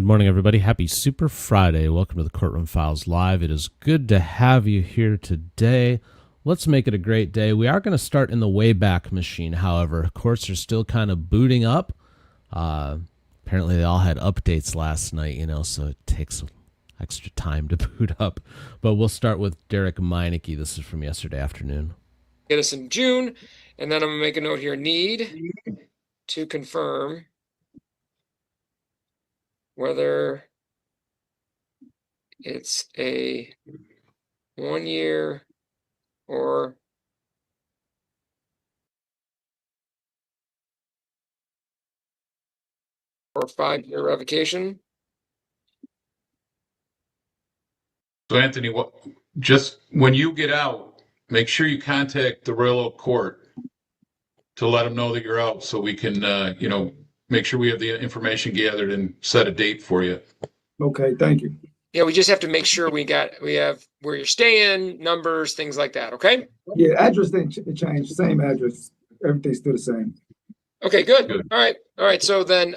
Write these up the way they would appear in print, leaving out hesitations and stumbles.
Good morning, everybody. Happy Super Friday. Welcome to the Courtroom Files Live. It is good to have you here today. Let's make it a great day. We are going to start in the Wayback Machine, however. Courts are still kind of booting up. Apparently, they all had updates last night, so it takes extra time to boot up. But we'll start with Derek Meineke. This is from yesterday afternoon. Get us in June, and then I'm going to make a note here. Need to confirm whether it's a 1 year or or 5-year revocation. So Anthony, just when you get out, make sure you contact the Royal Oak Court to let them know that you're out, so we can, make sure we have the information gathered and set a date for you. Okay, thank you. Yeah, we just have to make sure we have where you're staying, numbers, things like that. Okay. Yeah, address didn't change. Same address. Everything's still the same. Okay, good. Good. All right. So then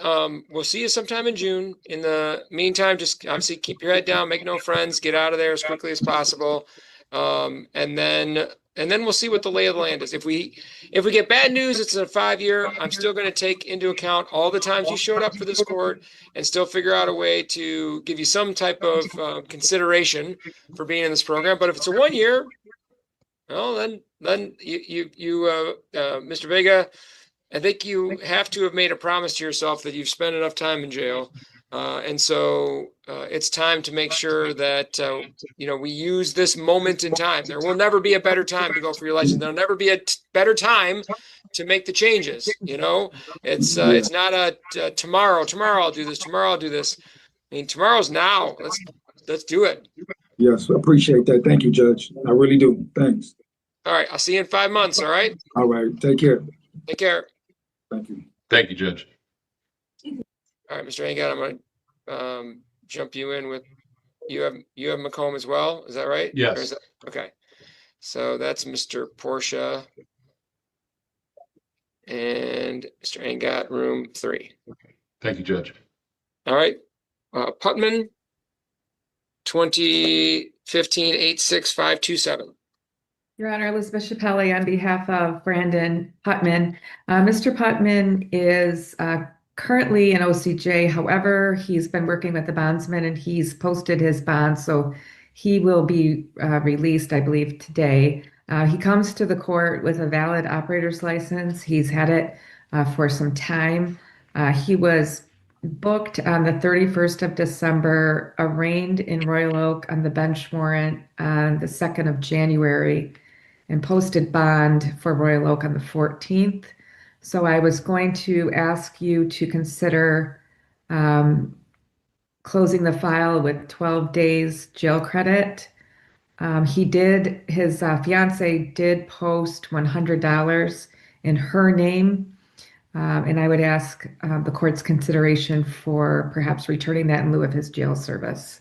we'll see you sometime in June. In the meantime, just obviously keep your head down, make no friends, get out of there as quickly as possible. And then we'll see what the lay of the land is. If we get bad news, it's a 5-year. I'm still going to take into account all the times you showed up for this court and still figure out a way to give you some type of consideration for being in this program. But if it's a 1 year, well, then you Mr. Vega, I think you have to have made a promise to yourself that you've spent enough time in jail. And so it's time to make sure that, we use this moment in time. There will never be a better time to go for your license. There'll never be a better time to make the changes. It's not a tomorrow I'll do this. Tomorrow I'll do this. I mean, tomorrow's now. Let's do it. Yes, appreciate that. Thank you, Judge. I really do. Thanks. All right. I'll see you in 5 months. All right. All right. Take care. Take care. Thank you. Thank you, Judge. All right, Mr. Angat, I'm going to jump you in with, you have Macomb as well, is that right? Yes. Okay, so that's Mr. Portia and Mr. Angat, room 3. Thank you, Judge. All right, Putman, 2015-86527. Your Honor, Elizabeth Chappelli on behalf of Brandon Putman. Mr. Putman is currently in OCJ. However, he's been working with the bondsman and he's posted his bond, so he will be released, I believe, today. He comes to the court with a valid operator's license. He's had it for some time. He was booked on the 31st of December, arraigned in Royal Oak on the bench warrant on the 2nd of January, and posted bond for Royal Oak on the 14th. So I was going to ask you to consider closing the file with 12 days jail credit. His fiance did post $100 in her name. And I would ask the court's consideration for perhaps returning that in lieu of his jail service.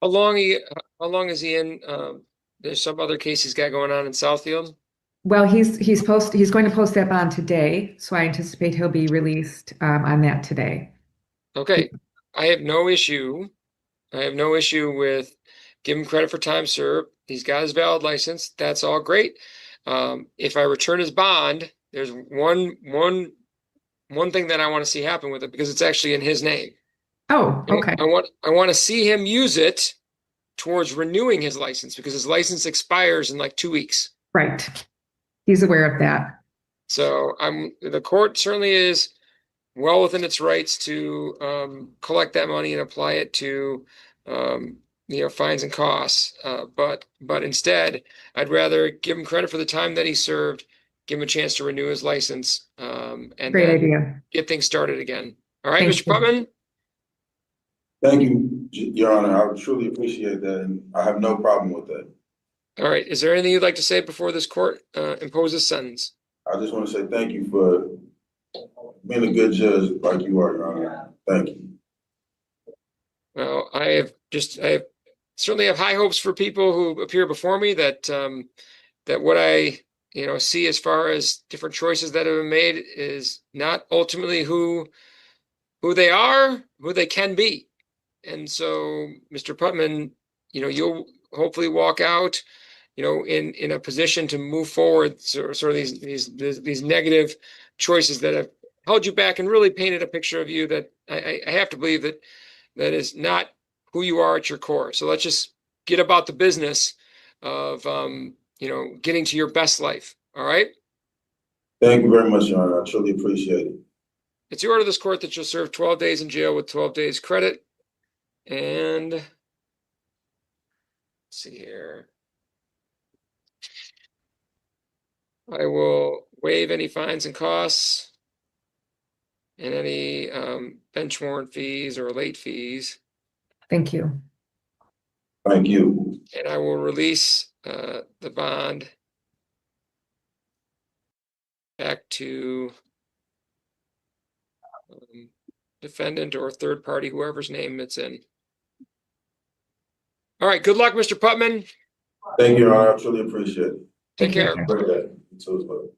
How long is he in? There's some other case he's got going on in Southfield. Well, he's going to post that bond today, so I anticipate he'll be released on that today. Okay, I have no issue with giving credit for time served. He's got his valid license. That's all great. If I return his bond, there's one thing that I want to see happen with it, because it's actually in his name. Oh, okay. I want to see him use it towards renewing his license, because his license expires in like 2 weeks. Right. He's aware of that. So the court certainly is well within its rights to collect that money and apply it to fines and costs. But instead, I'd rather give him credit for the time that he served, give him a chance to renew his license, and Great then idea. get things started again. All right, Thank Mr. you. Putman? Thank you, Your Honor. I truly appreciate that, and I have no problem with that. All right. Is there anything you'd like to say before this court imposes sentence? I just want to say thank you for being a good judge like you are, Your Honor. Thank you. Well, I certainly have high hopes for people who appear before me that what I see as far as different choices that have been made is not ultimately who who they are, who they can be. And so, Mr. Putman, you'll hopefully walk out, in a position to move forward. Sort of these negative choices that have held you back and really painted a picture of you that I have to believe that is not who you are at your core. So let's just get about the business of, getting to your best life. All right. Thank you very much, Your Honor. I truly appreciate it. It's the order of this court that you'll serve 12 days in jail with 12 days credit. And let's see here. I will waive any fines and costs and any bench warrant fees or late fees. Thank you. Thank you. And I will release the bond back to defendant or third party, whoever's name it's in. All right. Good luck, Mr. Putman. Thank you, Your Honor. I truly appreciate it. Take care. Great day. You too as well.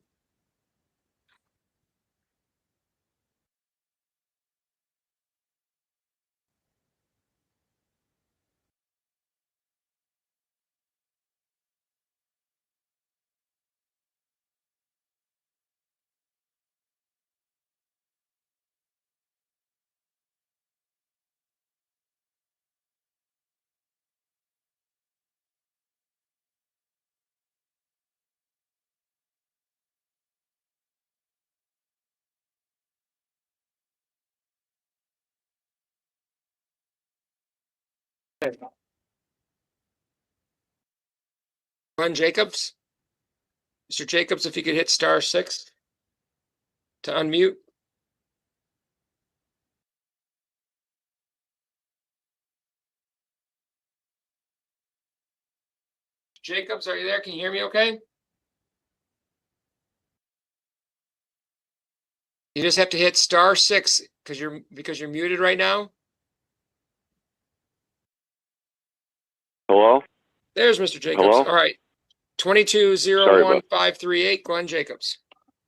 Glenn Jacobs. Mr. Jacobs, if you could hit *6 to unmute. Jacobs, are you there? Can you hear me okay? You just have to hit *6 because you're muted right now. Hello? There's Mr. Jacobs. Hello? All right. 2201538, Glenn Jacobs.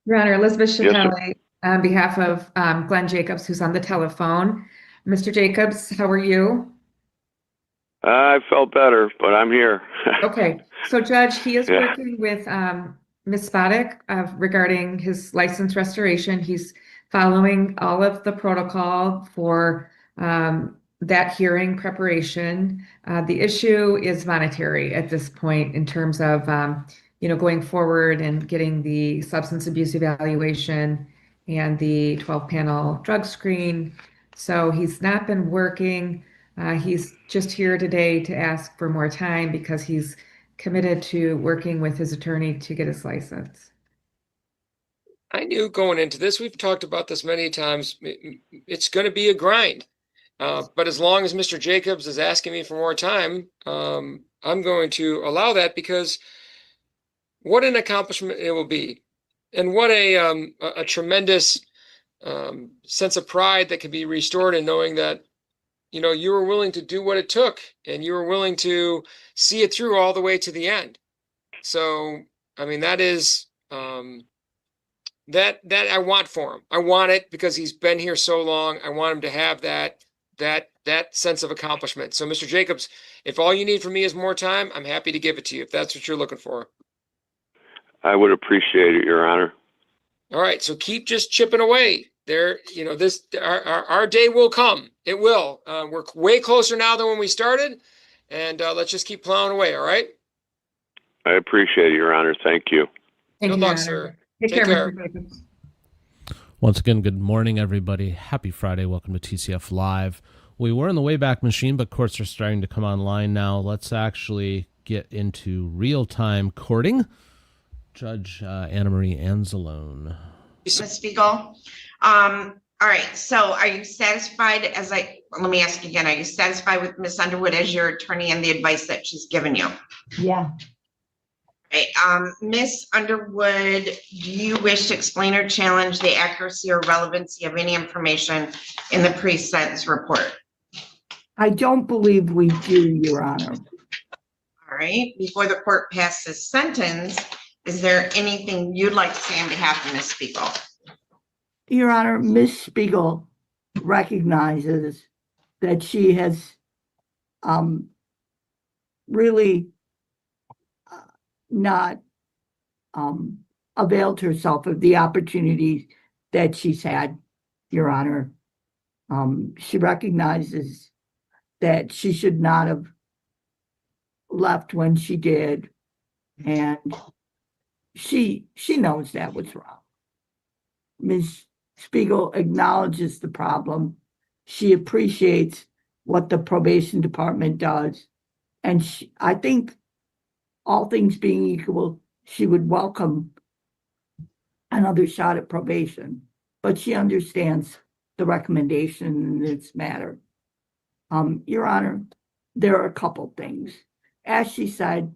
Your Honor, Elizabeth Yes, sir. Chappelle, on behalf of Glenn Jacobs, who's on the telephone. Mr. Jacobs, how are you? I felt better, but I'm here. Okay, so Judge, he is Yeah. working with Ms. Spodek regarding his license restoration. He's following all of the protocol for that hearing preparation. The issue is monetary at this point in terms of going forward and getting the substance abuse evaluation and the 12-panel drug screen. So he's not been working. He's just here today to ask for more time because he's committed to working with his attorney to get his license. I knew going into this, we've talked about this many times, it's going to be a grind. But as long as Mr. Jacobs is asking me for more time, I'm going to allow that because what an accomplishment it will be. And what a tremendous sense of pride that can be restored in knowing that, you were willing to do what it took and you were willing to see it through all the way to the end. So, I mean, that is that I want for him. I want it because he's been here so long. I want him to have that sense of accomplishment. So, Mr. Jacobs, if all you need from me is more time, I'm happy to give it to you if that's what you're looking for. I would appreciate it, Your Honor. All right, so keep just chipping away. There, our day will come. It will. We're way closer now than when we started, and let's just keep plowing away. All right. I appreciate it, Your Honor. Thank you. Thank Good you, luck, Your sir. Honor. Take Take care, care. Mr. Jacobs. Once again, good morning, everybody. Happy Friday. Welcome to TCF Live. We were in the Wayback Machine, but courts are starting to come online now. Let's actually get into real-time courting. Judge Anna Marie Anzalone. Ms. Spiegel. All right, so are you satisfied let me ask you again, are you satisfied with Ms. Underwood as your attorney and the advice that she's given you? Yeah. Right, Ms. Underwood, do you wish to explain or challenge the accuracy or relevancy of any information in the pre-sentence report? I don't believe we do, Your Honor. All right, before the court passes sentence, is there anything you'd like to say on behalf of Ms. Spiegel? Your Honor, Ms. Spiegel recognizes that she has really not availed herself of the opportunities that she's had, Your Honor. She recognizes that she should not have left when she did, and she knows that was wrong. Ms. Spiegel acknowledges the problem. She appreciates what the probation department does, and I think, all things being equal, she would welcome another shot at probation, but she understands the recommendation in this matter. Your Honor, there are a couple things. As she said,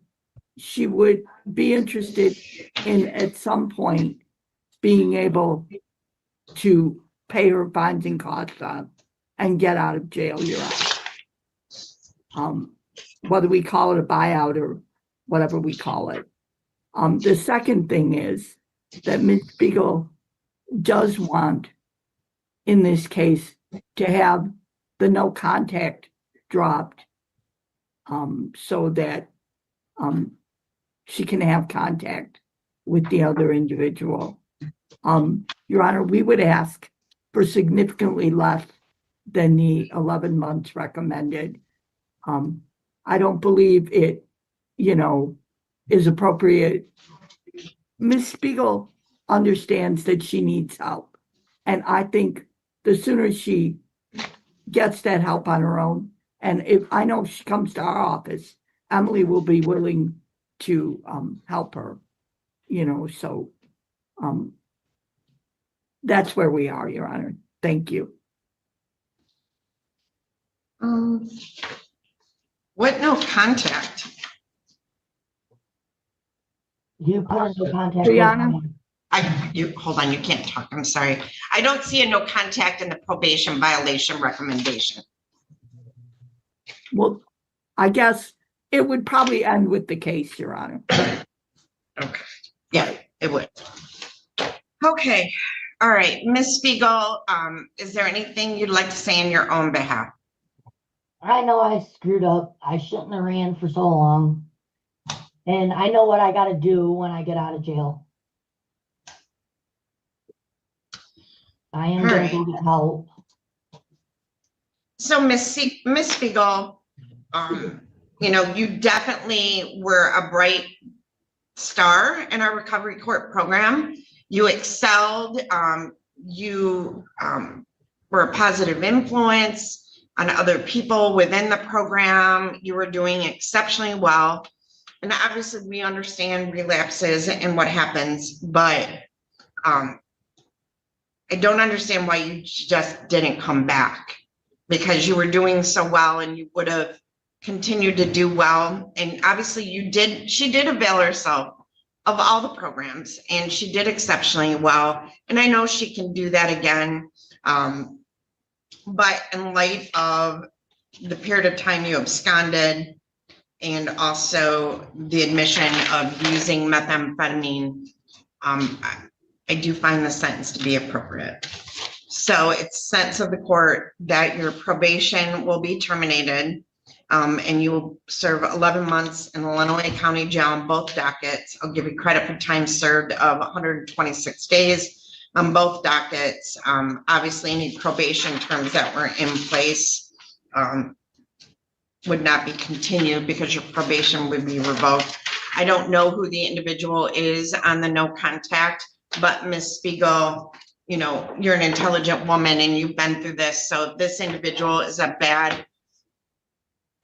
she would be interested in, at some point, being able to pay her fines and costs on and get out of jail, Your Honor. Whether we call it a buyout or whatever we call it. The second thing is that Ms. Spiegel does want, in this case, to have the no contact dropped so that she can have contact with the other individual. Your Honor, we would ask for significantly less than the 11 months recommended. I don't believe it, is appropriate. Ms. Spiegel understands that she needs help. And I think the sooner she gets that help on her own, and if I know she comes to our office, Emily will be willing to help her, so that's where we are, Your Honor. Thank you. What no contact? You put us in contact. Brianna? Hold on, you can't talk. I'm sorry. I don't see a no contact in the probation violation recommendation. Well, I guess it would probably end with the case, Your Honor. Okay. Yeah, it would. Okay. All right. Ms. Spiegel, is there anything you'd like to say on your own behalf? I know I screwed up. I shouldn't have ran for so long. And I know what I got to do when I get out of jail. I am going to get help. So Ms. Spiegel, you definitely were a bright star in our recovery court program. You excelled. You were a positive influence on other people within the program. You were doing exceptionally well. And obviously we understand relapses and what happens, but I don't understand why you just didn't come back, because you were doing so well and you would have continued to do well. And obviously she did avail herself of all the programs and she did exceptionally well. And I know she can do that again. But in light of the period of time you absconded and also the admission of using methamphetamine, I do find the sentence to be appropriate. So it's sentence of the court that your probation will be terminated and you will serve 11 months in the Lenawee County Jail on both dockets. I'll give you credit for time served of 126 days on both dockets. Obviously, any probation terms that were in place would not be continued because your probation would be revoked. I don't know who the individual is on the no contact, but Ms. Spiegel, you're an intelligent woman and you've been through this. So if this individual is a bad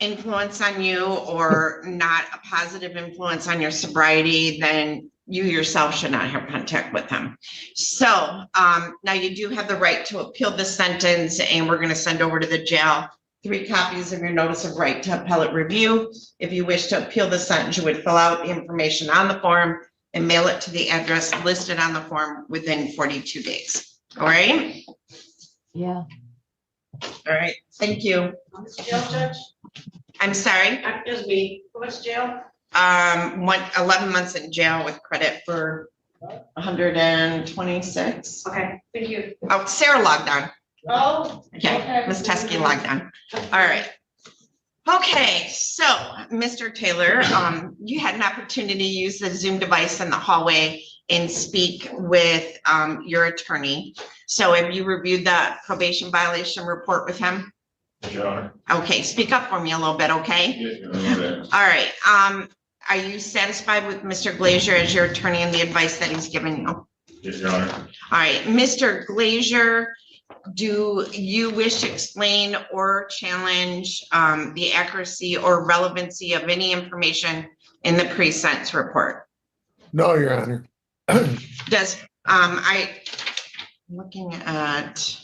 influence on you or not a positive influence on your sobriety, then you yourself should not have contact with him. So now you do have the right to appeal the sentence, and we're going to send over to the jail 3 copies of your notice of right to appellate review. If you wish to appeal the sentence, you would fill out the information on the form and mail it to the address listed on the form within 42 days. All right? Yeah. All right. Thank you. How much jail, Judge? I'm sorry? Excuse me. How much jail? 11 months in jail with credit for 126. Okay, thank you. Oh, Sarah logged on. Oh, Okay, Ms. Teskey logged on. All right. Okay, so Mr. Taylor, you had an opportunity to use the Zoom device in the hallway and speak with your attorney. So have you reviewed that probation violation report with him? Yes, Your Honor. Okay, speak up for me a little bit, okay? Yes, Your Honor. All right, are you satisfied with Mr. Glazier as your attorney and the advice that he's given you? Yes, Your Honor. All right, Mr. Glazier, do you wish to explain or challenge the accuracy or relevancy of any information in the pre-sentence report? No, Your Honor. Does, looking at,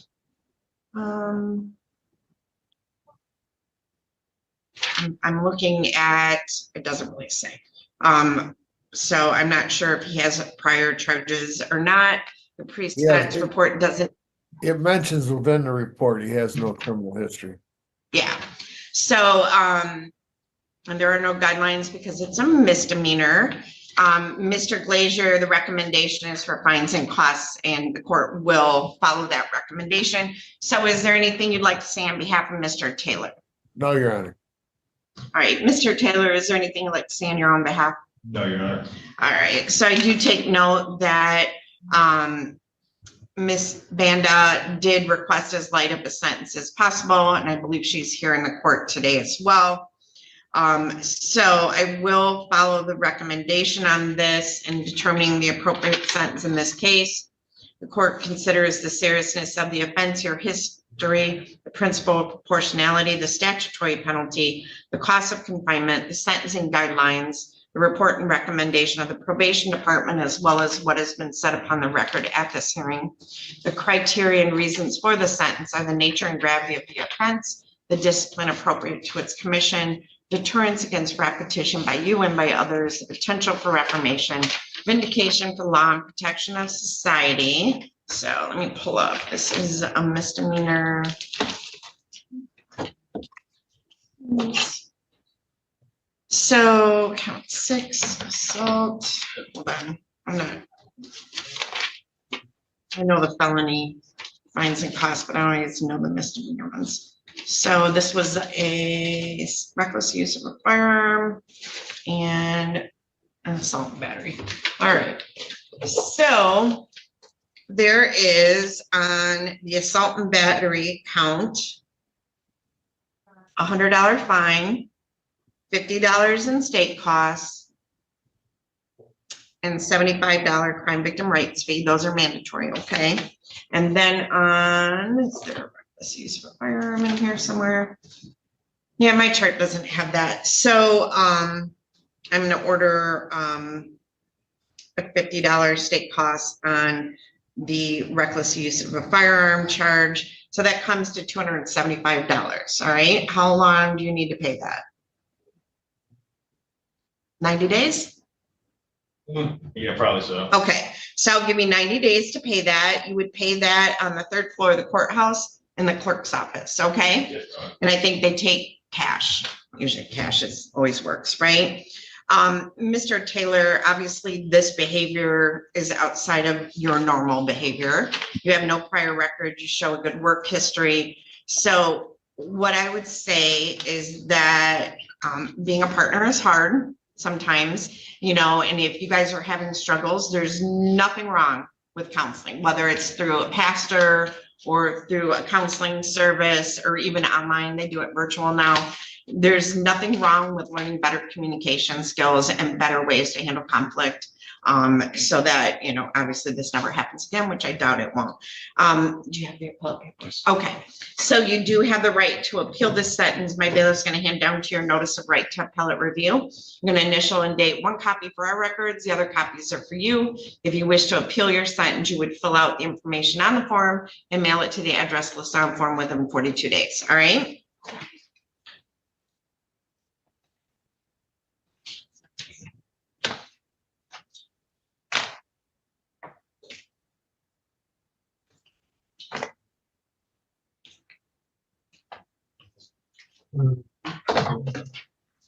I'm looking at, it doesn't really say. So I'm not sure if he has prior charges or not. The pre-sentence report doesn't. It mentions within the report, he has no criminal history. Yeah. So, and there are no guidelines because it's a misdemeanor. Mr. Glazier, the recommendation is for fines and costs, and the court will follow that recommendation. So is there anything you'd like to say on behalf of Mr. Taylor? No, Your Honor. All right, Mr. Taylor, is there anything you'd like to say on your own behalf? No, Your Honor. All right, so I do take note that Ms. Banda did request as light of a sentence as possible, and I believe she's here in the court today as well. So I will follow the recommendation on this in determining the appropriate sentence in this case. The court considers the seriousness of the offense, your history, the principle of proportionality, the statutory penalty, the cost of confinement, the sentencing guidelines, the report and recommendation of the probation department, as well as what has been said upon the record at this hearing. The criteria and reasons for the sentence are the nature and gravity of the offense, the discipline appropriate to its commission, deterrence against repetition by you and by others, the potential for reformation, vindication for law and protection of society. So let me pull up. This is a misdemeanor. So count 6, assault. Hold on. I know the felony fines and costs, but I don't always know the misdemeanor ones. So this was a reckless use of a firearm and an assault and battery. All right. So there is on the assault and battery count, $100 fine, $50 in state costs, and $75 crime victim rights fee. Those are mandatory, okay? And then on, is there let's use a firearm in here somewhere? Yeah, my chart doesn't have that. So I'm gonna order a $50 state cost on the reckless use of a firearm charge. So that comes to $275, all right? How long do you need to pay that? 90 days? Yeah, probably so. Okay, so I'll give you 90 days to pay that. You would pay that on the 3rd floor of the courthouse in the clerk's office, okay? Yes, And I think they take cash. Usually cash always works, right? Mr. Taylor, obviously this behavior is outside of your normal behavior. You have no prior record. You show a good work history. So what I would say is that being a partner is hard sometimes, you know, and if you guys are having struggles, there's nothing wrong with counseling, whether it's through a pastor or through a counseling service or even online. They do it virtual now. There's nothing wrong with learning better communication skills and better ways to handle conflict, so that, you know, obviously this never happens again, which I doubt it won't. Do you have your appellate papers? Okay, so you do have the right to appeal this sentence. My bailiff's going to hand down to your notice of right to appellate review. I'm going to initial and date one copy for our records. The other copies are for you. If you wish to appeal your sentence, you would fill out the information on the form and mail it to the address listed on form within 42 days. All right.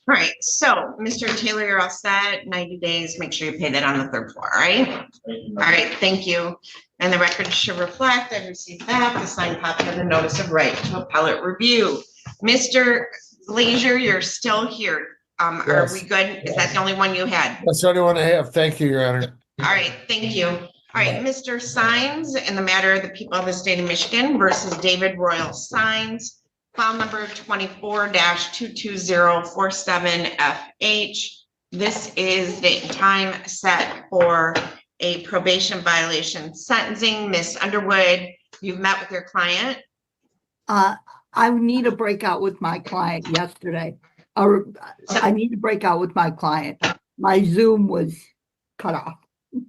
All right, so Mr. Taylor, you're all set, 90 days, make sure you pay that on the third floor, all right? All right, thank you. And the record should reflect, I received that, the signed copy of the notice of right to appellate review. Mr. Glazier, you're still here. Are Yes. we good? Is that the only one you had? That's the only one I have. Thank you, Your Honor. All right, thank you. All right, Mr. Signs, in the matter of the people of the state of Michigan versus David Royal Signs, file number 24-22047FH. This is date and time set for a probation violation sentencing. Miss Underwood, you've met with your client. I need a breakout with my client yesterday. I need to break out with my client. My Zoom was cut off. Okay,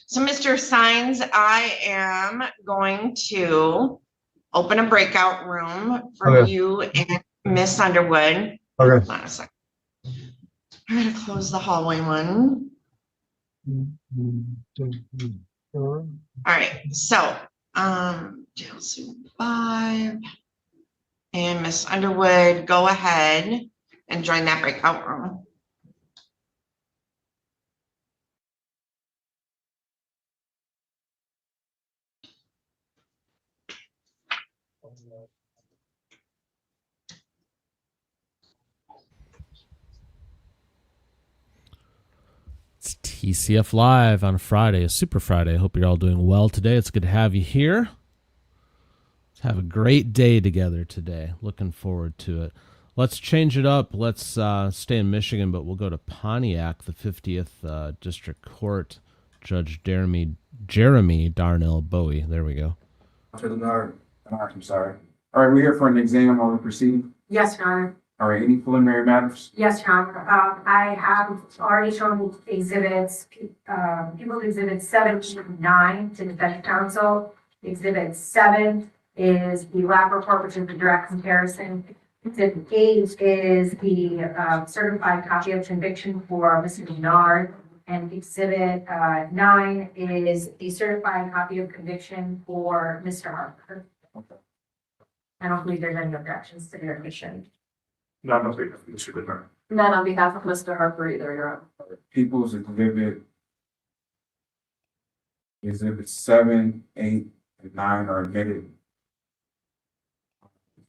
so Mr. Signs, I am going to open a breakout room for Okay. you and Miss Underwood. Okay. Hold on a second. I'm gonna close the hallway one. All right, so, jail suit 5. And Miss Underwood, go ahead and join that breakout room. It's TCF Live on Friday, a Super Friday. I hope you're all doing well today. It's good to have you here. Let's have a great day together today. Looking forward to it. Let's change it up. Let's stay in Michigan, but we'll go to Pontiac, the 50th District Court. Judge Jeremy Darnell Bowie. There we go. I'm sorry. All right, we're here for an exam on the proceeding. Yes, Your Honor. All right, any preliminary matters? Yes, Your Honor. I have already shown exhibits, people exhibit 7, 9 to the defense counsel. Exhibit 7 is the lab report, which is the direct comparison. Exhibit 8 is the certified copy of conviction for Mr. Menard. And exhibit 9 is the certified copy of conviction for Mr. Harper. Okay. I don't believe there's any objections to their admission. None of it, Mr. Goodman. None on behalf of Mr. Harper either, Your Honor. People's exhibit 7, 8, and 9 are admitted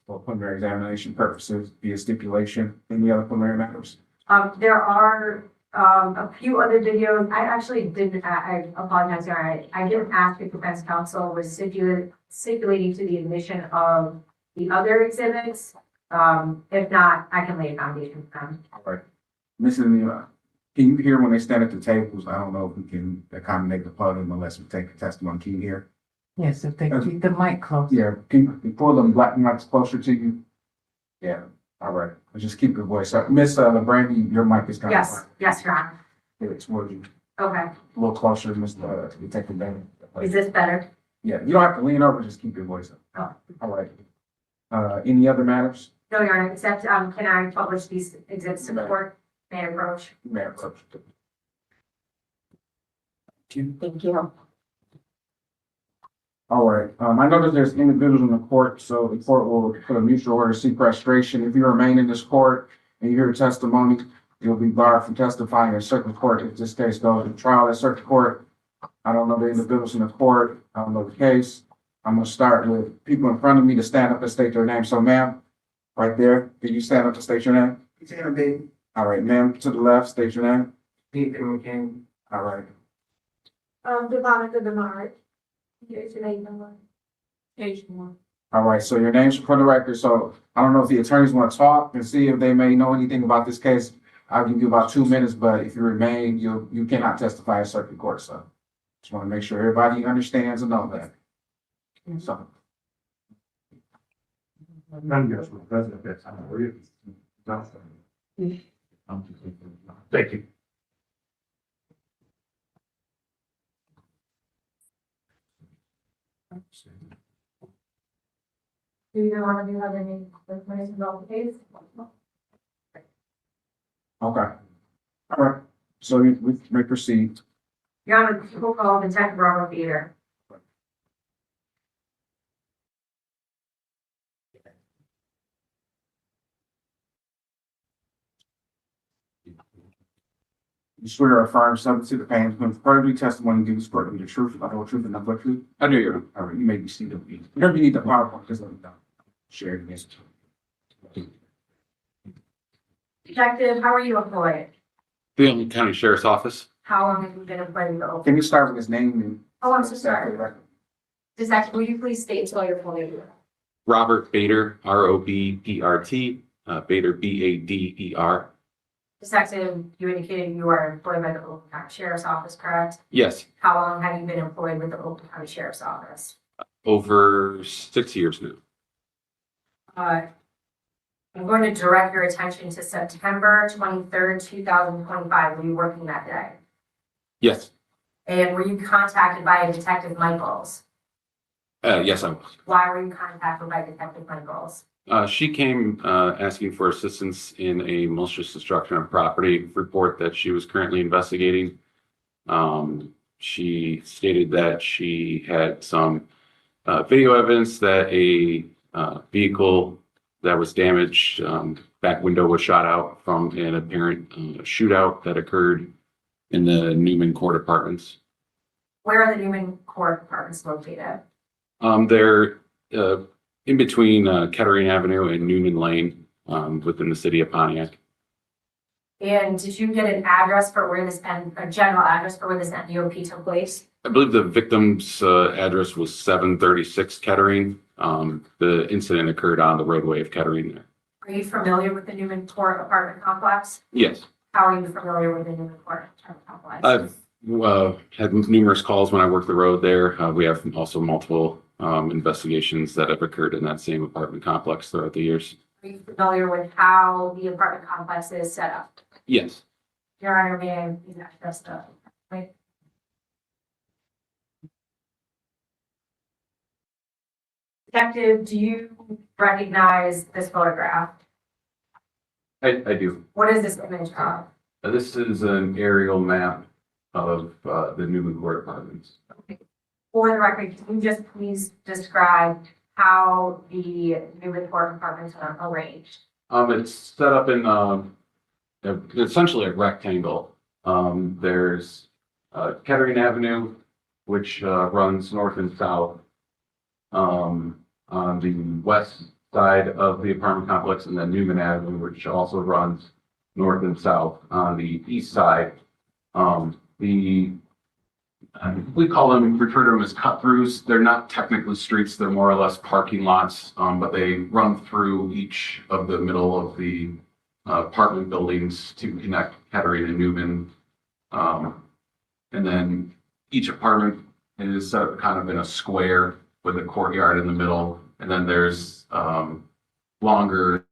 for preliminary examination purposes via stipulation. Any other preliminary matters? There are a few other videos. I actually didn't, I apologize, Your Honor. I didn't ask if defense counsel was stipulating to the admission of the other exhibits. If not, I can lay a foundation for them. All right. Mrs. Can you hear when they stand at the tables? I don't know if we can accommodate the podium unless we take the testimony. Can you hear? Yes, if they keep the mic close. Yeah, can you pull them black mics closer to you? Yeah, all right. Just keep your voice up. Miss Brandy, your mic is kind of. Yes, Your Honor. Towards you. Okay. A little closer, Miss, to take the band. Is this better? Yeah, you don't have to lean over, just keep your voice up. Oh. All right. Any other matters? No, Your Honor, except, can I publish these exhibits to the court? May I approach? May I approach? Thank you. All right, I know that there's individuals in the court, so the court will put a mutual order of sequestration. If you remain in this court and you hear testimony, you'll be barred from testifying in circuit court if this case goes to trial at circuit court. I don't know the individuals in the court, I don't know the case. I'm gonna start with people in front of me to stand up and state their name. So ma'am, right there, can you stand up and state your name? All right, ma'am, to the left, state your name. Pete McCain. All right. Devonica Denard. Here's your name, All right, so your name's for the record. So I don't know if the attorneys want to talk and see if they may know anything about this case. I'll give you about 2 minutes, but if you remain, you cannot testify at circuit court. So just want to make sure everybody understands and know that. So. Thank you. Do you want to have any information about the case? Okay. All right. So we may proceed. Your Honor, people call the Tech Bravo Theater. You swear or affirm subject to the pain when further testimony gives court to the truth, the whole truth, and nothing but truth. I do, Your Honor. All right, you may be seated. Whenever you need the PowerPoint, just let me know. Share it against you. Detective, how are you employed? Middleton County Sheriff's Office. How long have you been employed with the Oakland? Can you start with his name and? Oh, I'm so sorry. Detective, will you please state until your full name? Robert Bader, R-O-B-P-R-T, Bader, B-A-D-E-R. Detective, you indicated you are employed by the Oakland County Sheriff's Office, correct? Yes, How long have you been employed with the Oakland County Sheriff's Office? over 6 years now. I'm going to direct your attention to September 23rd, 2025. Were you working that day? Yes, And were you contacted by a Detective Michaels? yes, I was. Why were you contacted by Detective Michaels? She came asking for assistance in a malicious destruction of property report that she was currently investigating. She stated that she had some video evidence that a vehicle that was damaged, back window was shot out from an apparent shootout that occurred in the Newman Court Apartments. Where are the Newman Court Apartments located? They're in between Kettering Avenue and Newman Lane within the city of Pontiac. And did you get an address for where a general address for where this NDOP took place? I believe the victim's address was 736 Kettering. The incident occurred on the roadway of Kettering there. Are you familiar with the Newman Court apartment complex? Yes. How are you familiar with the Newman Court apartment complex? I've had numerous calls when I worked the road there. We have also multiple investigations that have occurred in that same apartment complex throughout the years. Are you familiar with how the apartment complex is set up? Yes. Your Honor, may I please address the wait. Detective, do you recognize this photograph? I do. What is this image of? This is an aerial map of the Newman Court Apartments. For the record, can you just please describe how the Newman Court apartments are arranged? It's set up in essentially a rectangle. There's Kettering Avenue, which runs north and south on the west side of the apartment complex, and then Newman Avenue, which also runs north and south on the east side. We call them, refer to them as cut-throughs. They're not technically streets, they're more or less parking lots, but they run through each of the middle of the apartment buildings to connect Kettering and Newman. And then each apartment is set up kind of in a square with a courtyard in the middle. And then there's longer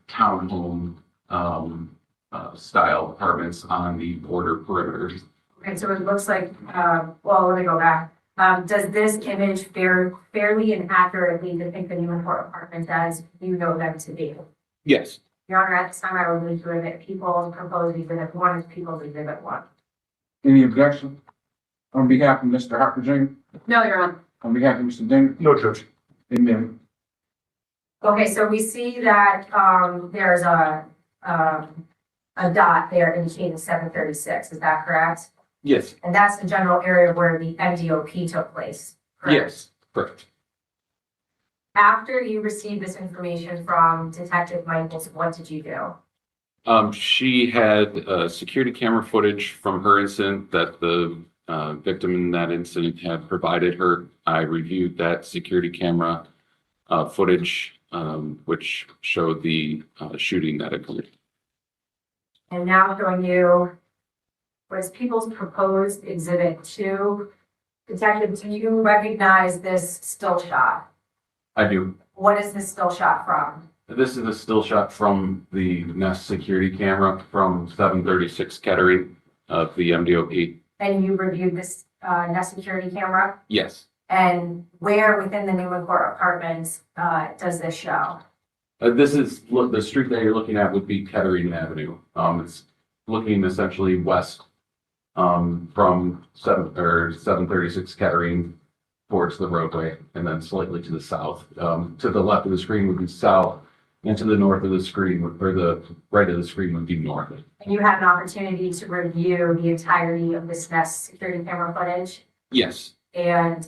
townhome style apartments on the border perimeter. Okay, so it looks like, well, let me go back. Does this image fairly and accurately depict the Newman Court apartments as you know them to be? Yes. Your Honor, at this time, I will move to admit People's proposed exhibit 1 is People's exhibit 1. Any objection? On behalf of Mr. Harper Jr., No, Your Honor. on behalf of Mr. Ding? No, Judge. Amen. Okay, so we see that there's a dot there indicating 736. Is that correct? Yes. And that's the general area where the NDOP took place. Correct? Yes, correct. After you received this information from Detective Michaels, what did you do? She had security camera footage from her incident that the victim in that incident had provided her. I reviewed that security camera footage, which showed the shooting that occurred. And now showing you what is People's proposed exhibit 2. Detective, do you recognize this still shot? I do. What is this still shot from? This is a still shot from the Nest security camera from 736 Kettering of the MDOP. And you reviewed this Nest security camera? Yes. And where within the Newman Court apartments does this show? This is the street that you're looking at would be Kettering Avenue. It's looking essentially west from 736 Kettering towards the roadway, and then slightly to the south. To the left of the screen would be south, And to the north of the screen, or the right of the screen would be north. And you had an opportunity to review the entirety of this Nest security camera footage. Yes. And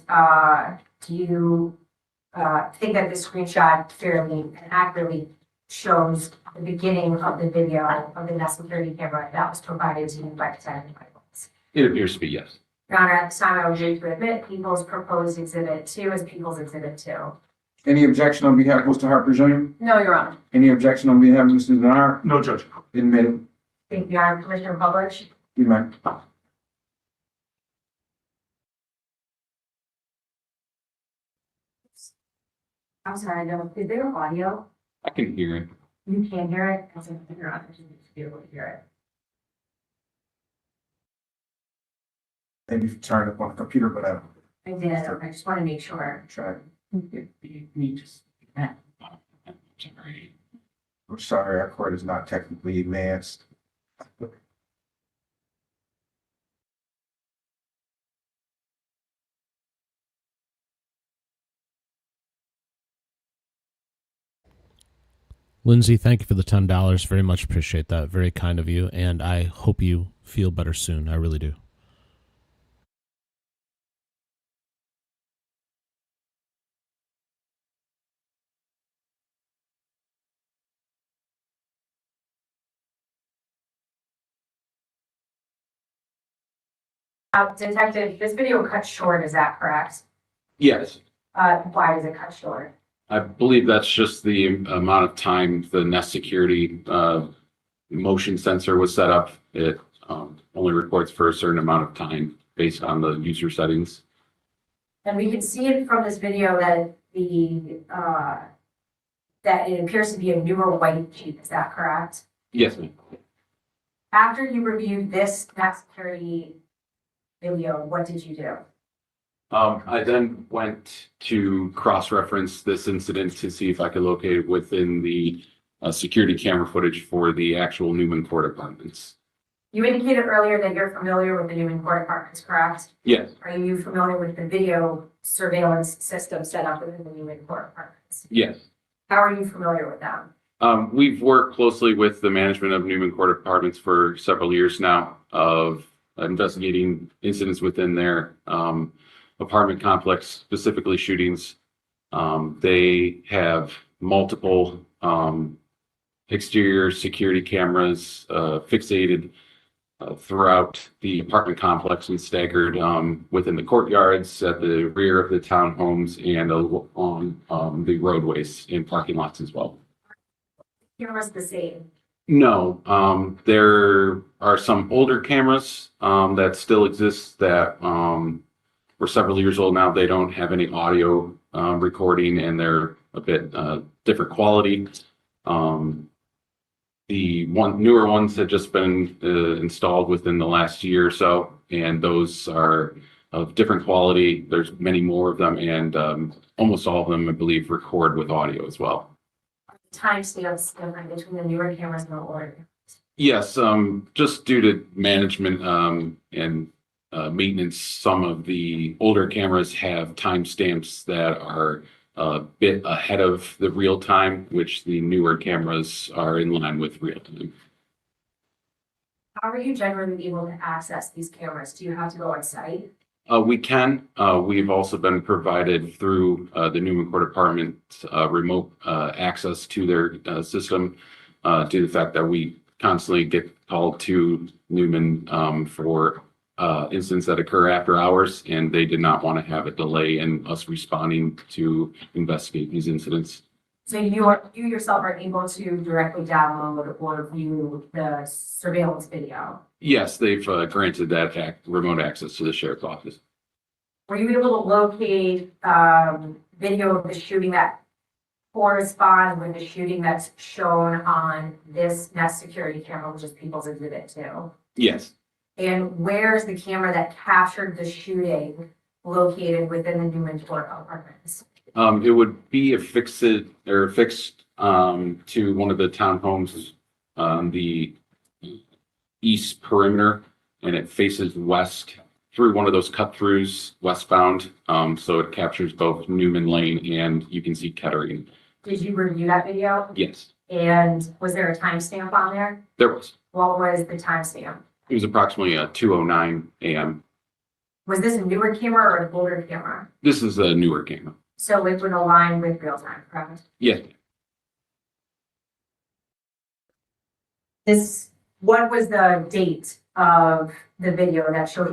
do you think that this screenshot fairly and accurately shows the beginning of the video of the Nest security camera that was provided to you by the tenant? It appears to be yes. Your Honor, at this time, I would move to admit People's Proposed Exhibit 2 as People's Exhibit 2. Any objection on behalf of Mr. Harper Jr.? No, Your Honor. Any objection on behalf of Mr. Denard? No, Judge. Admitted. Thank you, Your Honor. Commissioner Publish. You may. I'm sorry, I know. Is there audio? I can hear it. You can hear it? I said, Your Honor, you need to be able to hear it. Maybe if you turn it up on the computer, but I did. I just want to make sure. try. Me just. Sorry. I'm sorry, our court is not technically advanced. Lindsay, thank you for the $10. Very much appreciate that. Very kind of you. And I hope you feel better soon. I really do. Detective, this video cut short, is that correct? Yes. Why is it cut short? I believe that's just the amount of time the Nest security motion sensor was set up. It only records for a certain amount of time based on the user settings. And we can see it from this video that that it appears to be a newer white Jeep, is that correct? Yes, ma'am. After you reviewed this Nest security video, what did you do? I then went to cross-reference this incident to see if I could locate it within the security camera footage for the actual Newman Court apartments. You indicated earlier that you're familiar with the Newman Court apartments, correct? Yes. Are you familiar with the video surveillance system set up within the Newman Court apartments? Yes. How are you familiar with them? We've worked closely with the management of Newman Court apartments for several years now of investigating incidents within their apartment complex, specifically shootings. They have multiple exterior security cameras fixated throughout the apartment complex and staggered within the courtyards, at the rear of the townhomes, and on the roadways and parking lots as well. Cameras the same? No, there are some older cameras that still exist that were several years old now. They don't have any audio recording, and they're a bit different quality. The newer ones have just been installed within the last year or so, and those are of different quality. There's many more of them, and almost all of them, I believe, record with audio as well. Timestamps different between the newer cameras and the older? Yes, just due to management and maintenance, some of the older cameras have timestamps that are a bit ahead of the real time, which the newer cameras are in line with real time. How are you generally able to access these cameras? Do you have to go on site? We can. We've also been provided through the Newman Court Apartment remote access to their system due to the fact that we constantly get called to Newman for incidents that occur after hours, and they did not want to have a delay in us responding to investigate these incidents. So you yourself are able to directly download or view the surveillance video? Yes, they've granted that remote access to the sheriff's office. Were you able to locate video of the shooting that corresponds with the shooting that's shown on this Nest security camera, which is People's Exhibit 2? Yes. And where is the camera that captured the shooting located within the Newman Court apartments? It would be affixed to one of the townhomes on the east perimeter, and it faces west through one of those cut-throughs westbound. So it captures both Newman Lane and you can see Kettering Did you review that video? Yes, And was there a timestamp on there? there was. What was the timestamp? It was approximately 2:09 a.m. Was this a newer camera or an older camera? This is a newer camera. So it would align with real time, correct? Yes. What was the date of the video that showed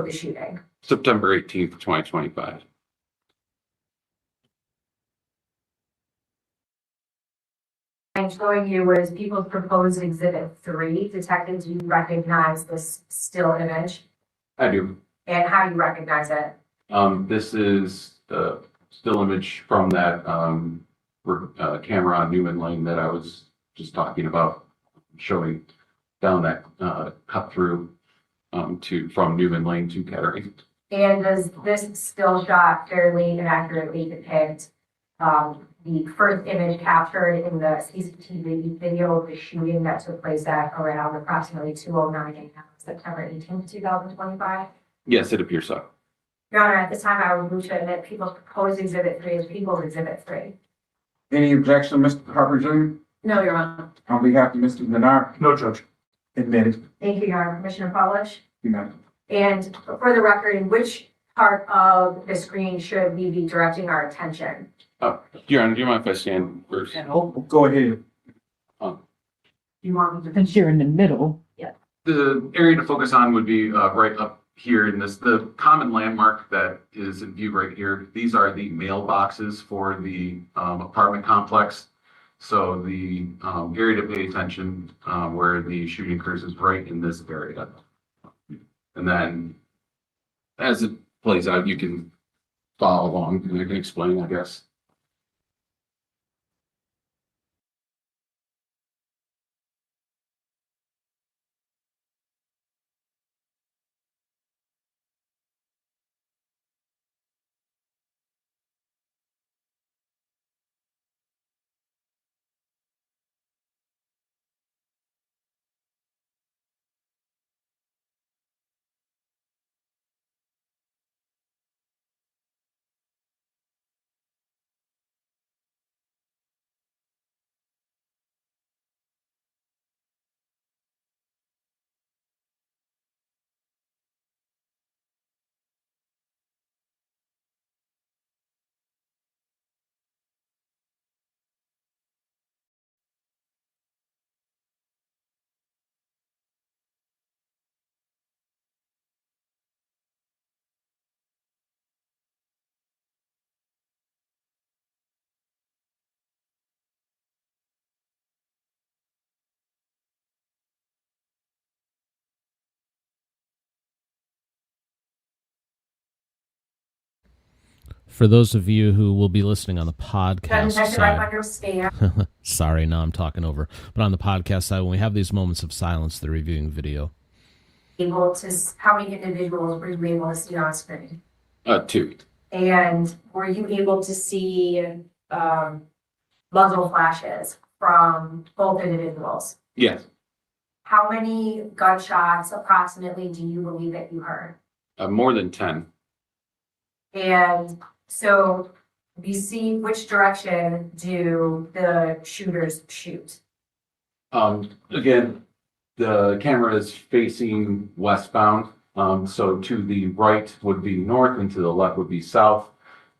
the shooting? September 18th, 2025. I'm showing you was people's proposed exhibit 3. Detectives, do you recognize this still image? I do. And how do you recognize it? This is the still image from that camera on Newman Lane that I was just talking about, showing down that cut through from Newman Lane to Kettering. And does this still shot fairly and accurately depict the first image captured in the CCTV video of the shooting that took place at around approximately 2:09 a.m. September 18th, 2025? Yes, it appears so. Your Honor, at this time, I would move to admit people's proposed exhibit 3 is people's exhibit 3. Any objection, Mr. Harper Jr.? No, Your Honor. On behalf of Mr. Denard? No, Judge. Admitted. Thank you, Your Honor. Commissioner Polish? You may. And for the record, in which part of the screen should we be directing our attention? Your Honor, do you mind if I stand first? Go ahead. You want me to? Since you're in the middle. The area to focus on would be right up here in this, the common landmark that is in view right here. These are the mailboxes for the apartment complex. So the area to pay attention where the shooting occurs is right in this area. And then as it plays out, you can follow along and I can explain, I guess. For those of you who will be listening on the podcast Detective, I understand. sorry, now I'm talking over. But on the podcast side, when we have these moments of silence, they're reviewing video. How many individuals were you able to see on screen? 2. And were you able to see muzzle flashes from both individuals? Yes. How many gunshots approximately do you believe that you heard? More than 10. And so you see which direction do the shooters shoot? Again, the camera is facing westbound. So to the right would be north and to the left would be south.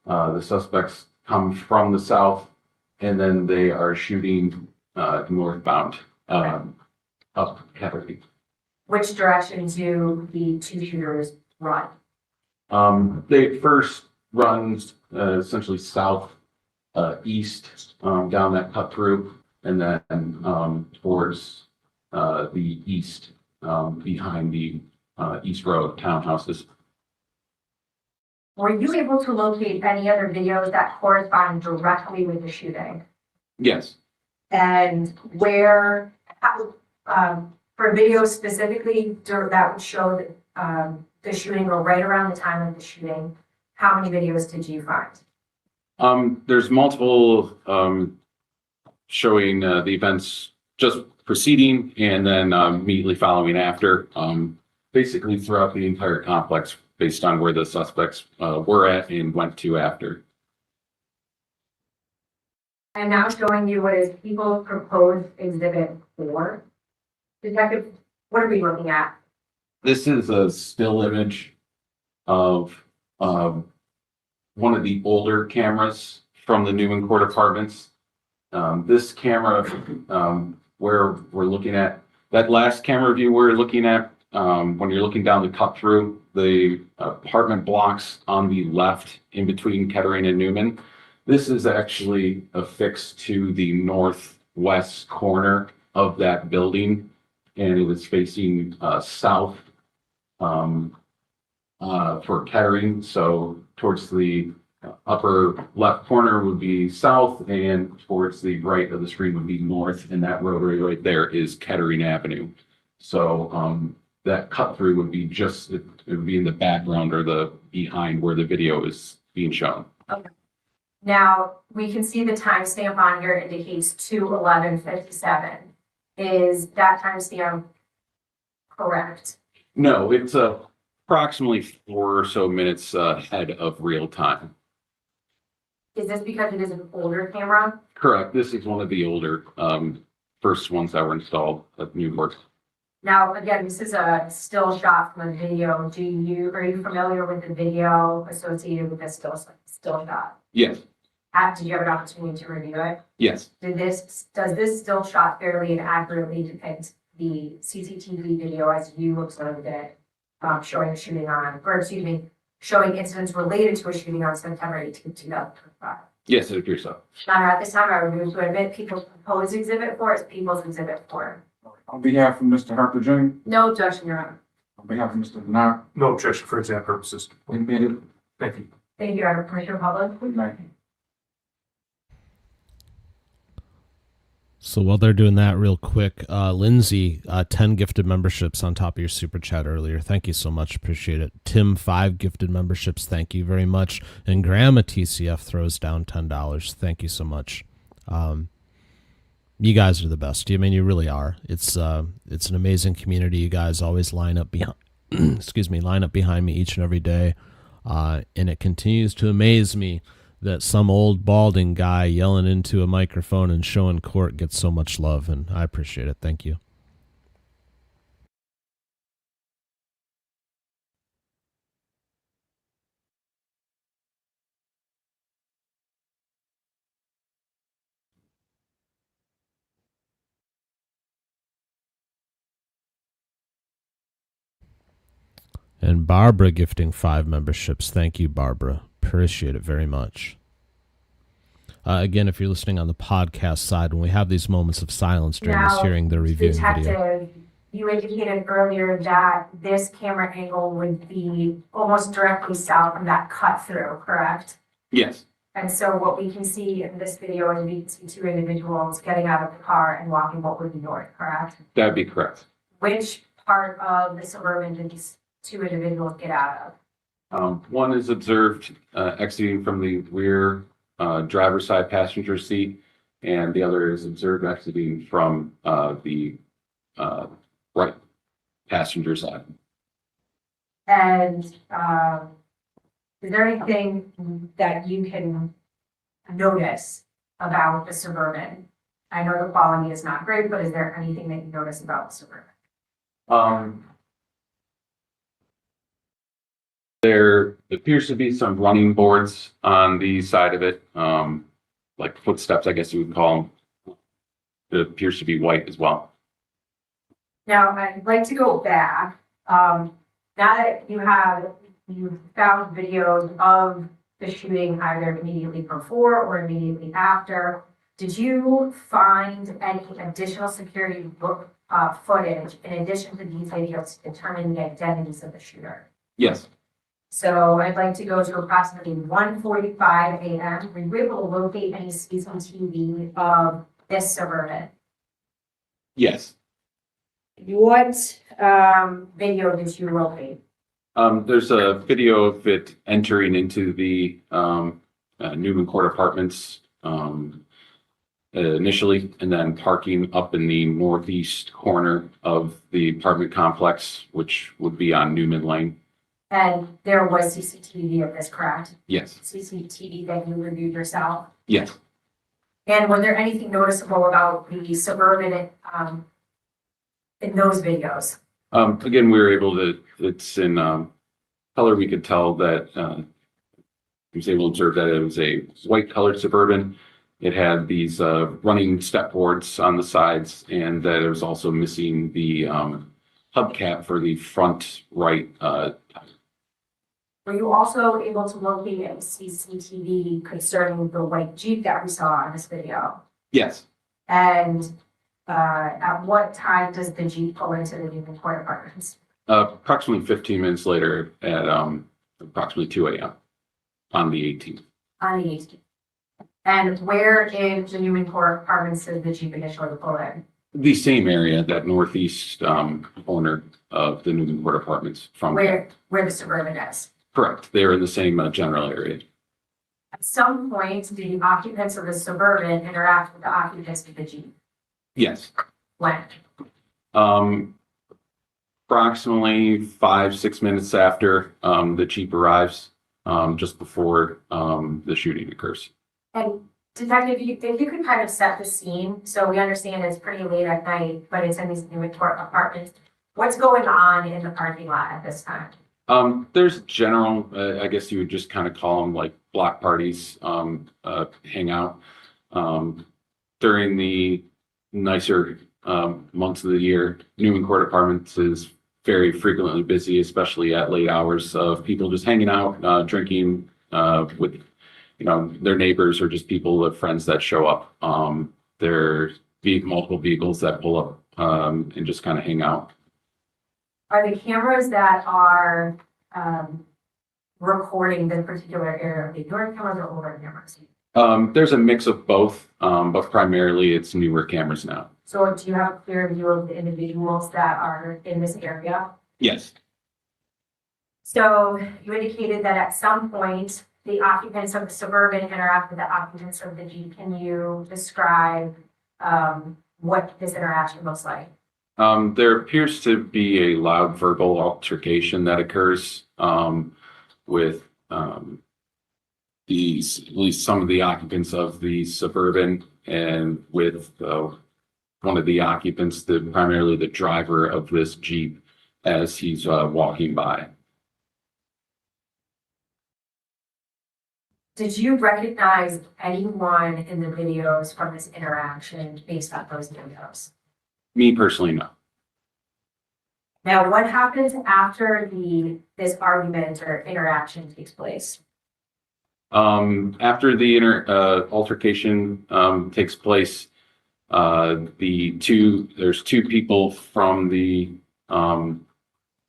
The suspects come from the south and then they are shooting northbound up Kettering. Which direction do the two shooters run? They first run essentially south east down that cut through and then towards the east behind the East Road townhouses. Were you able to locate any other videos that correspond directly with the shooting? Yes. And where, for videos specifically that would show the shooting or right around the time of the shooting, how many videos did you find? There's multiple showing the events just preceding and then immediately following after, basically throughout the entire complex based on where the suspects were at and went to after. I'm now showing you what is people's proposed exhibit 4. Detective, what are we looking at? This is a still image of one of the older cameras from the Newman Court Apartments. This camera, where we're looking at, that last camera view we're looking at, when you're looking down the cut through, the apartment blocks on the left in between Kettering and Newman. This is actually affixed to the northwest corner of that building, and it is facing south for Kettering. So towards the upper left corner would be south, and towards the right of the screen would be north, and that rotary right there is Kettering Avenue. So that cut through would be just, it would be in the background or the behind where the video is being shown. Okay. Now, we can see the timestamp on here indicates 2/11/57. Is that timestamp correct? No, it's approximately 4 or so minutes ahead of real time. Is this because it is an older camera? Correct. This is one of the older first ones that were installed at Newport. Now, again, this is a still shot from a video. Are you familiar with the video associated with this still shot? Yes. Did you have an opportunity to review it? Yes. Does this still shot fairly and accurately depict the CCTV video as you observed it, showing a shooting on, or excuse me, showing incidents related to a shooting on September 18, 2025? Yes, it appears so. Now, at this time, I would move to admit people's proposed exhibit 4 as people's exhibit 4. On behalf of Mr. Harper Jr., No objection, Your Honor. on behalf of Mr. Bernard, No objection for exam purposes. admitted. Thank you. Thank you, Your Commissioner Public. Good night. So while they're doing that real quick, Lindsay, 10 gifted memberships on top of your super chat earlier. Thank you so much. Appreciate it. Tim, 5 gifted memberships. Thank you very much. And Grandma TCF throws down $10. Thank you so much. You guys are the best. I mean, you really are. It's an amazing community. You guys always line up behind, line up behind me each and every day. And it continues to amaze me that some old balding guy yelling into a microphone and showing court gets so much love, and I appreciate it. Thank you. And Barbara gifting 5 memberships. Thank you, Barbara. Appreciate it very much. Again, if you're listening on the podcast side, when we have these moments of silence during this hearing, they're reviewing video. You indicated earlier that this camera angle would be almost directly south of that cut through, correct? Yes. And so what we can see in this video is we can see 2 individuals getting out of the car and walking what would be north, correct? That would be correct. Which part of the Suburban did these 2 individuals get out of? One is observed exiting from the rear driver's side passenger seat, and the other is observed exiting from the right passenger side. And is there anything that you can notice about the Suburban? I know the quality is not great, but is there anything that you notice about the Suburban? There appears to be some running boards on the side of it, like footsteps, I guess you would call them. It appears to be white as well. Now, I'd like to go back. Now that you found videos of the shooting either immediately before or immediately after, did you find any additional security footage in addition to these videos to determine the identities of the shooter? Yes. So I'd like to go to approximately 1:45 a.m. Were you able to locate any CCTV of this Suburban? Yes. What video did you locate? There's a video of it entering into the Newman Court Apartments initially, and then parking up in the northeast corner of the apartment complex, which would be on Newman Lane. And there was CCTV of this, correct? Yes. CCTV that you reviewed yourself? Yes. And was there anything noticeable about the Suburban, in those videos? Again, we were able to, it's in, color, we could tell that, he was able to observe that it was a white colored Suburban. It had these, running step boards on the sides, and that it was also missing the, hubcap for the front right, Were you also able to locate a CCTV concerning the white Jeep that we saw in this video? yes. And at what time does the Jeep pull into the Newman Court Apartments? Approximately 15 minutes later at, approximately 2 a.m. on the 18th. On the 18th. And where in the Newman Court Apartments did the Jeep initially pull in? The same area, that northeast, corner of the Newman Court Apartments from. Where the Suburban is? Correct. They're in the same general area. At some point, did the occupants of the Suburban interact with the occupants of the Jeep? Yes. When? Approximately 5-6 minutes after the Jeep arrives, just before the shooting occurs. And Detective, if you could kind of set the scene, so we understand it's pretty late at night, but it's in these Newman Court Apartments. What's going on in the parking lot at this time? There's general, I guess you would just kind of call them like block parties, hangout. During the nicer months of the year, Newman Court Apartments is very frequently busy, especially at late hours, of people just hanging out, drinking with, their neighbors or just people of friends that show up. There be multiple vehicles that pull up and just kind of hang out. Are the cameras that are recording this particular area, the newer cameras or older cameras? There's a mix of both, but primarily it's newer cameras now. So do you have a clear view of the individuals that are in this area? Yes. So you indicated that at some point, the occupants of the Suburban interact with the occupants of the Jeep. Can you describe what this interaction looks like? There appears to be a loud verbal altercation that occurs with these, at least some of the occupants of the Suburban, and with one of the occupants, primarily the driver of this Jeep, as he's walking by. Did you recognize anyone in the videos from this interaction based on those videos? Me personally, no. Now, what happens after this argument or interaction takes place? After the altercation takes place, there's two people from the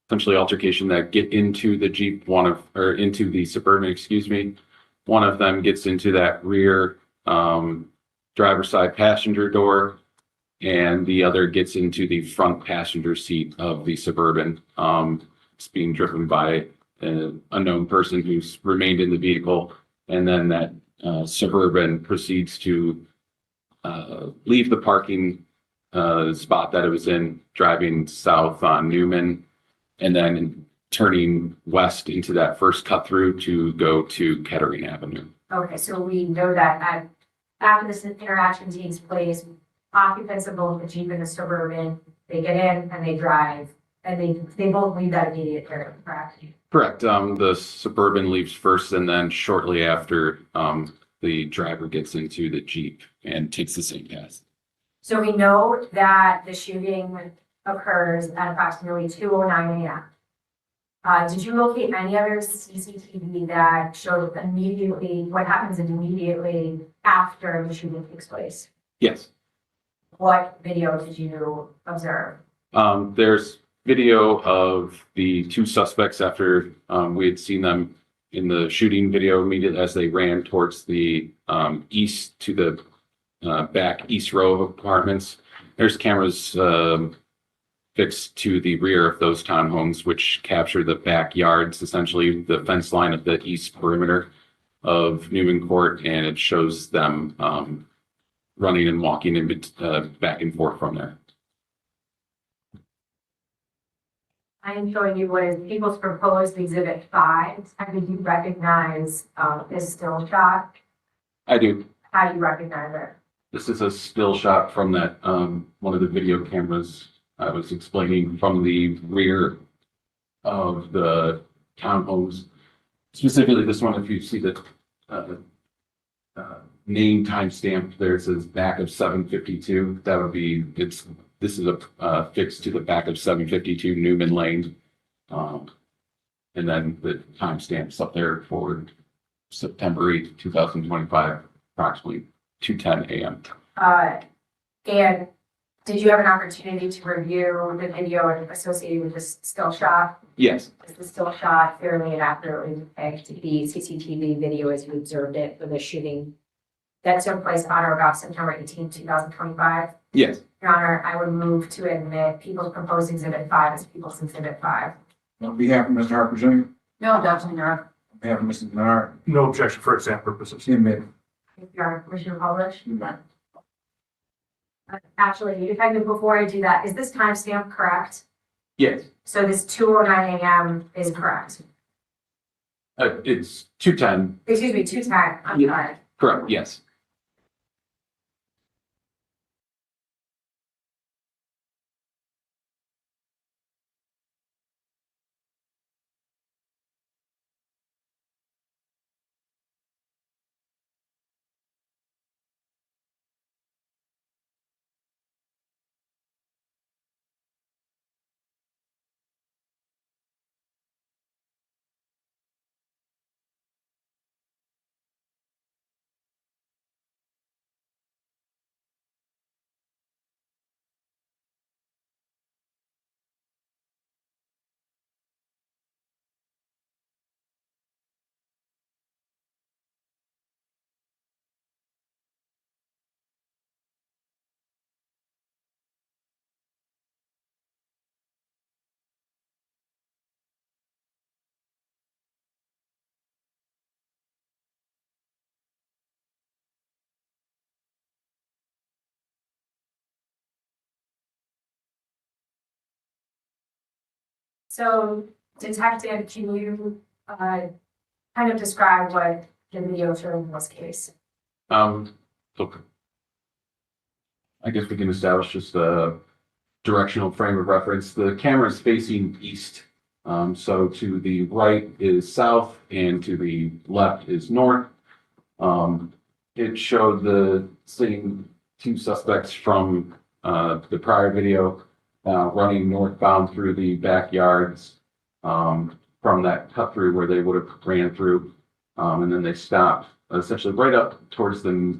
essentially altercation that get into the Jeep, into the Suburban, excuse me. One of them gets into that rear driver's side passenger door, and the other gets into the front passenger seat of the Suburban. It's being driven by an unknown person who's remained in the vehicle, and then that Suburban proceeds to leave the parking spot that it was in, driving south on Newman, and then turning west into that first cut through to go to Kettering Avenue. Okay, so we know that after this interaction takes place, occupants of both the Jeep and the Suburban, they get in and they drive, and they both leave that immediate area, correct? Correct. The Suburban leaves first, and then shortly after, the driver gets into the Jeep and takes the same path. So we know that the shooting occurs at approximately 2:09 a.m. Did you locate any other CCTV that showed immediately what happens immediately after the shooting takes place? Yes. What video did you observe? There's video of the two suspects after we had seen them in the shooting video immediately as they ran towards the east to the back east row of apartments. There's cameras fixed to the rear of those townhomes, which capture the backyards, essentially the fence line of the east perimeter of Newman Court, and it shows them running and walking in back and forth from there. I am showing you what is People's Proposed Exhibit 5. How did you recognize this still shot? I do. How do you recognize it? This is a still shot from that, one of the video cameras I was explaining from the rear of the townhomes. Specifically, this one, if you see the name timestamp there, it says back of 752. That would be, this is a fixed to the back of 752 Newman Lane. And then the timestamps up there for September 8th, 2025, approximately 2:10 a.m. And did you have an opportunity to review the video associated with this still shot? Yes. Is the still shot fairly and accurately depict the CCTV video as you observed it for the shooting that took place on or about September 18th, 2025? Yes. Your Honor, I would move to admit People's Proposed Exhibit 5 as People's Exhibit 5. On behalf of Mr. Harper Jr., on No objection, Your Honor. behalf of Mrs. Menard, No objection for exam purposes. admitted. Your Honor, permission to publish? Actually, defendant, before I do that, is this timestamp correct? Yes. So this 2:09 a.m. is correct? It's 2:10. Excuse me, 2:10, I'm Yeah. sorry. Correct. Yes. So detective, can you kind of describe what the video showed in this case? Look, I guess we can establish just a directional frame of reference. The camera is facing east. So to the right is south and to the left is north. It showed the same two suspects from the prior video running northbound through the backyards from that cut through where they would have ran through. And then they stopped essentially right up towards the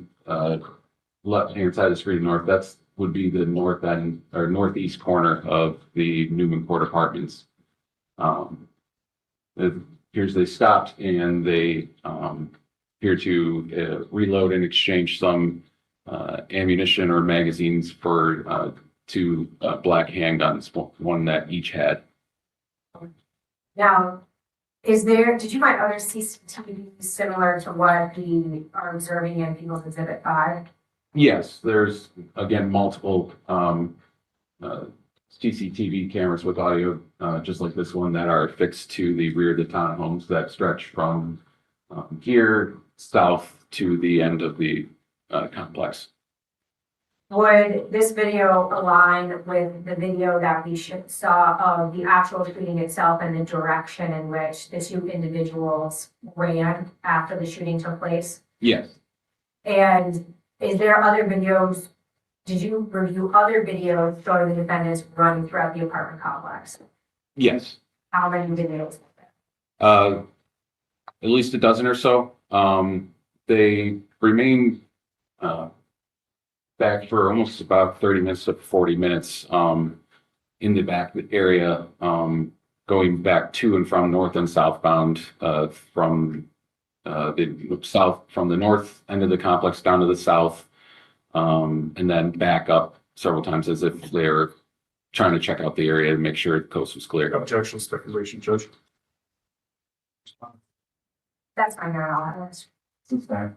left-hand side of the street north. That's would be the north end or northeast corner of the Newman Court Apartments. It appears they stopped and they appear to reload and exchange some ammunition or magazines for two black handguns, one that each had. Now, did you find other CCTV similar to what we are observing in People's Exhibit 5? Yes, there's again multiple CCTV cameras with audio, just like this one, that are fixed to the rear of the townhomes that stretch from here south to the end of the complex. Would this video align with the video that we saw of the actual shooting itself and the direction in which the two individuals ran after the shooting took place? Yes. And is there other videos? Did you review other videos showing the defendants running throughout the apartment complex? Yes. How many videos? At least a dozen or so. They remain back for almost about 30 minutes to 40 minutes in the back area, going back to and from north and southbound from the south, from the north end of the complex down to the south, and then back up several times as if they're trying to check out the area and make sure the coast was clear. Objection, speculation, Judge. That's fine, Your Honor. Since that,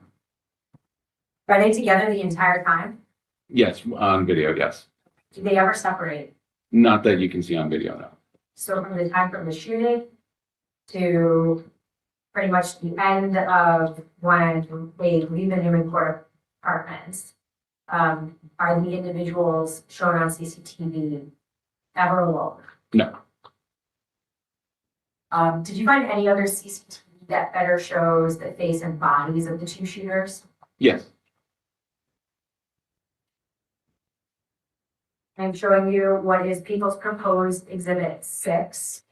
Are they together the entire time? Yes, on video, yes. Do they ever separate? Not that you can see on video now. So from the time from the shooting to pretty much the end of when they leave the Newman Court Apartments, Are the individuals shown on CCTV ever alone? No. Did you find any other CCTV that better shows the face and bodies of the two shooters? Yes. I'm showing you what is People's Proposed Exhibit 6.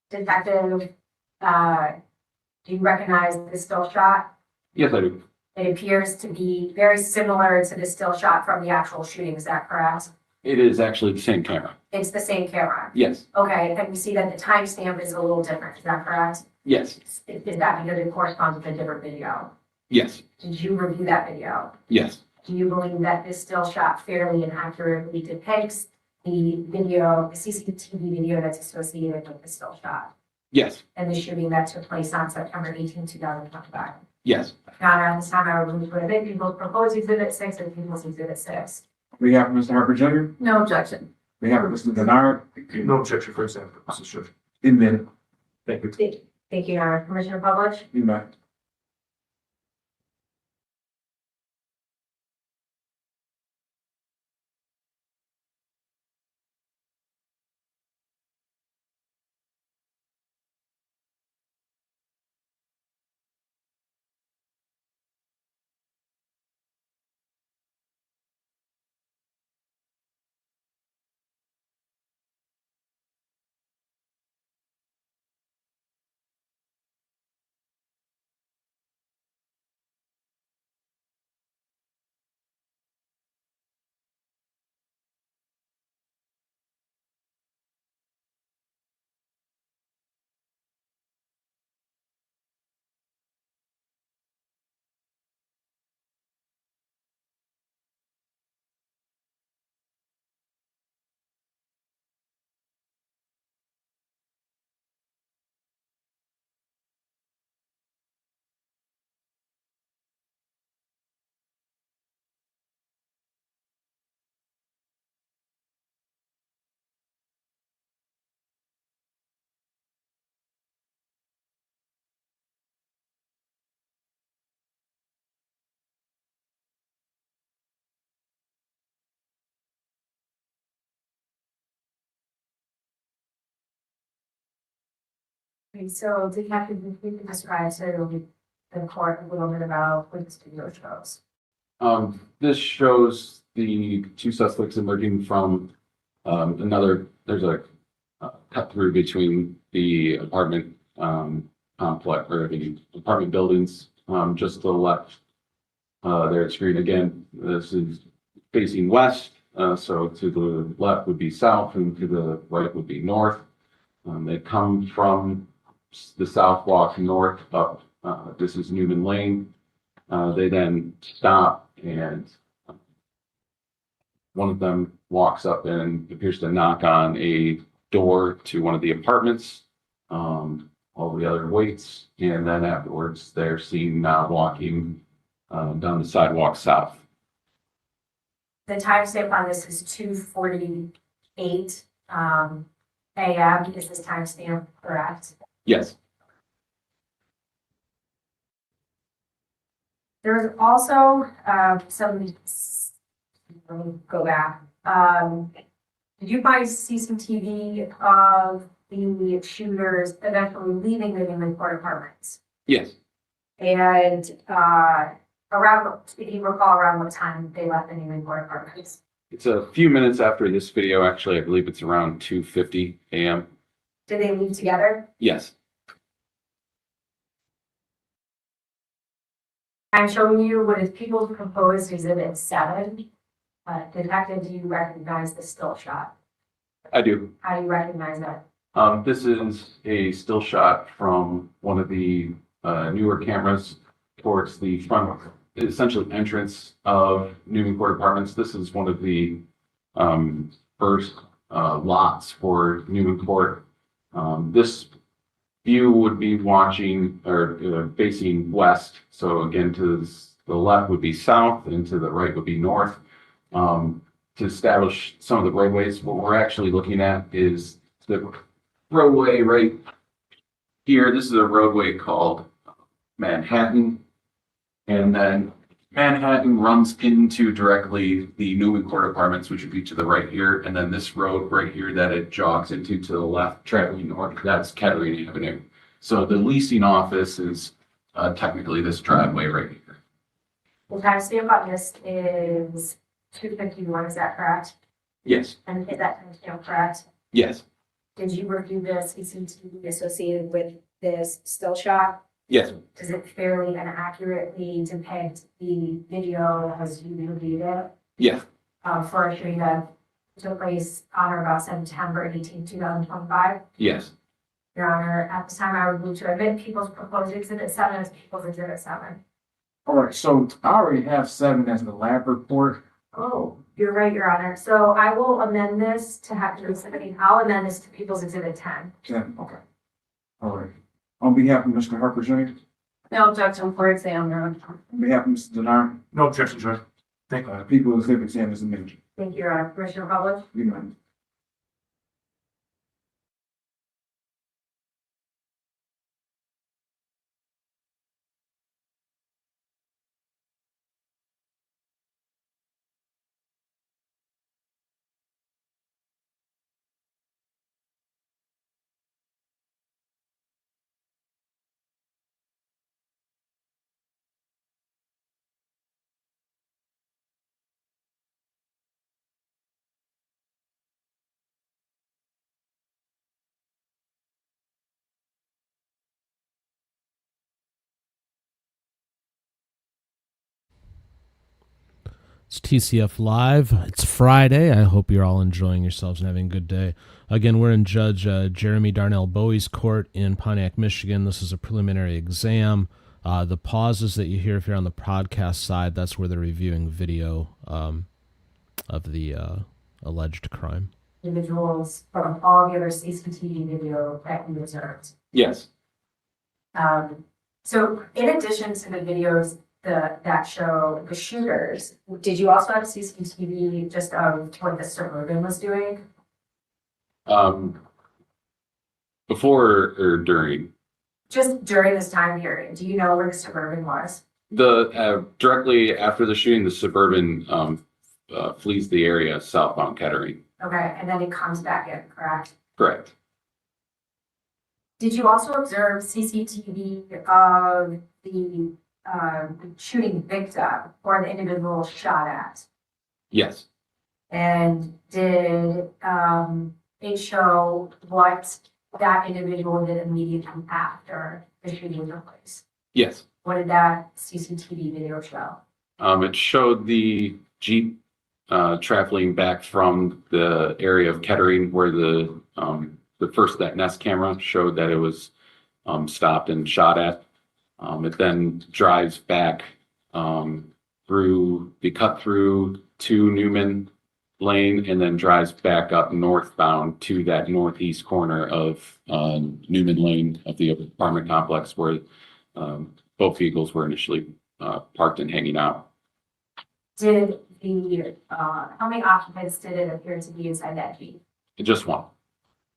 Detective, do you recognize the still shot? Yes, I do. It appears to be very similar to the still shot from the actual shooting, is that correct? It is actually the same camera. It's the same camera? Yes. Okay, and we see that the timestamp is a little different, is that correct? Yes. Is that because it corresponds with a different video? Yes. Did you review that video? Yes. Do you believe that this still shot fairly and accurately depicts the video, the CCTV video that's associated with the still shot Yes. and the shooting that took place on September 18, 2025? Yes. Your Honor, at this time, I would move to admit People's Proposed Exhibit 6 and People's Exhibit 6. We have Mr. Harper Jr. No objection. We have Mr. Bernard. No objection for example, Mr. Schiff. In minute. Thank you. Thank you, Your Honor. Commissioner Publish? You may. Okay, so Detective, if you can describe to the court a little bit about what this video shows. This shows the two suspects emerging from there's a cut through between the apartment complex or the apartment buildings just to the left there screen. Again, this is facing west, so to the left would be south and to the right would be north. They come from the south walk north up. This is Newman Lane. They then stop and one of them walks up and appears to knock on a door to one of the apartments. All the other waits, and then afterwards they're seen now walking down the sidewalk south. The timestamp on this is 2:48 a.m. Is this timestamp correct? Yes. There's also some, let me go back. Did you guys see some TV of the shooters eventually leaving the Newman Court apartments? Yes. And around, if you recall, around what time they left the Newman Court apartments? It's a few minutes after this video. Actually, I believe it's around 2:50 a.m. Did they leave together? Yes. I'm showing you what is People's Proposed Exhibit 7. Detective, do you recognize the still shot? I do. How do you recognize that? This is a still shot from one of the newer cameras towards the front, essentially entrance of Newman Court Apartments. This is one of the first lots for Newman Court. This view would be watching or facing west. So again, to the left would be south and to the right would be north. To establish some of the roadways, what we're actually looking at is the roadway right here. This is a roadway called Manhattan. And then Manhattan runs into directly the Newman Court Apartments, which would be to the right here, and then this road right here that it jogs into to the left, traveling north, that's Kettering Avenue. So the leasing office is technically this driveway right here. The timestamp on this is 2:51, is that correct? Yes. And is that timestamp correct? Yes. Did you review the CCTV associated with this still shot? Yes. Does it fairly and accurately depict the video as you reviewed it? Yeah. For a shooting that took place on or about September 18th, 2025? Yes. Your Honor, at this time, I would move to admit People's Proposed Exhibit 7 as People's Exhibit 7. All right, so I already have 7 as the lab report. Oh, you're right, Your Honor. So I will amend this to have to be, I'll amend this to People's Exhibit 10. 10, okay. All right. On behalf of Mr. Harper Jr., No objection for exam, Your Honor. on behalf of Mr. Denard, No objection, Judge. Thank you. People's Exhibit 10 is amended. Thank you, Your Honor. Commissioner Public? Unanimous. It's TCF Live. It's Friday. I hope you're all enjoying yourselves and having a good day. Again, we're in Judge Jeremy Darnell Bowie's court in Pontiac, Michigan. This is a preliminary exam. The pauses that you hear if you're on the podcast side, that's where they're reviewing video of the alleged crime. Individuals from all the other CCTV video that you observed. Yes. So in addition to the videos that show the shooters, did you also have CCTV just of what the Suburban was doing? Before or during? Just during this time period, do you know where the Suburban was? The directly after the shooting, the Suburban flees the area southbound Kettering. Okay, and then it comes back in, correct? Correct. Did you also observe CCTV of the shooting victim or the individual shot at? Yes. And did it show what that individual did immediately after the shooting took place? Yes. What did that CCTV video show? It showed the Jeep traveling back from the area of Kettering where the first, that Nest camera showed that it was stopped and shot at. It then drives back through the cut through to Newman Lane and then drives back up northbound to that northeast corner of Newman Lane of the apartment complex where both vehicles were initially parked and hanging out. Did the how many occupants did it appear to be inside that Jeep? Just one.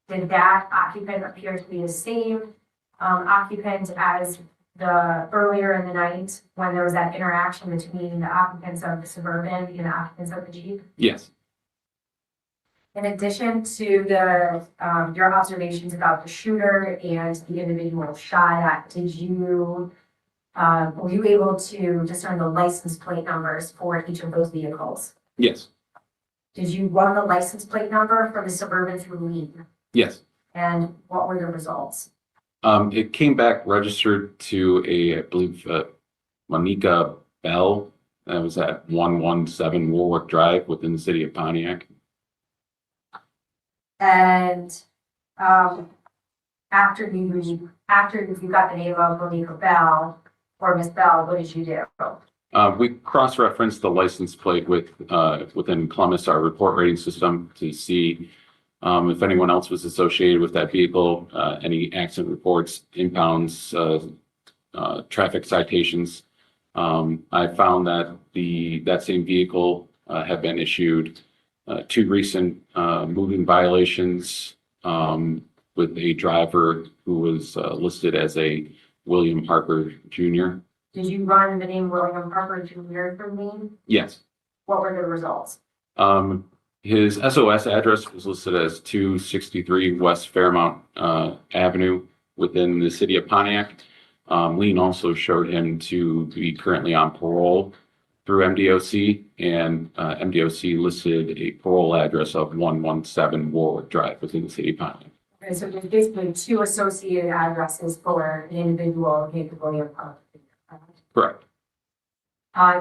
Did that occupant appear to be the same occupant as the earlier in the night when there was that interaction between the occupants of the Suburban and the occupants of the Jeep? Yes. In addition to the your observations about the shooter and the individual shot at, did you were you able to discern the license plate numbers for each of those vehicles? Yes. Did you run the license plate number for the Suburban through Lean? Yes. And what were the results? It came back registered to I believe, Monica Bell. That was at 117 Warwick Drive within the city of Pontiac. And after you got the name of Monica Bell or Miss Bell, what did you do? We cross-referenced the license plate within Columbus, our report rating system, to see if anyone else was associated with that vehicle, any accident reports, impounds, traffic citations. I found that that same vehicle had been issued 2 recent moving violations with a driver who was listed as a William Harper Jr. Did you run the name William Harper Jr. for me? Yes. What were the results? His SOS address was listed as 263 West Fairmount Avenue within the city of Pontiac. Lean also showed him to be currently on parole through MDOC, and MDOC listed a parole address of 117 Warwick Drive within the city of Pontiac. Okay, so there's basically two associated addresses for an individual named William Harper. Correct.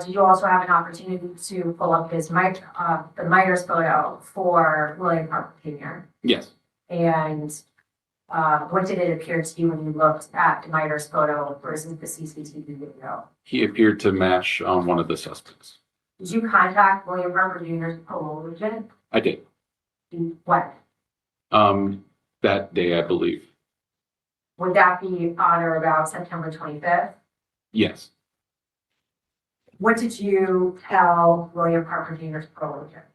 Did you also have an opportunity to pull up his the Myers photo for William Harper Jr.? Yes. And what did it appear to you when you looked at the Myers photo versus the CCTV video? He appeared to match one of the suspects. Did you contact William Harper Jr.'s parole agent? I did. When? That day, I believe. Would that be on or about September 25th? Yes. What did you tell William Harper Jr.'s parole agent?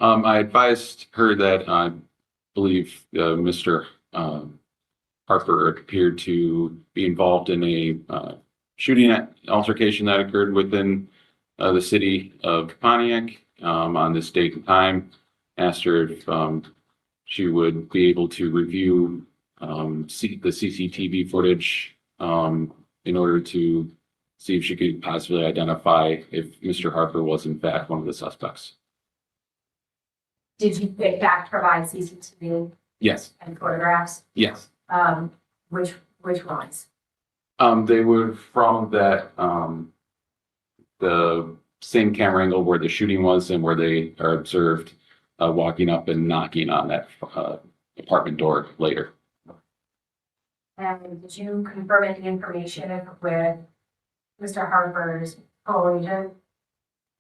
I advised her that I believe Mr. Harper appeared to be involved in a shooting altercation that occurred within the city of Pontiac on this date and time. Asked her if she would be able to review the CCTV footage in order to see if she could possibly identify if Mr. Harper was in fact one of the suspects. Did you in fact provide CCTV? Yes. And photographs? Yes. Which ones? They were from that the same camera angle where the shooting was and where they are observed walking up and knocking on that apartment door later. And did you confirm any information with Mr. Harper's parole agent?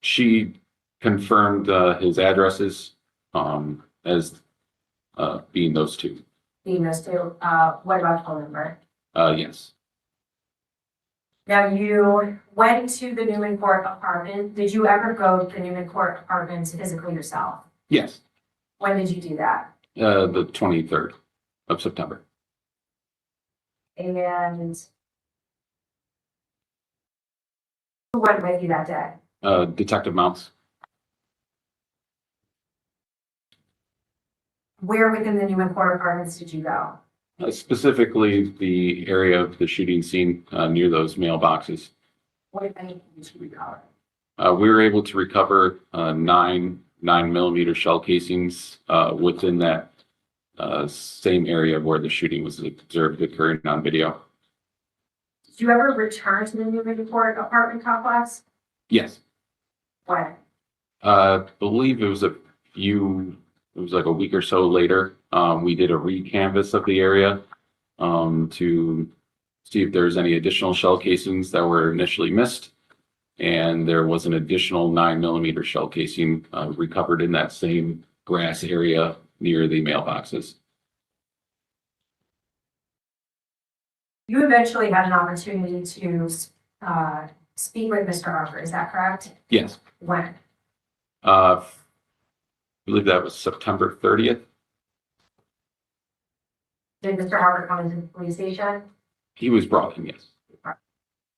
She confirmed his addresses as being those two. Being those two. What about phone number? Yes. Now you went to the Newman Court apartment. Did you ever go to the Newman Court apartment physically yourself? Yes. When did you do that? The 23rd of September. And who went with you that day? Detective Mounts. Where within the Newman Court apartments did you go? Specifically the area of the shooting scene near those mailboxes. What if anything did you recover? We were able to recover 9mm shell casings within that same area where the shooting was observed occurring on video. Did you ever return to the Newman Court apartment complex? Yes. When? Believe it was like a week or so later. We did a re-canvas of the area to see if there's any additional shell casings that were initially missed. And there was an additional 9mm shell casing recovered in that same grass area near the mailboxes. You eventually had an opportunity to speak with Mr. Harper, is that correct? Yes. When? I believe that was September 30th. Did Mr. Harper come into the police station? He was brought in, yes.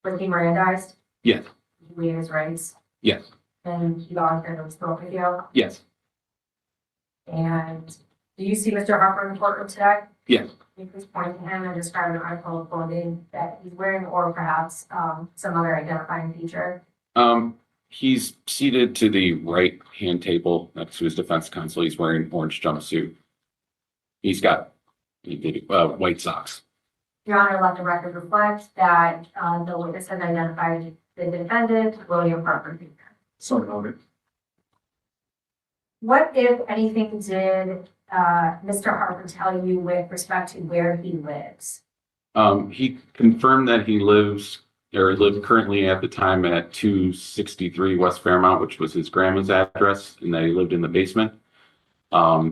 Was he Mirandized? Yes. Did he waive his rights? Yes. And he volunteered to spoke with you? Yes. And do you see Mr. Harper in the courtroom today? Yes. Can you please point to him and describe an article of clothing that he's wearing or perhaps some other identifying feature? He's seated to the right hand table next to his defense counsel. He's wearing an orange jumpsuit. He's got white socks. Your Honor, let the record reflect that the witness has identified the defendant, William Harper Jr. So noted. What, if anything, did Mr. Harper tell you with respect to where he lives? He confirmed that he lived currently at the time at 263 West Fairmount, which was his grandma's address, and that he lived in the basement.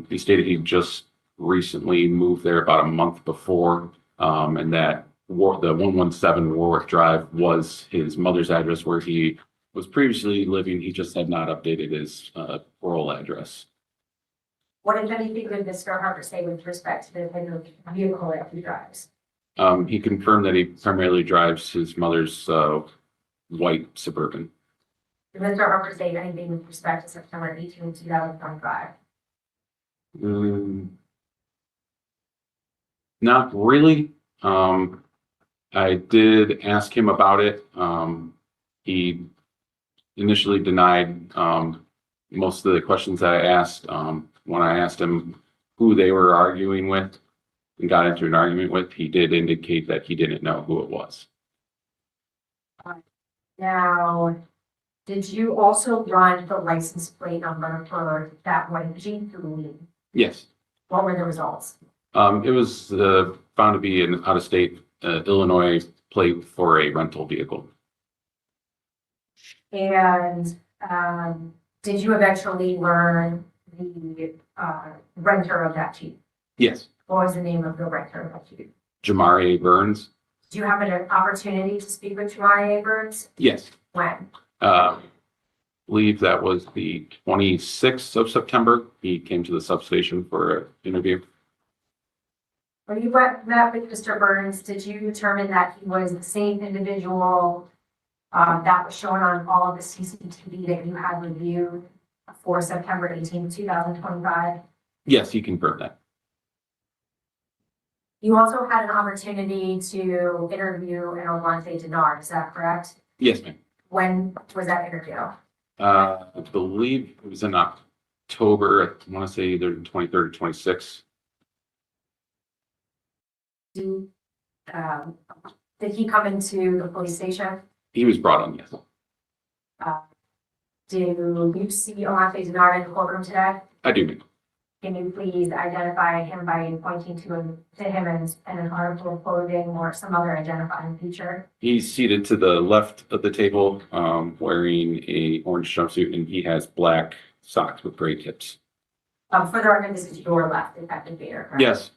He stated he just recently moved there about a month before, and that the 117 Warwick Drive was his mother's address where he was previously living. He just had not updated his parole address. What, if anything, did Mr. Harper say with respect to the vehicle that he drives? He confirmed that he primarily drives his mother's white Suburban. Did Mr. Harper say anything with respect to September 18, 2025? Not really. I did ask him about it. He initially denied most of the questions that I asked. When I asked him who they were arguing with and got into an argument with, he did indicate that he didn't know who it was. Now, did you also run the license plate number for that white Jeep through Lee? Yes. What were the results? It was found to be an out-of-state Illinois plate for a rental vehicle. And did you eventually learn the renter of that Jeep? Yes. What was the name of the renter of that Jeep? Jamari Burns. Do you have an opportunity to speak with Jamari Burns? Yes. When? Believe that was the 26th of September. He came to the substation for an interview. When you met with Mr. Burns, did you determine that he was the same individual that was shown on all of the CCTV that you had reviewed for September 18, 2025? Yes, he confirmed that. You also had an opportunity to interview an Olante Denard, is that correct? Yes, ma'am. When was that interview? I believe it was in October. I want to say either 23rd or 26th. Did he come into the police station? He was brought on, yes. Do you see Olante Denard in the courtroom today? I do. Can you please identify him by pointing to him in an article of clothing or some other identifying feature? He's seated to the left of the table, wearing a orange jumpsuit, and he has black socks with gray tips. For the record, this is your left, Detective Bader, correct? Yes.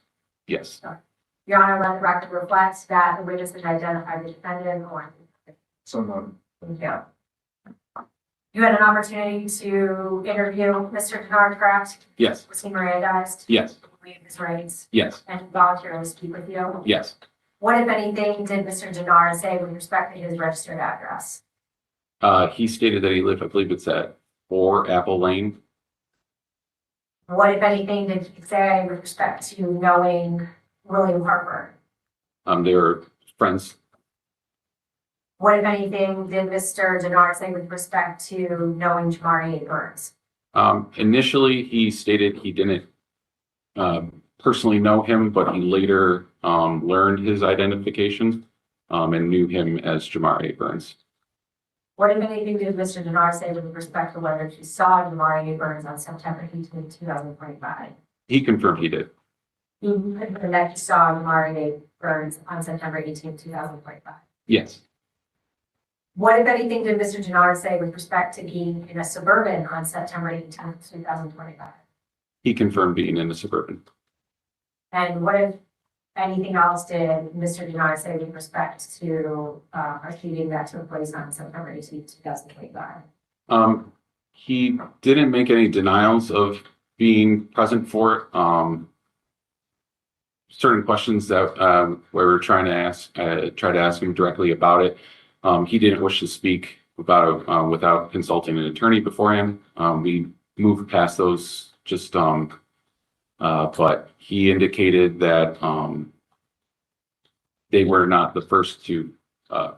Yes. Your Honor, let the record reflect that the witness has identified the defendant or. So noted. Thank you. You had an opportunity to interview Mr. Denard, correct? Yes. Was he Mirandized? Yes. Waived his rights? Yes. And voluntarily speak with you? Yes. What, if anything, did Mr. Denard say with respect to his registered address? He stated that he lived, I believe it's at 4 Apple Lane. What, if anything, did he say with respect to knowing William Harper? They were friends. What, if anything, did Mr. Denard say with respect to knowing Jamari Burns? Initially, he stated he didn't personally know him, but he later learned his identification and knew him as Jamari Burns. What, if anything, did Mr. Denard say with respect to whether he saw Jamari Burns on September 18, 2025? He confirmed he did. And that he saw Jamari Burns on September 18, 2025? Yes. What, if anything, did Mr. Denard say with respect to being in a Suburban on September 18, 2025? He confirmed being in the Suburban. And what, if anything else, did Mr. Denard say with respect to a shooting that took place on September 18, 2025? He didn't make any denials of being present for it. Certain questions that we were trying to ask, try to ask him directly about it. He didn't wish to speak about it without consulting an attorney beforehand. We moved past those just, but he indicated that they were not the first to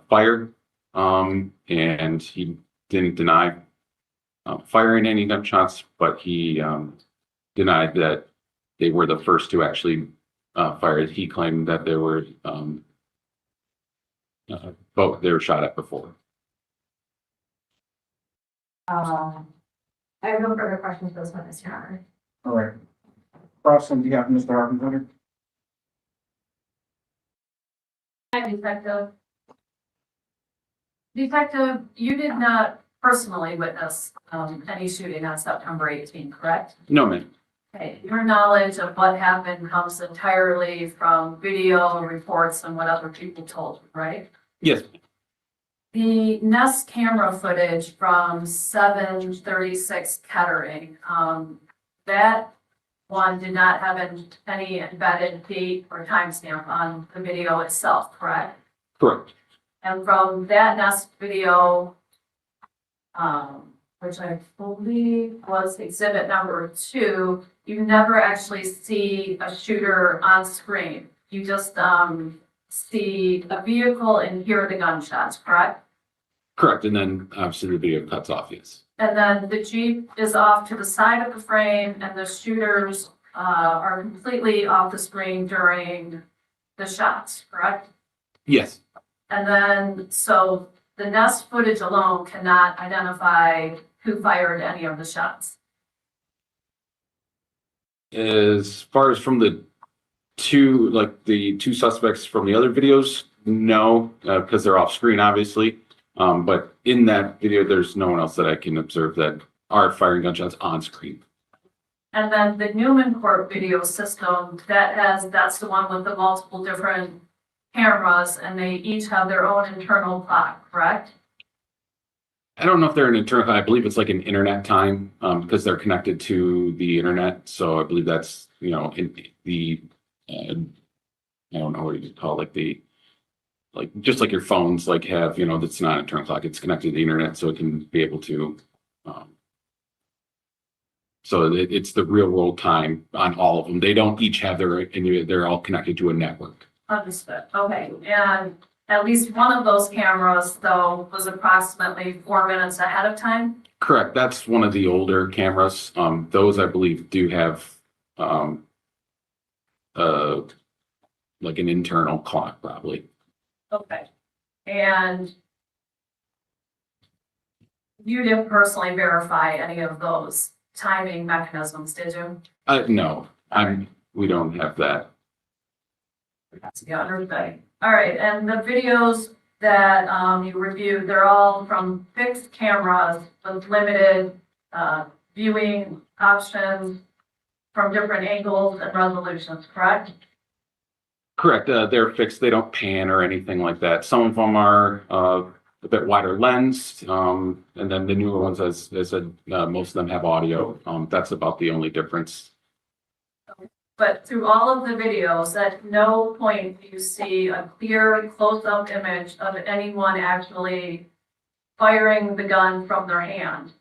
fire, and he didn't deny firing any gunshots, but he denied that they were the first to actually fire. He claimed that there were both they were shot at before. I have no further questions for this witness, Your Honor. All right. Cross on behalf of Mr. Harper. Hi, Detective. Detective, you did not personally witness any shooting on September 18, correct? No, ma'am. Okay, your knowledge of what happened comes entirely from video reports and what other people told you, right? Yes. The Nest camera footage from 736 Kettering, that one did not have any embedded date or timestamp on the video itself, correct? Correct. And from that Nest video, which I believe was exhibit number 2, you never actually see a shooter on screen. You just see a vehicle and hear the gunshots, correct? Correct, and then obviously the video cuts off, yes. And then the Jeep is off to the side of the frame and the shooters are completely off the screen during the shots, correct? Yes. And then, so the Nest footage alone cannot identify who fired any of the shots. As far as from the two suspects from the other videos, no, because they're off screen, obviously. But in that video, there's no one else that I can observe that are firing gunshots on screen. And then the Newman Court video system, that's the one with the multiple different cameras, and they each have their own internal clock, correct? I don't know if they're an internal clock. I believe it's like an internet time, because they're connected to the internet. So I believe that's, in the, I don't know what you call it, just like your phones have, that's not an internal clock. It's connected to the internet, so it can be able to, so it's the real world time on all of them. They don't each have they're all connected to a network. Understood. Okay. And at least one of those cameras, though, was approximately 4 minutes ahead of time. Correct. That's one of the older cameras. Those I believe do have like an internal clock, probably. Okay. And you didn't personally verify any of those timing mechanisms, did you? No, we don't have that. That's the other thing. All right, and the videos that you reviewed, they're all from fixed cameras with limited viewing options from different angles and resolutions, correct? Correct. They're fixed. They don't pan or anything like that. Some of them are a bit wider lens, and then the newer ones, as I said, most of them have audio. That's about the only difference. But through all of the videos, at no point do you see a clear close-up image of anyone actually firing the gun from their hand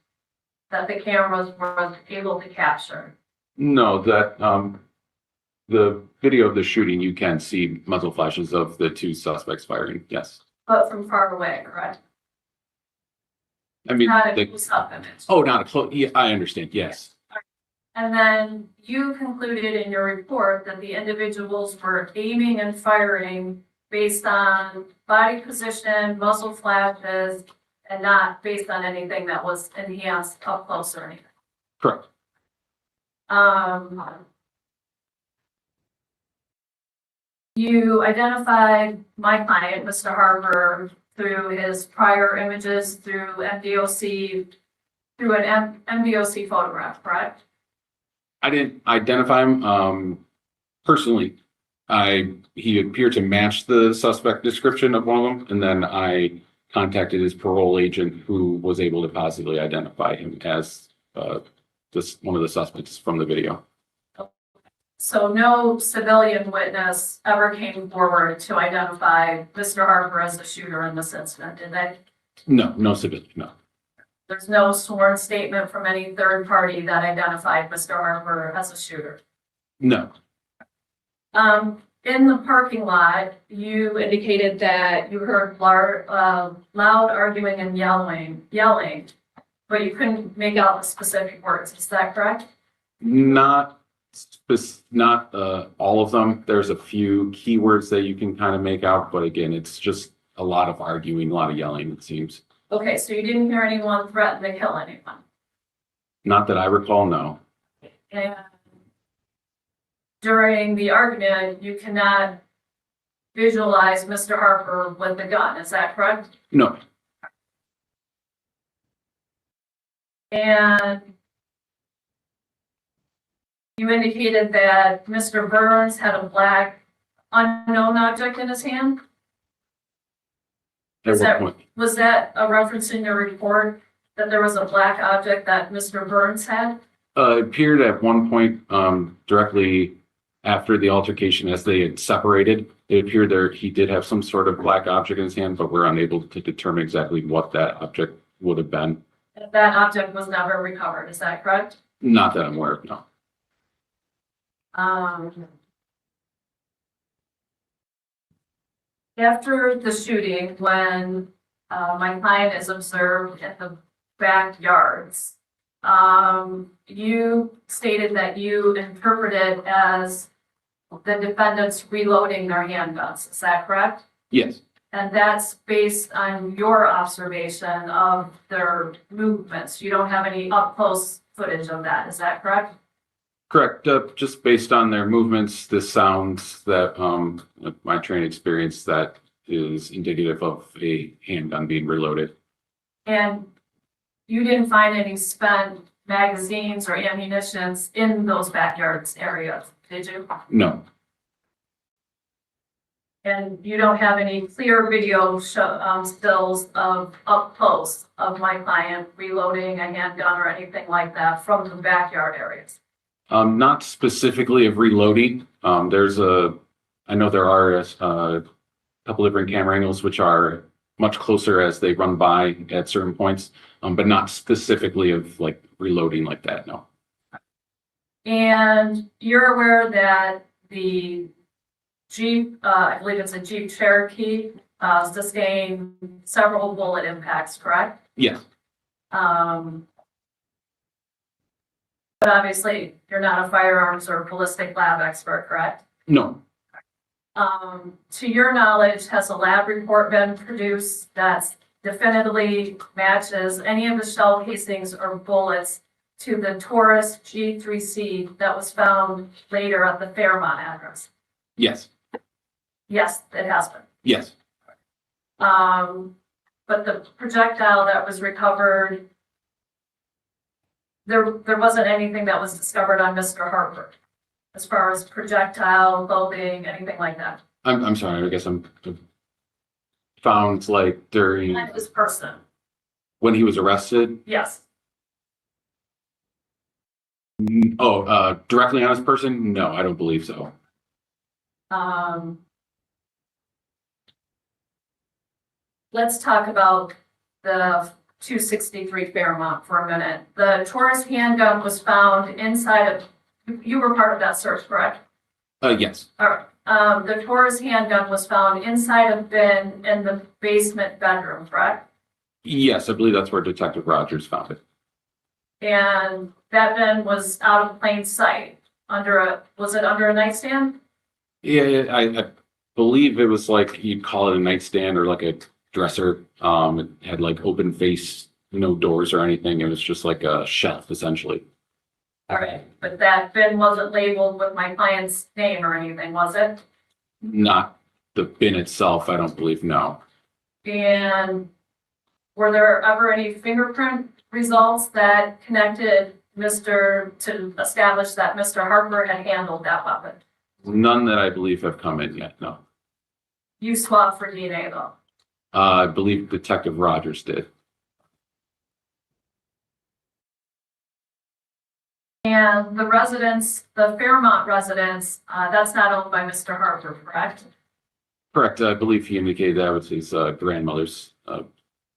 that the cameras were able to capture. No, that the video of the shooting, you can see muzzle flashes of the two suspects firing. Yes. But from far away, correct? I mean, Not a close-up image. Oh, not a close. Yeah, I understand. Yes. And then you concluded in your report that the individuals were aiming and firing based on body position, muzzle flashes, and not based on anything that was enhanced up close or anything. Correct. You identified my client, Mr. Harper, through his prior images, through MDOC, through an MDOC photograph, correct? I didn't identify him personally. He appeared to match the suspect description of one of them, and then I contacted his parole agent, who was able to positively identify him as one of the suspects from the video. So no civilian witness ever came forward to identify Mr. Harper as the shooter in this incident, did they? No, no civilian, no. There's no sworn statement from any third party that identified Mr. Harper as a shooter? No. In the parking lot, you indicated that you heard loud arguing and yelling, but you couldn't make out the specific words. Is that correct? Not all of them. There's a few keywords that you can kind of make out, but again, it's just a lot of arguing, a lot of yelling, it seems. Okay, so you didn't hear anyone threaten to kill anyone? Not that I recall, no. And during the argument, you cannot visualize Mr. Harper with the gun, is that correct? No. And you indicated that Mr. Burns had a black unknown object in his hand? Was that a reference in your report that there was a black object that Mr. Burns had? It appeared at one point directly after the altercation, as they had separated, it appeared there he did have some sort of black object in his hand, but we're unable to determine exactly what that object would have been. And that object was never recovered, is that correct? Not that I'm aware of, no. After the shooting, when my client is observed in the backyards, you stated that you interpreted as the defendants reloading their handguns. Is that correct? Yes. And that's based on your observation of their movements. You don't have any up close footage of that. Is that correct? Correct. Just based on their movements, the sounds that my training experience, that is indicative of a handgun being reloaded. And you didn't find any spent magazines or ammunitions in those backyards areas, did you? No. And you don't have any clear video stills of up close of my client reloading a handgun or anything like that from the backyard areas? Not specifically of reloading. I know there are a couple different camera angles which are much closer as they run by at certain points, but not specifically of like reloading like that, no. And you're aware that the Jeep, I believe it's a Jeep Cherokee, sustained several bullet impacts, correct? Yes. But obviously, you're not a firearms or ballistic lab expert, correct? No. To your knowledge, has a lab report been produced that definitively matches any of the shell casings or bullets to the Taurus G3C that was found later at the Fairmont address? Yes. Yes, it has been. Yes. But the projectile that was recovered, there wasn't anything that was discovered on Mr. Harper as far as projectile, clothing, anything like that. I'm sorry, I guess I'm found like during And this person, when he was arrested. yes. Directly on his person? No, I don't believe so. Let's talk about the 263 Fairmont for a minute. The Taurus handgun was found inside of, you were part of that search, correct? Yes. All right. The Taurus handgun was found inside a bin in the basement bedroom, correct? Yes, I believe that's where Detective Rogers found it. And that bin was out of plain sight was it under a nightstand? Yeah, I believe it was like you'd call it a nightstand or like a dresser. It had like open face, no doors or anything. It was just like a shelf essentially. All right, but that bin wasn't labeled with my client's name or anything, was it? Not the bin itself, I don't believe, no. And were there ever any fingerprint results that connected to establish that Mr. Harper had handled that weapon? None that I believe have come in yet, no. You swapped for DNA though? I believe Detective Rogers did. And the residence, the Fairmont residence, that's not owned by Mr. Harper, correct? Correct, I believe he indicated that was his grandmother's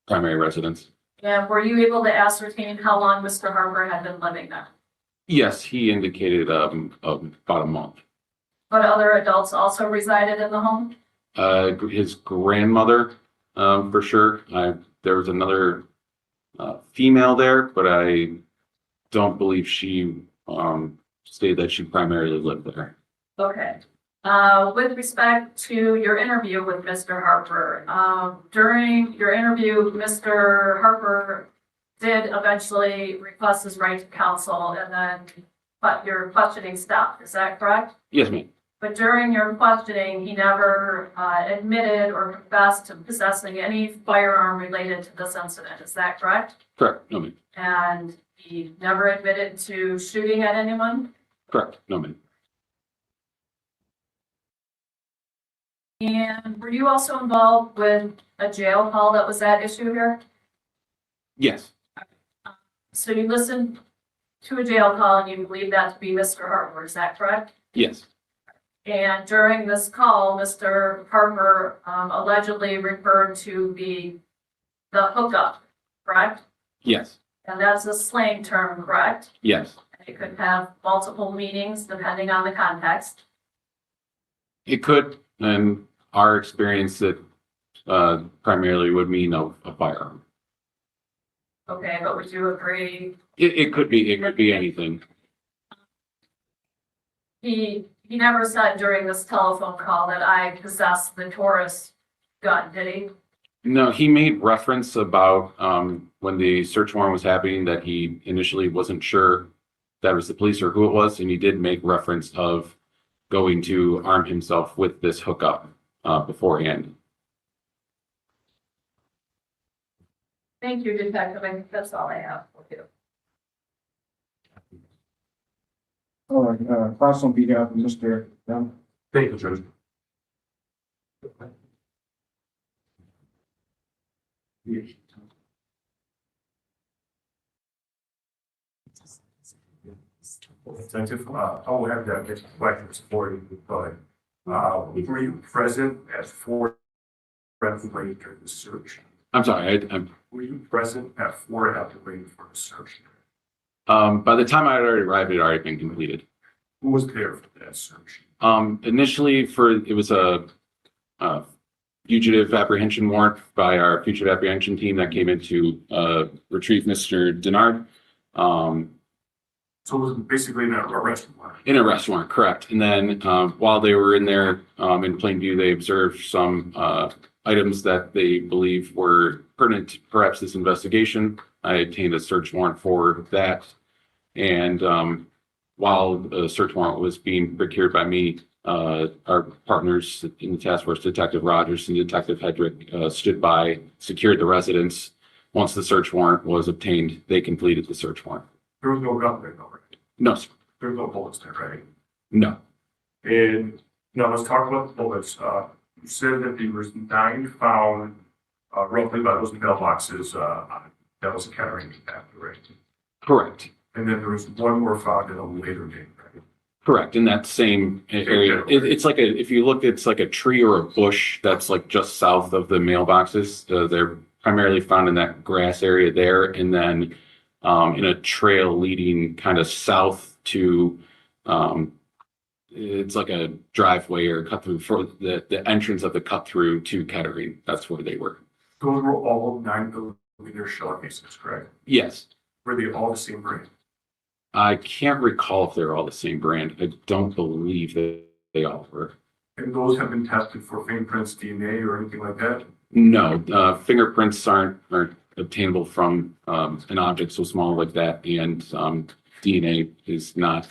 primary residence. And were you able to ascertain how long Mr. Harper had been living there? Yes, he indicated about a month. But other adults also resided in the home? His grandmother, for sure. There was another female there, but I don't believe she stated that she primarily lived there. Okay. With respect to your interview with Mr. Harper, during your interview, Mr. Harper did eventually request his right to counsel and then, but your questioning stopped. Is that correct? Yes, ma'am. But during your questioning, he never admitted or confessed to possessing any firearm related to this incident. Is that correct? Correct, no, ma'am. And he never admitted to shooting at anyone? Correct, no, ma'am. And were you also involved with a jail call that was at issue here? Yes. So you listened to a jail call and you believe that to be Mr. Harper, is that correct? Yes. And during this call, Mr. Parker allegedly referred to the hookup, correct? Yes, And that's a slang term, correct? yes. It could have multiple meanings depending on the context. It could, and our experience, it primarily would mean a firearm. Okay, but would you agree? It could be anything. He never said during this telephone call that I possess the Taurus gun, did he? No, he made reference about when the search warrant was happening that he initially wasn't sure that was the police or who it was, and he did make reference of going to arm himself with this hookup beforehand. Thank you, Detective. I think that's all I have for you. All right, cross on behalf of Mr. Dunn. Thank you, Judge. Detective, I will have to get questions for you, but were you present at Fort Everglade during the search? I'm sorry, I'm. Were you present at Fort Everglade for the search? By the time I had already arrived, it had already been completed. Who was there for that search? Initially, it was a fugitive apprehension warrant by our fugitive apprehension team that came in to retrieve Mr. Denard. So it was basically an arrest warrant? In an arrest warrant, correct. And then while they were in there in plain view, they observed some items that they believe were pertinent to perhaps this investigation. I obtained a search warrant for that. And while the search warrant was being procured by me, our partners in the task force, Detective Rogers and Detective Hedrick, stood by, secured the residence. Once the search warrant was obtained, they completed the search warrant. There was no gun there, though, right? No, sir. There's no bullets there, right? No. And now let's talk about the bullets. You said that there was 9 found roughly by those mailboxes that was carrying after, right? Correct. And then there was one more found in a later date, right? Correct. In that same area. It's like if you look, it's like a tree or a bush that's like just south of the mailboxes. They're primarily found in that grass area there. And then in a trail leading kind of south to, it's like a driveway or cut through for the entrance of the cut through to Kettering. That's where they were. Those were all 9mm shell casings, correct? Yes. Were they all the same brand? I can't recall if they're all the same brand. I don't believe that they all were. And those have been tested for fingerprints, DNA, or anything like that? No, fingerprints aren't obtainable from an object so small like that, and DNA is not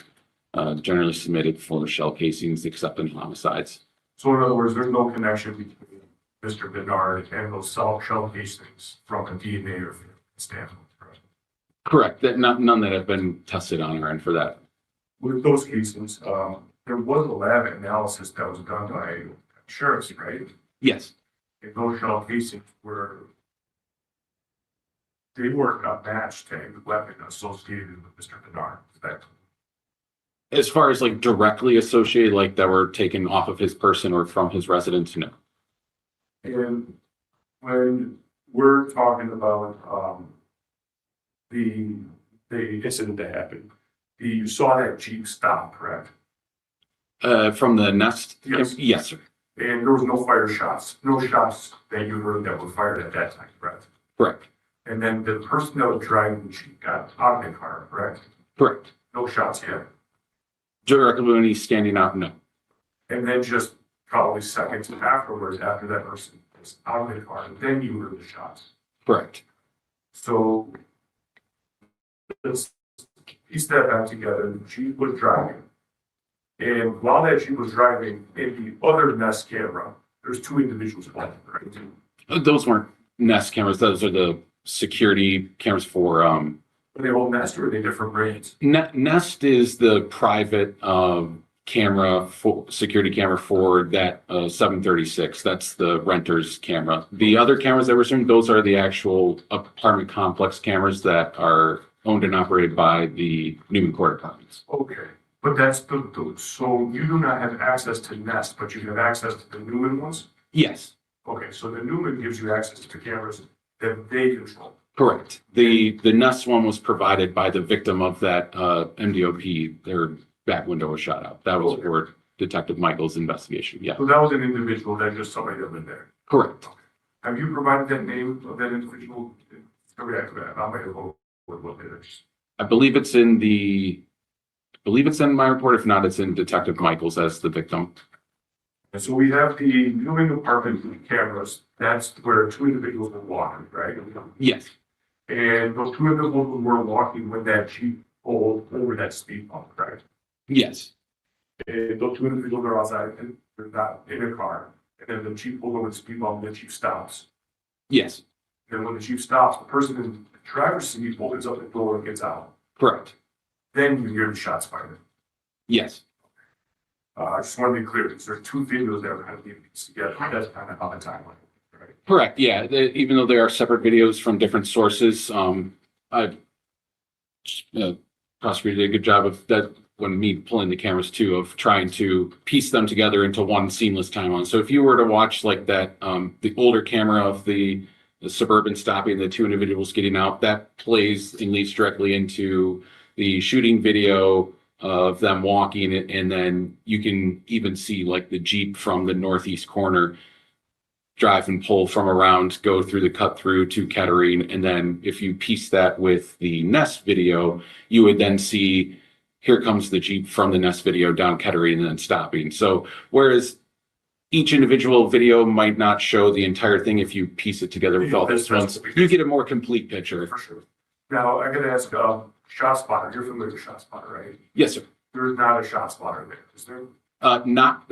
generally submitted for shell casings except in homicides. So in other words, there's no connection between Mr. Bernard and those shell casings from a DNA or standpoint, correct? Correct. That none that have been tested on our end for that. With those casings, there was a lab analysis that was done by sheriffs, right? Yes. And those shell casings they weren't matched to a weapon associated with Mr. Bernard, correct? As far as like directly associated, like that were taken off of his person or from his residence, no. And when we're talking about the incident that happened, you saw that Jeep stop, correct? From the nest? Yes. Yes, sir. And there was no fire shots, no shots that you heard that were fired at that time, correct? Correct. And then the person that was driving the Jeep got out of the car, correct? Correct. No shots yet. Directly when he's standing out, no. And then just probably seconds afterwards, after that person was out of the car, then you heard the shots. Correct. So let's piece that back together. The Jeep was driving. And while that Jeep was driving, in the other Nest camera, there's 2 individuals walking, right? Those weren't Nest cameras. Those are the security cameras for. Are they all Nest or are they different brands? Nest is the private camera for security camera for that 736. That's the renter's camera. The other cameras that we're seeing, those are the actual apartment complex cameras that are owned and operated by the Newman Court Apartments. Okay. But that's so you do not have access to Nest, but you have access to the Newman ones? Yes, Okay, so the Newman gives you access to the cameras that they control. correct. The Nest one was provided by the victim of that MDOP. Their back window was shot out. That was for Detective Michael's investigation. Yeah, So that was an individual, that just somebody that lived there. correct. Have you provided that name of that individual? I might have looked at it. I believe it's in my report. If not, it's in Detective Michael's as the victim. And so we have the Newman apartment cameras. That's where two individuals were walking, right? Yes, And those two individuals were walking when that Jeep pulled over that speed bump, right? yes, And those two individuals are outside and they're not in a car. And then the Jeep pulled over the speed bump and the Jeep stops. yes, And when the Jeep stops, the person in the driver's seat opens up the door and gets out. correct. Then you hear the shots fired. Yes, I just want to be clear, because there are two videos that are kind of being pieced together. That's kind of how the timeline, right? correct. Yeah, even though they are separate videos from different sources, I've prosecutor did a good job of that when me pulling the cameras too, of trying to piece them together into one seamless timeline. So if you were to watch like that, the older camera of the Suburban stopping the two individuals getting out, that plays and leads directly into the shooting video of them walking, and then you can even see like the Jeep from the northeast corner drive and pull from around, go through the cut through to Kettering. And then if you piece that with the Nest video, you would then see here comes the Jeep from the Nest video down Kettering and then stopping. So whereas each individual video might not show the entire thing, if you piece it together with all this ones, you get a more complete picture. For sure. Now, I gotta ask, shot spotter, you're familiar with shot spotter, right? Yes, sir. There's not a shot spotter there, is there?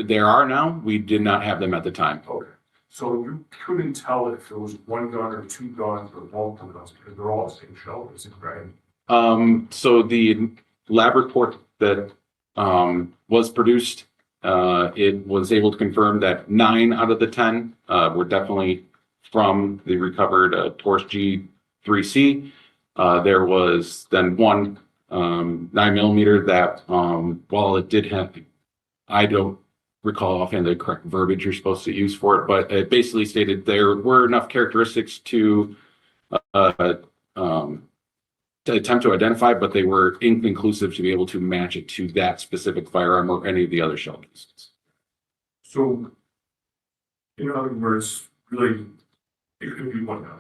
There are now. We did not have them at the time. Okay. So you couldn't tell if it was one gun or two guns or multiple guns because they're all the same shell, is it right? So the lab report that was produced, it was able to confirm that 9 out of the 10 were definitely from the recovered Taurus G3C. There was then one 9mm that, while it did have, I don't recall offhand the correct verbiage you're supposed to use for it, but it basically stated there were enough characteristics to attempt to identify, but they were inconclusive to be able to match it to that specific firearm or any of the other shell cases. So, in other words, really, it could be one gun.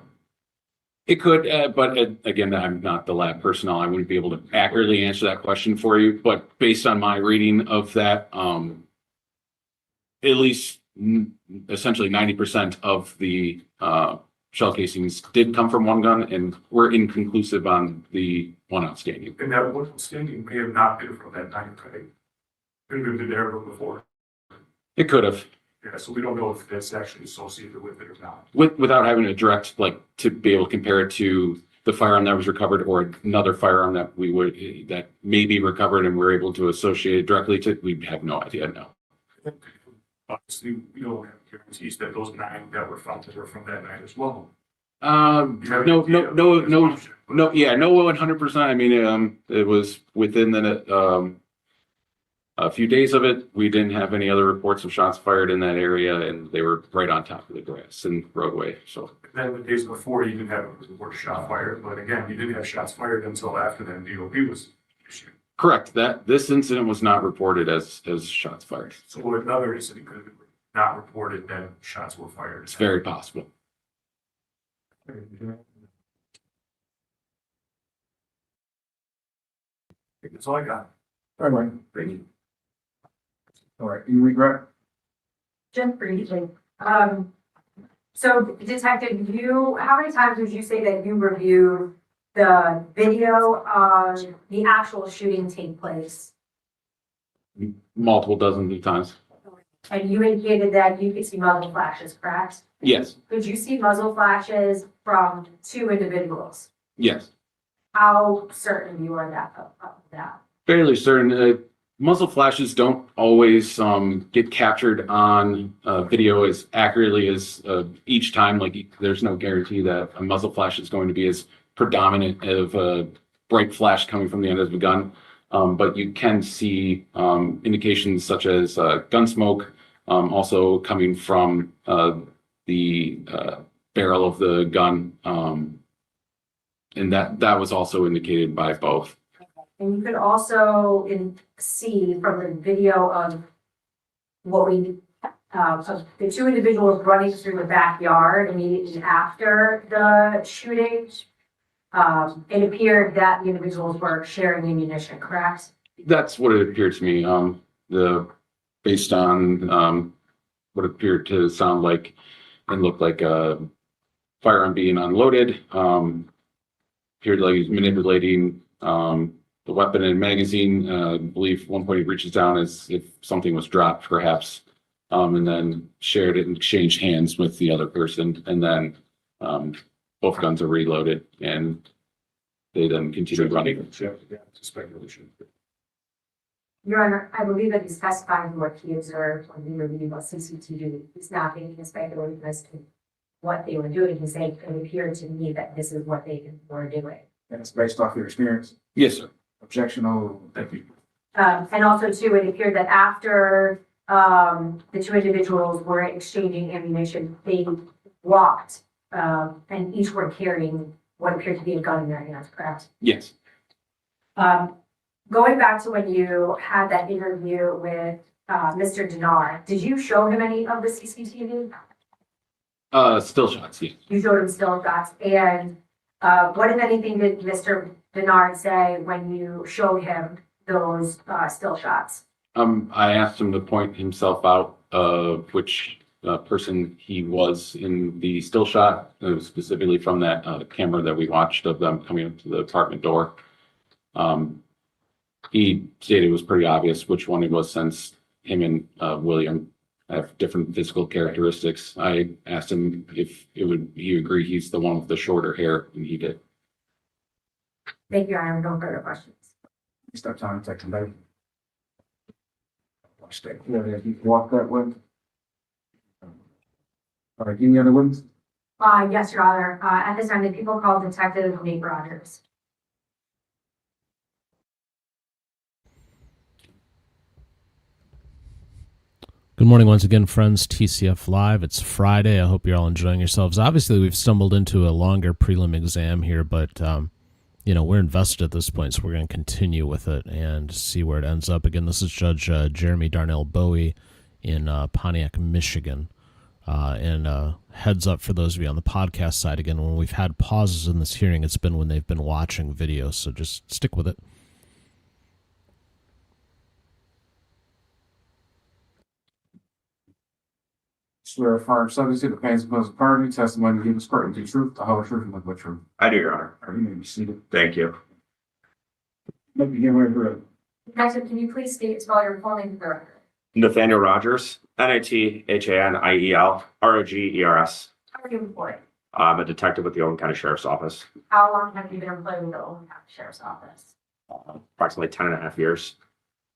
It could, but again, I'm not the lab personnel. I wouldn't be able to accurately answer that question for you. But based on my reading of that, at least essentially 90% of the shell casings did come from one gun, and were inconclusive on the one outstanding. And that one outstanding may have not been from that time, right? Could have been there before. It could have. Yeah, so we don't know if that's actually associated with it or not. Without having a direct, like, to be able to compare it to the firearm that was recovered or another firearm that that may be recovered and we're able to associate it directly to, we have no idea, no. Obviously, we don't have guarantees that those 9 that were found were from that night as well. No, 100%. I mean, it was within the, a few days of it. We didn't have any other reports of shots fired in that area, and they were right on top of the grass and roadway. So Then the days before, you didn't have a report of shot fired, but again, you didn't have shots fired until after that DOP was issued. correct, that this incident was not reported as shots fired. So another incident could have been not reported, then shots were fired. It's very possible. That's all I got. All right. Thank you. All right, you regret? Just briefly, so Detective, how many times would you say that you reviewed the video of the actual shooting take place? Multiple dozens of times. And you indicated that you could see muzzle flashes, correct? Yes, Could you see muzzle flashes from 2 individuals? yes. How certain you are of that? Fairly certain. Muzzle flashes don't always get captured on video as accurately as each time. Like, there's no guarantee that a muzzle flash is going to be as predominant of a bright flash coming from the end of the gun. But you can see indications such as gun smoke also coming from the barrel of the gun. And that was also indicated by both. And you could also see from the video of what of the two individuals running through the backyard immediately after the shooting. It appeared that the individuals were sharing ammunition, correct? That's what it appeared to me. Based on what appeared to sound like and looked like a firearm being unloaded. Appeared like he's manipulating the weapon and magazine. I believe at one point he reaches down as if something was dropped, perhaps, and then shared it and exchanged hands with the other person, and then both guns are reloaded, and they then continue running. Speculation. Your Honor, I believe that he specified what he observed when he reviewed what CCTV. He's not making a speculation as to what they were doing. He's saying it appeared to me that this is what they were doing. And it's based off your experience? Yes, sir. Objection, no, thank you. And also too, it appeared that after the two individuals were exchanging ammunition, they walked and each were carrying what appeared to be a gun in their hands, correct? Yes. Going back to when you had that interview with Mr. Denard, did you show him any of the CCTV? Still shots, yeah. You showed him still shots. And what, if anything, did Mr. Denard say when you showed him those still shots? I asked him to point himself out of which person he was in the still shot, specifically from that camera that we watched of them coming up to the apartment door. He stated it was pretty obvious which one it was, since him and William have different physical characteristics. I asked him if he agree he's the one with the shorter hair, and he did. Thank you, Your Honor. No further questions. Stop time, second, baby. Watch that. Yeah, you walk that way. All right, any other ones? Yes, Your Honor. At this time, the people called Detective Nate Rogers. Good morning once again, friends. TCF Live. It's Friday. I hope you're all enjoying yourselves. Obviously, we've stumbled into a longer prelim exam here, but, we're invested at this point, so we're going to continue with it and see where it ends up. Again, this is Judge Jeremy Darnell Bowie in Pontiac, Michigan. And heads up for those of you on the podcast side, again, when we've had pauses in this hearing, it's been when they've been watching videos, so just stick with it. Swear affirm subject to the pains of the party, testimony given according to truth, the whole truth, and nothing but truth. I do, Your Honor. You may be seated. Thank you. Let me begin with your Detective, can you please spell your full name for the record? Nathaniel Rogers, Nathaniel Rogers. How are you employed? I'm a detective with the Oakland County Sheriff's Office. How long have you been employed with the Oakland County Sheriff's Office? Approximately 10.5 years.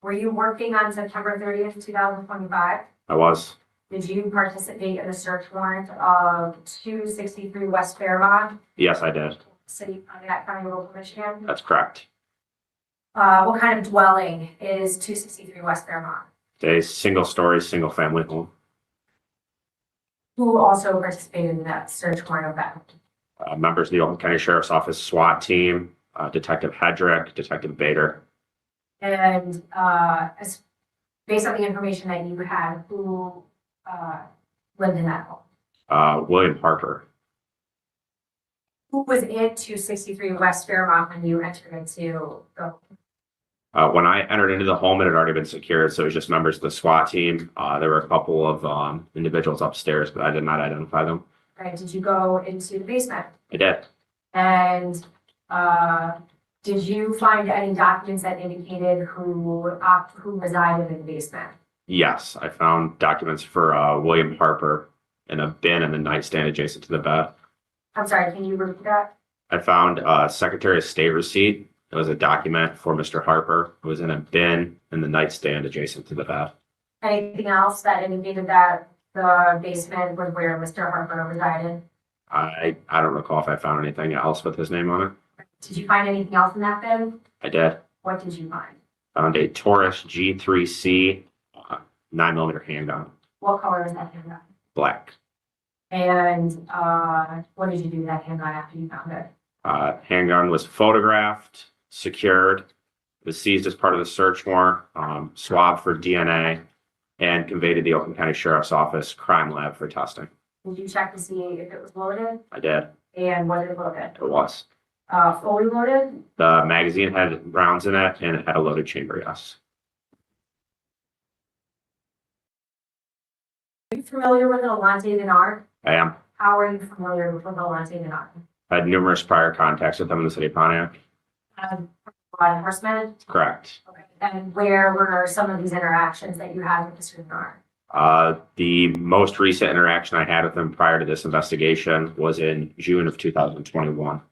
Were you working on September 30th, 2025? I was. Did you participate in a search warrant of 263 West Fairmont, Yes, I did. City of Pontiac County, Local, Michigan? That's correct. What kind of dwelling is 263 West Fairmont? A single-story, single-family home. Who also participated in that search warrant event? Members of the Oakland County Sheriff's Office SWAT team, Detective Hedrick, Detective Bader. And based on the information that you had, who lived in that home? William Harper. Who was in 263 West Fairmont when you entered into the home? When I entered into the home, it had already been secured, so it was just members of the SWAT team. There were a couple of individuals upstairs, but I did not identify them. Right, did you go into the basement? I did. And did you find any documents that indicated who resided in the basement? Yes, I found documents for William Harper in a bin in the nightstand adjacent to the bed. I'm sorry, can you repeat that? I found a Secretary of State receipt. It was a document for Mr. Harper. It was in a bin in the nightstand adjacent to the bed. Anything else that indicated that the basement was where Mr. Harper resided? I don't recall if I found anything else with his name on it. Did you find anything else in that bin? I did. What did you find? Found a Taurus G3C 9mm handgun, What color is that handgun? black. And what did you do with that handgun after you found it? Handgun was photographed, secured, was seized as part of the search warrant, swabbed for DNA, and conveyed to the Oakland County Sheriff's Office crime lab for testing. Did you check to see if it was loaded? I did. And was it loaded? It was. Fully loaded? The magazine had rounds in it, and it had a loaded chamber, yes. Are you familiar with Alante Denard? I am. How are you familiar with Alante Denard? I had numerous prior contacts with them in the city of Pontiac. Law enforcement? Correct. Okay. And where were some of these interactions that you had with Mr. Denard? The most recent interaction I had with him prior to this investigation was in June of 2021.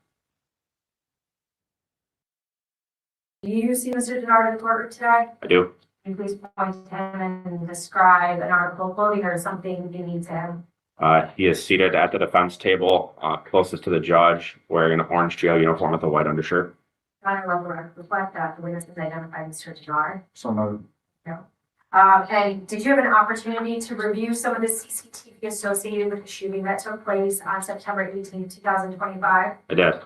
Do you see Mr. Denard in court today? I do. Can you please point to him and describe an article of clothing or something unique to him? He is seated at the defense table, closest to the judge, wearing an orange jail uniform with a white undershirt. I love the record reflect that the witnesses identified Mr. Denard. So noted. No. And did you have an opportunity to review some of the CCTV associated with the shooting that took place on September 18, 2025? I did.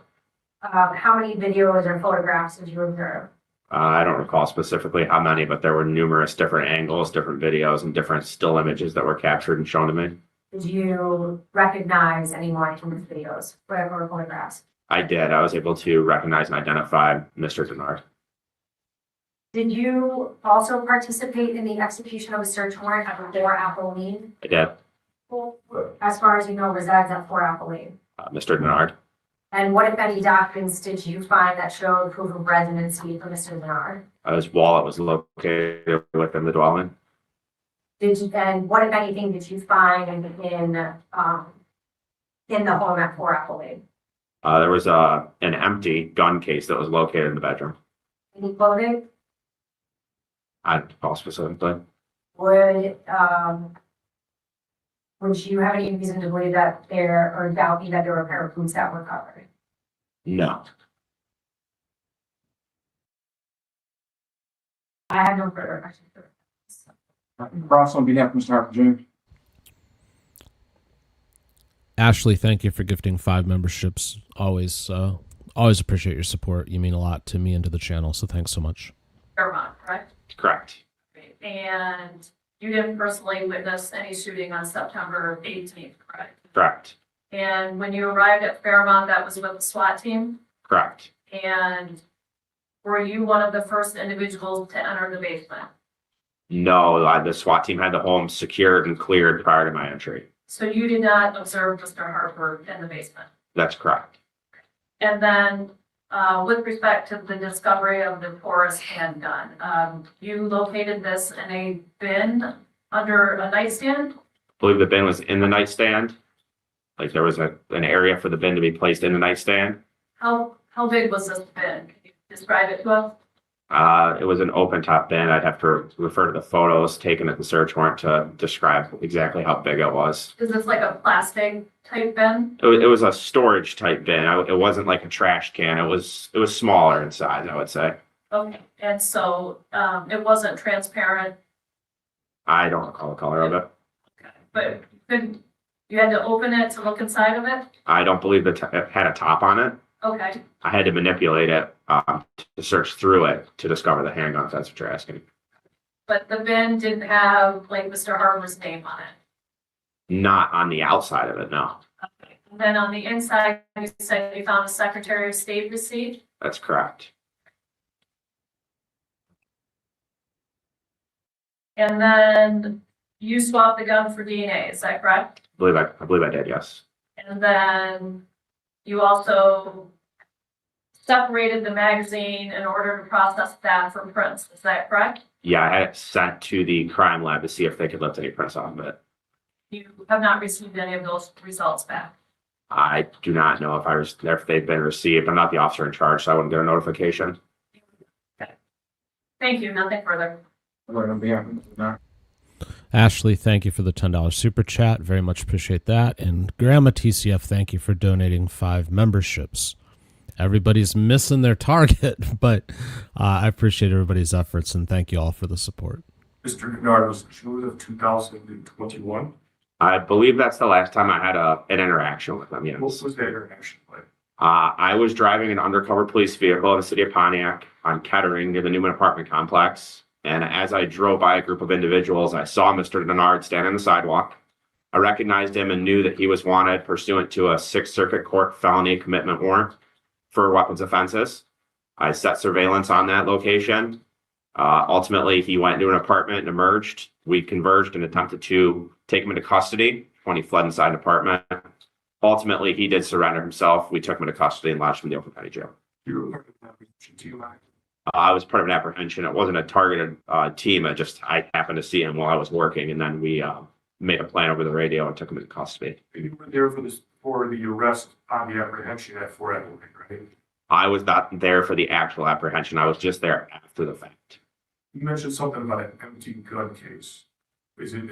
How many videos or photographs did you observe? I don't recall specifically how many, but there were numerous different angles, different videos, and different still images that were captured and shown to me. Did you recognize anyone from these videos or photographs? I did. I was able to recognize and identify Mr. Denard. Did you also participate in the execution of a search warrant at 4 Apple Lane? I did. As far as you know, resides at 4 Apple Lane. Mr. Denard. And what, if any, documents did you find that showed proof of residency for Mr. Denard? His wallet was located within the dwelling. And what, if anything, did you find in the home at 4 Apple Lane? There was an empty gun case that was located in the bedroom. Any clothing? I don't recall specifically. Would you have any reason to believe that or doubt me that there were a pair of boots that were covered? No. I have no further questions. Cross on behalf of Mr. Harper Jr. Ashley, thank you for gifting 5 memberships. Always appreciate your support. You mean a lot to me and to the channel, so thanks so much. Fairmont, correct? Correct. And you didn't personally witness any shooting on September 18th, correct? Correct. And when you arrived at Fairmont, that was with the SWAT team? Correct. And were you one of the first individuals to enter the basement? No, the SWAT team had the home secured and cleared prior to my entry. So you did not observe Mr. Harper in the basement? That's correct. And then with respect to the discovery of the Taurus handgun, you located this in a bin under a nightstand? I believe the bin was in the nightstand. Like there was an area for the bin to be placed in the nightstand. How big was this bin? Can you describe it to us? It was an open top bin. I'd have to refer to the photos taken at the search warrant to describe exactly how big it was. Is this like a plastic type bin? It was a storage type bin. It wasn't like a trash can. It was smaller in size, I would say. Okay, and so it wasn't transparent, I don't recall the color of it. but you had to open it to look inside of it? I don't believe it had a top on it. Okay, I had to manipulate it to search through it to discover the handgun, if that's what you're asking. but the bin didn't have like Mr. Harper's name on it? Not on the outside of it, no. Okay. And then on the inside, you said you found a Secretary of State receipt? That's correct. And then you swapped the gun for DNA, is that correct? I believe I did, yes. And then you also separated the magazine in order to process that for prints, is that correct? Yeah, I had it sent to the crime lab to see if they could lift any prints off of it. You have not received any of those results back? I do not know if they've been received. I'm not the officer in charge, so I wouldn't get a notification. Thank you, nothing further. Right on behalf of Mr. Denard. Ashley, thank you for the $10 super chat. Very much appreciate that. And Grandma TCF, thank you for donating 5 memberships. everybody's missing their target, but I appreciate everybody's efforts and thank you all for the support. Mr. Denard was June of 2021. I believe that's the last time I had an interaction with them, yes. What was that interaction like? I was driving an undercover police vehicle in the city of Pontiac on Kettering near the Newman apartment complex. And as I drove by a group of individuals, I saw Mr. Denard stand on the sidewalk. I recognized him and knew that he was wanted pursuant to a Sixth Circuit Court felony commitment warrant for weapons offenses. I set surveillance on that location. Ultimately, he went into an apartment and emerged. We converged and attempted to take him into custody when he fled inside an apartment. Ultimately, he did surrender himself. We took him into custody and lodged him in the Oakland County Jail. I was part of an apprehension. It wasn't a targeted team. I happened to see him while I was working, and then we made a plan over the radio and took him into custody. You were there for the arrest on the apprehension at Fort Appleton, right? I was not there for the actual apprehension. I was just there after the fact. You mentioned something about an empty gun case. Is it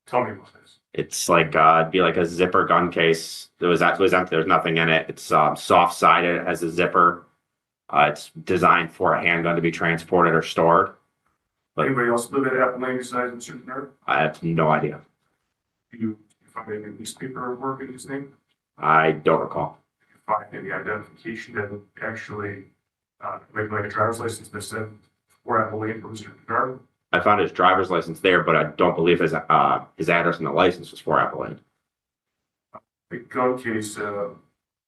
tell me about this. It's like it'd be like a zipper gun case. It was empty. There's nothing in it. It's soft sided. It has a zipper. It's designed for a handgun to be transported or stored. But anybody else live at Appleton besides Mr. Denard? I have no idea. Do you find any newspaper work in his name? I don't recall. Do you find any identification that actually maybe like a driver's license that said Fort Appleton for Mr. Denard? I found his driver's license there, but I don't believe his address in the license was Fort Appleton. The gun case, did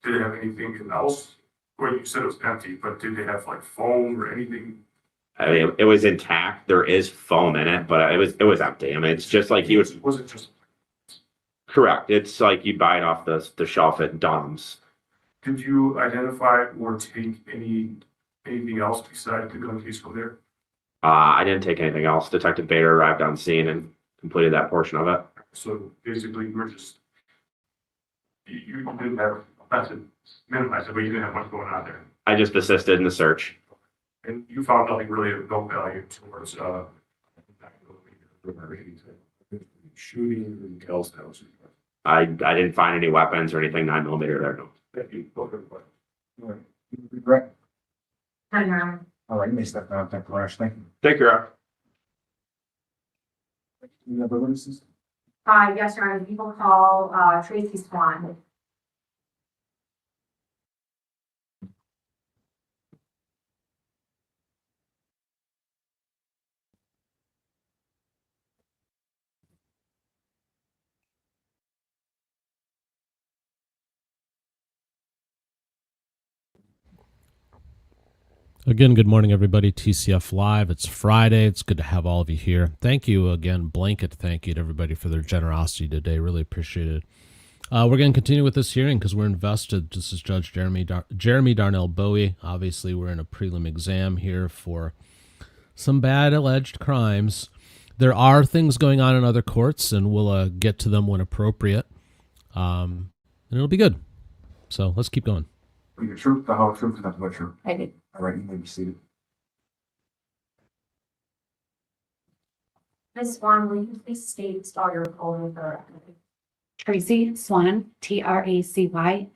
it have anything else? Well, you said it was empty, but did they have like foam or anything? I mean, it was intact. There is foam in it, but it was empty. I mean, it's just like Was it just? Correct. It's like you buy it off the shelf at Dunham's. Did you identify or take anything else besides the gun case from there? I didn't take anything else. Detective Bader arrived on scene and completed that portion of it. So basically, you were just you didn't have minimize it, but you didn't have much going on there. I just assisted in the search. And you found nothing really of no value towards shooting and kills house. I didn't find any weapons or anything 9mm there. No. Thank you. Right. Hi, Norm. All right, you may step down. Thank you, Rash. Thank you. Take care. Any other witnesses? Yes, Your Honor, people call Tracy Swan. Again, good morning, everybody. TCF Live. It's Friday. It's good to have all of you here. Thank you again, blanket thank you to everybody for their generosity today. Really appreciate it. We're going to continue with this hearing because we're invested. This is Judge Jeremy Darnell Bowie. Obviously, we're in a prelim exam here for some bad alleged crimes. There are things going on in other courts, and we'll get to them when appropriate. And it'll be good. So let's keep going. The truth, the whole truth, and nothing but truth. I did. All right, you may be seated. Ms. Swan, will you please state all your full name? Tracy Swan, TRACYSWAN.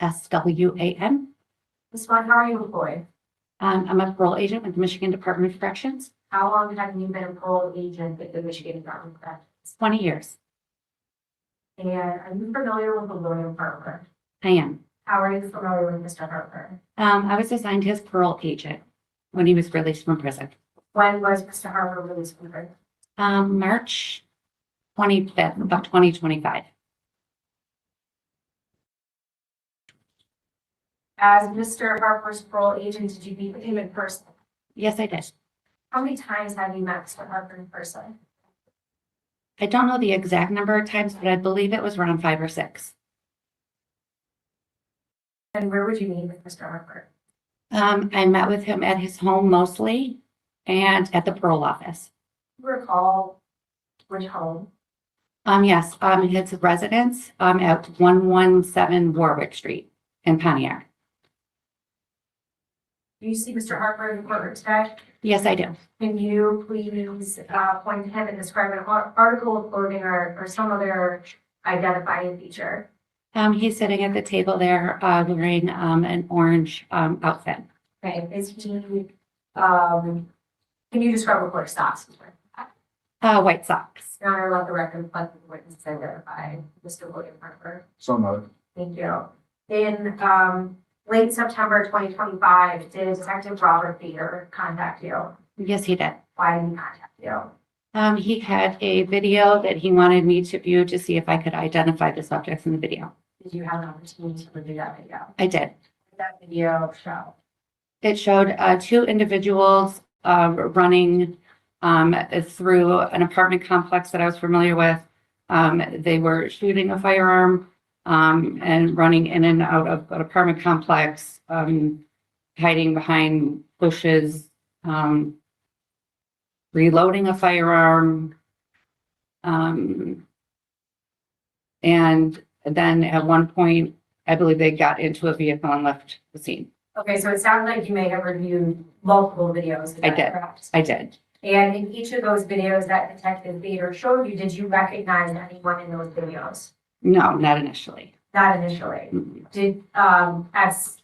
Ms. Swan, how are you employed? I'm a parole agent with the Michigan Department of Corrections. How long have you been a parole agent with the Michigan Department of Corrections? 20 years. And are you familiar with William Harper? I am. How are you familiar with Mr. Harper? I was assigned his parole agent when he was released from prison. When was Mr. Harper released from prison? March 25th of 2025. As Mr. Harper's parole agent, did you meet with him in person? Yes, I did. How many times have you met Mr. Harper in person? I don't know the exact number of times, but I believe it was around 5 or 6. And where would you meet with Mr. Harper? I met with him at his home mostly and at the parole office. Do you recall which home? Yes, his residence at 117 Warwick Street in Pontiac. Do you see Mr. Harper in the courtroom today? Yes, I do. Can you please point to him and describe an article of clothing or some other identifying feature? He's sitting at the table there, wearing, an orange, outfit. Okay, is he, can you describe what color socks he's wearing? White socks. Your Honor, let the record reflect the witness identified Mr. William Harper. So noted. Thank you. In, late September 2025, did Detective Robert Bader contact you? Yes, he did. Why did he contact you? He had a video that he wanted me to view to see if I could identify the subjects in the video. Did you have an opportunity to review that video? I did. What did that video show? It showed two individuals running through an apartment complex that I was familiar with. They were shooting a firearm and running in and out of an apartment complex, hiding behind bushes, reloading a firearm. And then at one point, I believe they got into a vehicle and left the scene. Okay, so it sounded like you may have reviewed multiple videos. Is I that did. correct? I did. And in each of those videos that Detective Bader showed you, did you recognize anyone in those videos? No, not initially. Not initially. Did, as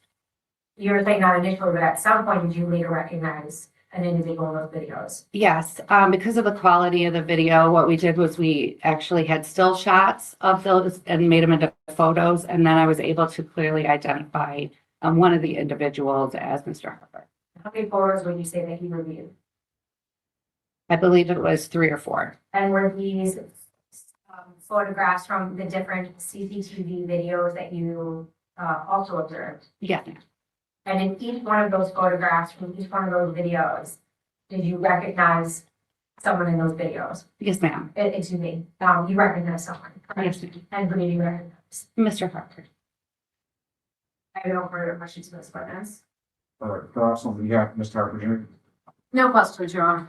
you were saying not initially, but at some point, did you later recognize an individual in those videos? Yes, because of the quality of the video, what we did was we actually had still shots of those and made them into photos. And then I was able to clearly identify one of the individuals as Mr. Harper. How many photos would you say that he reviewed? I believe it was 3 or 4. And were these photographs from the different CCTV videos that you also observed? Yes. And in each one of those photographs from each one of those videos, did you recognize someone in those videos? Yes, ma'am. Excuse me, you recognized someone, correct? Yes, ma'am. And who did you recognize? Mr. Harper. I have no further questions for this witness. Cross on behalf of Mr. Harper Jr. No questions, Your Honor.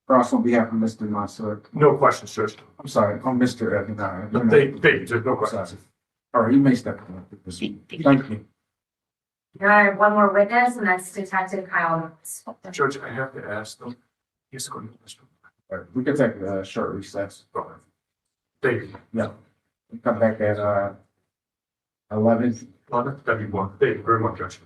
Cross on behalf of Mr. Monsoor. No questions, Judge. I'm sorry, I'm Mr. Evans. Thank you, Judge. No questions. All right, you may step in. Thank you. Your Honor, I have one more witness, and that's Detective Kyle Norris. Judge, I have to ask them. Yes, go ahead. All right, we can take a short recess. Thank you. Yeah. We come back at 11. That'd be one. Thank you very much, Judge.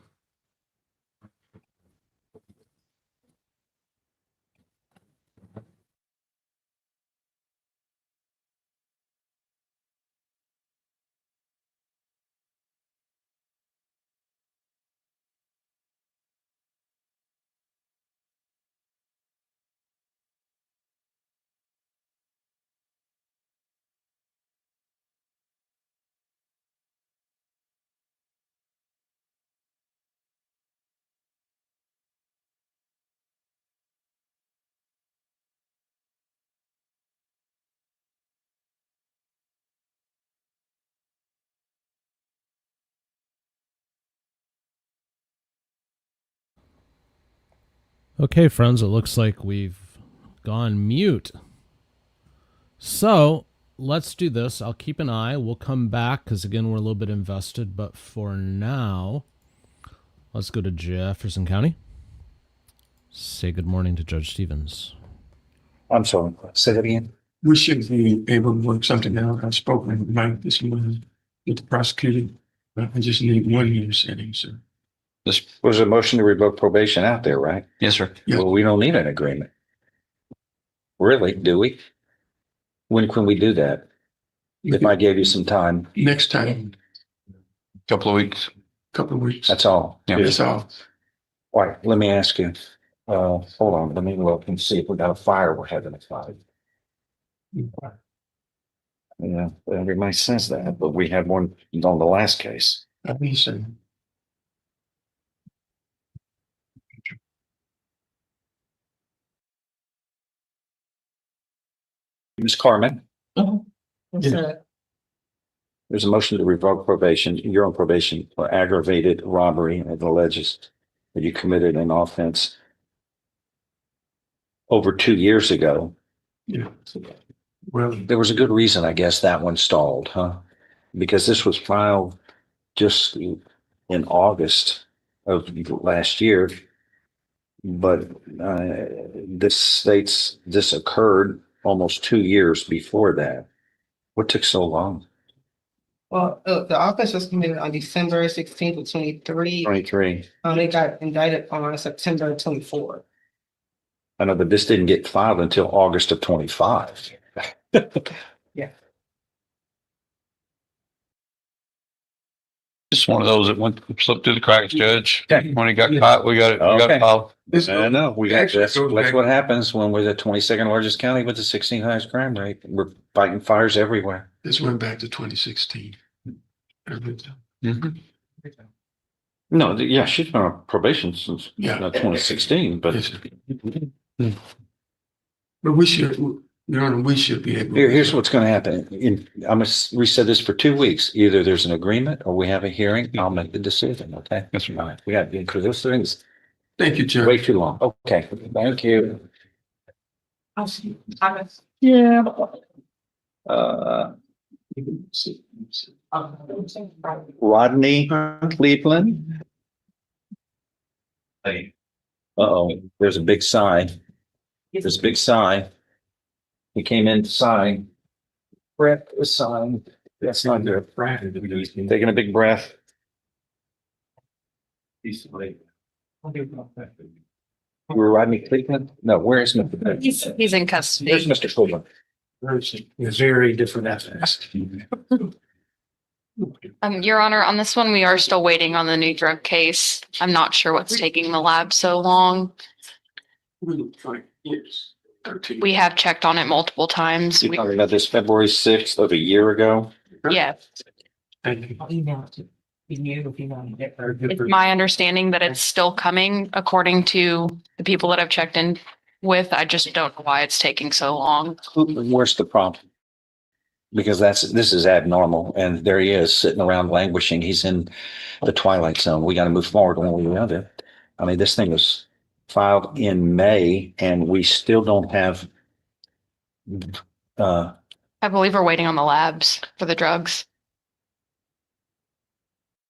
Okay, friends, it looks like we've gone mute. So let's do this. I'll keep an eye. We'll come back because, again, we're a little bit invested. But for now, let's go to Jefferson County. Say good morning to Judge Stevens. I'm sorry. Say that again. We should be able to work something out. I spoke with Mike this morning with the prosecutor. I just need 1 year setting, sir. This was a motion to revoke probation out there, right? Yes, sir. Yeah. Well, we don't need an agreement. Really, do we? When can we do that? If I gave you some time. Next time. Couple of weeks. That's all. Yeah, that's all. All right, let me ask you. Hold on, let me look and see if we got a fire we're having at 5. Yeah, everybody says that, but we had one on the last case. Let me see. Ms. Carmen, Yeah. there's a motion to revoke probation. You're on probation for aggravated robbery and alleges that you committed an offense over 2 years ago. Yeah. Well, There was a good reason, I guess, that one stalled, huh? Because this was filed just in August of last year. But this states this occurred almost 2 years before that. What took so long? Well, the office was committed on December 16th of 23. 23. They got indicted on September 24. I know, but this didn't get filed until August of 25. Yeah. Just one of those that went, slipped through the cracks, Judge. When he got caught, we got it, we got Okay. it filed. I know, Actually, that's what happens when we're the 22nd largest county with the 16th highest crime rate. We're fighting fires everywhere. This went back to 2016. No, yeah, she's been on probation since Yeah. 2016, but But we should, Your Honor, we should be able. here's what's going to happen. I'm going to reset this for 2 weeks. Either there's an agreement or we have a hearing. I'll make the decision. Okay. That's right. All right. We got to because those things Thank you, Judge. way too long. Okay. Thank you. I'll see. Thomas. Yeah. Rodney Cleveland. Uh-oh, there's a big sigh. There's a big sigh. He came in to sign. Brett was signed. That's not good. Taking a big breath. We're Rodney Cleveland? No, where is Mr. He's in custody. There's Mr. Cleveland. Very different ethics. Your Honor, on this one, we are still waiting on the new drug case. I'm not sure what's taking the lab so long. We have checked on it multiple times. You're talking about this February 6th of a year ago? Yeah, it's my understanding that it's still coming according to the people that I've checked in with. I just don't know why it's taking so long. Where's the problem? Because this is abnormal, and there he is sitting around languishing. He's in the twilight zone. We got to move forward one way or the other. I mean, this thing was filed in May, and we still don't have. I believe we're waiting on the labs for the drugs.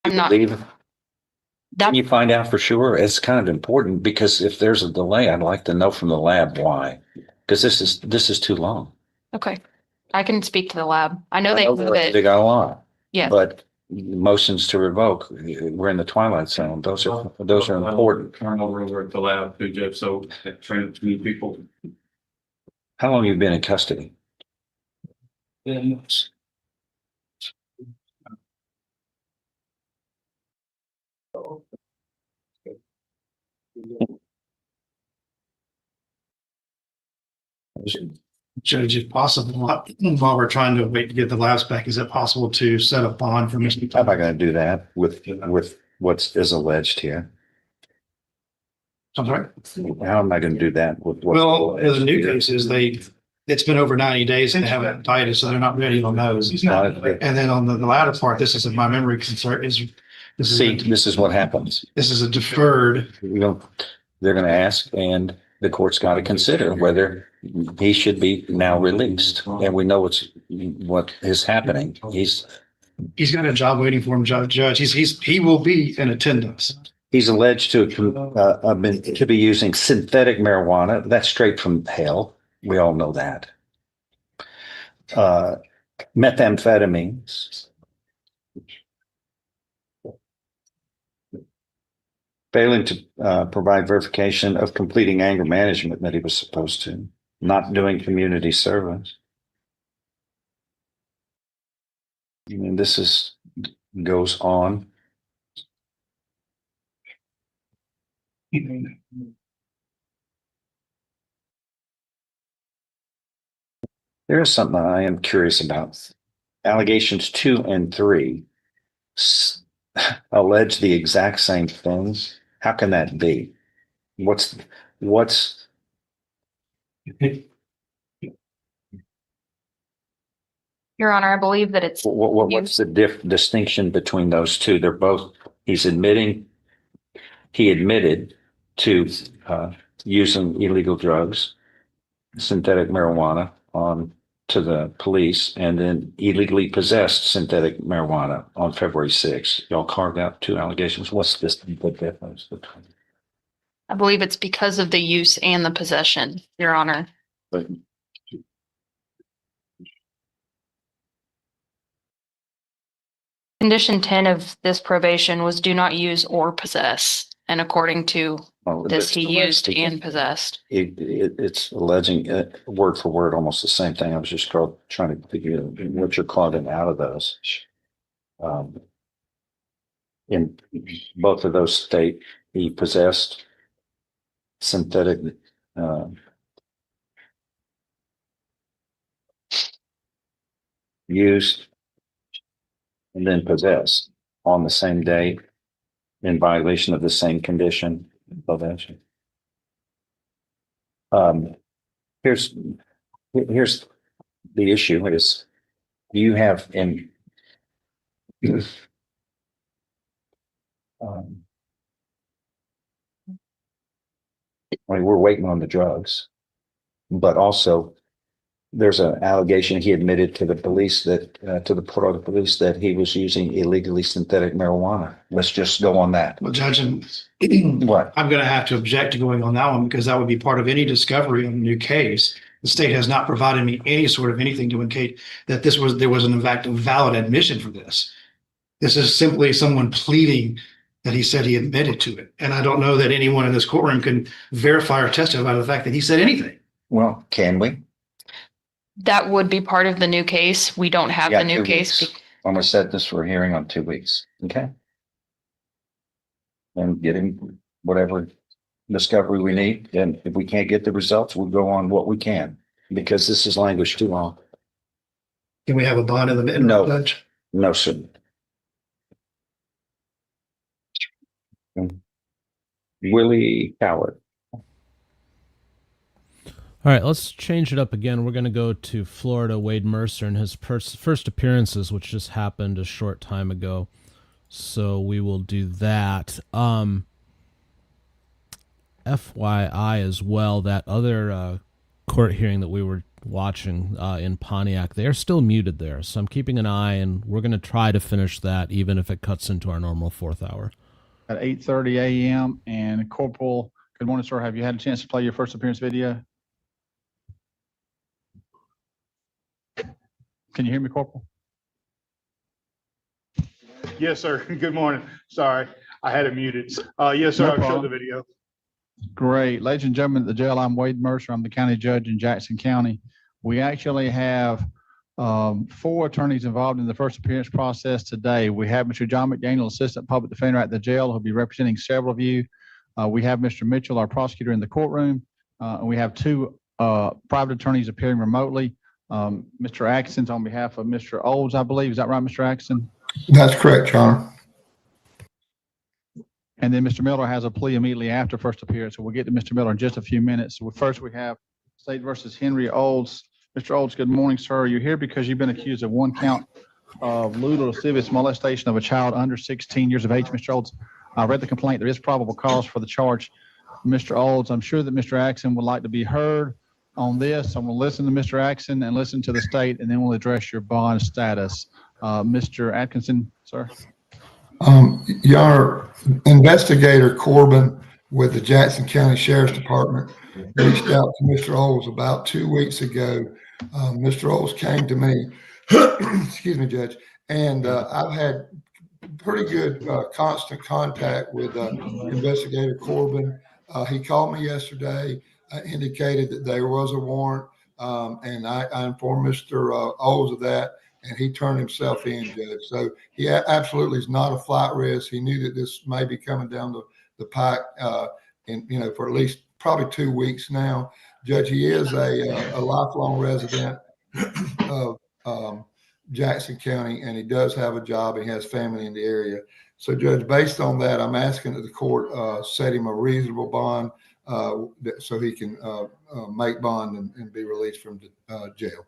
I'm not. Can you find out for sure? It's kind of important because if there's a delay, I'd like to know from the lab why. Because this is too long. Okay, I can speak to the lab. I know they move it. They got a lot. Yeah. But motions to revoke, we're in the twilight zone. Those are important. Turnover at the lab too, Jeff, so trying to meet people. How long have you been in custody? Judge, if possible, while we're trying to wait to get the labs back, is it possible to set a bond for Mr. How am I going to do that with what's is alleged here? I'm sorry? How am I going to do that with what? Well, as a new case is it's been over 90 days and they haven't indicted, so they're not ready on those. And then on the latter part, this is if my memory concern is. This is what happens. This is a deferred. They're going to ask, and the court's got to consider whether he should be now released. And we know what is happening. He's got a job waiting for him, Judge. He will be in attendance. He's alleged to be using synthetic marijuana. That's straight from hell. We all know that. Methamphetamines. Failing to provide verification of completing anger management that he was supposed to. Not doing community service. And this goes on. There is something I am curious about. Allegations 2 and 3 allege the exact same things. How can that be? What's Your Honor, I believe that it's. What's the distinction between those two? They're both. He admitted to using illegal drugs, synthetic marijuana, to the police, and then illegally possessed synthetic marijuana on February 6th. Y'all carved out 2 allegations. What's the difference between? I believe it's because of the use and the possession, Your Honor. But Condition 10 of this probation was do not use or possess. And according to this, he used and possessed. It's alleging word for word, almost the same thing. I was just trying to figure out what you're calling out of those. In both of those state, he possessed synthetic used and then possessed on the same day in violation of the same condition of action. Here's the issue is you have in we're waiting on the drugs, but also there's an allegation he admitted to the police that to the Port Arthur police that he was using illegally synthetic marijuana. Let's just go on that. Well, Judge, what? I'm going to have to object to going on that one because that would be part of any discovery on a new case. The state has not provided me any sort of anything to indicate that there was in fact a valid admission for this. This is simply someone pleading that he said he admitted to it. And I don't know that anyone in this courtroom can verify or testify to the fact that he said anything. Well, can we? That would be part of the new case. We don't have the new case. I'm going to set this for a hearing on 2 weeks. Okay. And get him whatever discovery we need. And if we can't get the results, we'll go on what we can because this is language too long. Can we have a bond in the middle? No, Judge? No, sir. Willie Coward. All right, let's change it up again. We're going to go to Florida, Wade Mercer, and his first appearances, which just happened a short time ago. So we will do that. FYI as well, that other court hearing that we were watching in Pontiac, they're still muted there. So I'm keeping an eye, and we're going to try to finish that, even if it cuts into our normal 4th hour. At 8:30 a.m. And Corporal, good morning, sir. Have you had a chance to play your first appearance video? Can you hear me, Corporal? Yes, sir. Good morning. Sorry, I had it muted. Yes, sir. I'll show the video. Great. Ladies and gentlemen, at the jail, I'm Wade Mercer. I'm the county judge in Jackson County. We actually have 4 attorneys involved in the first appearance process today. We have Mr. John McDaniel, Assistant Public Defender at the jail, who'll be representing several of you. We have Mr. Mitchell, our prosecutor in the courtroom. And we have 2 private attorneys appearing remotely. Mr. Atkinson's on behalf of Mr. Olds, I believe. Is that right, Mr. Atkinson? That's correct, Your Honor. And then Mr. Miller has a plea immediately after first appearance. So we'll get to Mr. Miller in just a few minutes. So first we have State versus Henry Olds. Mr. Olds, good morning, sir. You're here because you've been accused of 1 count of lewd or lascivious molestation of a child under 16 years of age. Mr. Olds, I read the complaint. There is probable cause for the charge. Mr. Olds, I'm sure that Mr. Atkinson would like to be heard on this. I'm going to listen to Mr. Atkinson and listen to the state, and then we'll address your bond status. Mr. Atkinson, sir. Your Honor, Investigator Corbin with the Jackson County Sheriff's Department reached out to Mr. Olds about 2 weeks ago. Mr. Olds came to me, excuse me, Judge, and I've had pretty good constant contact with Investigator Corbin. He called me yesterday, indicated that there was a warrant, and I informed Mr. Olds of that, and he turned himself in, Judge. So he absolutely is not a flight risk. He knew that this may be coming down the pike, for at least probably 2 weeks now. Judge, he is a lifelong resident of Jackson County, and he does have a job. He has family in the area. So, Judge, based on that, I'm asking that the court set him a reasonable bond so he can make bond and be released from jail.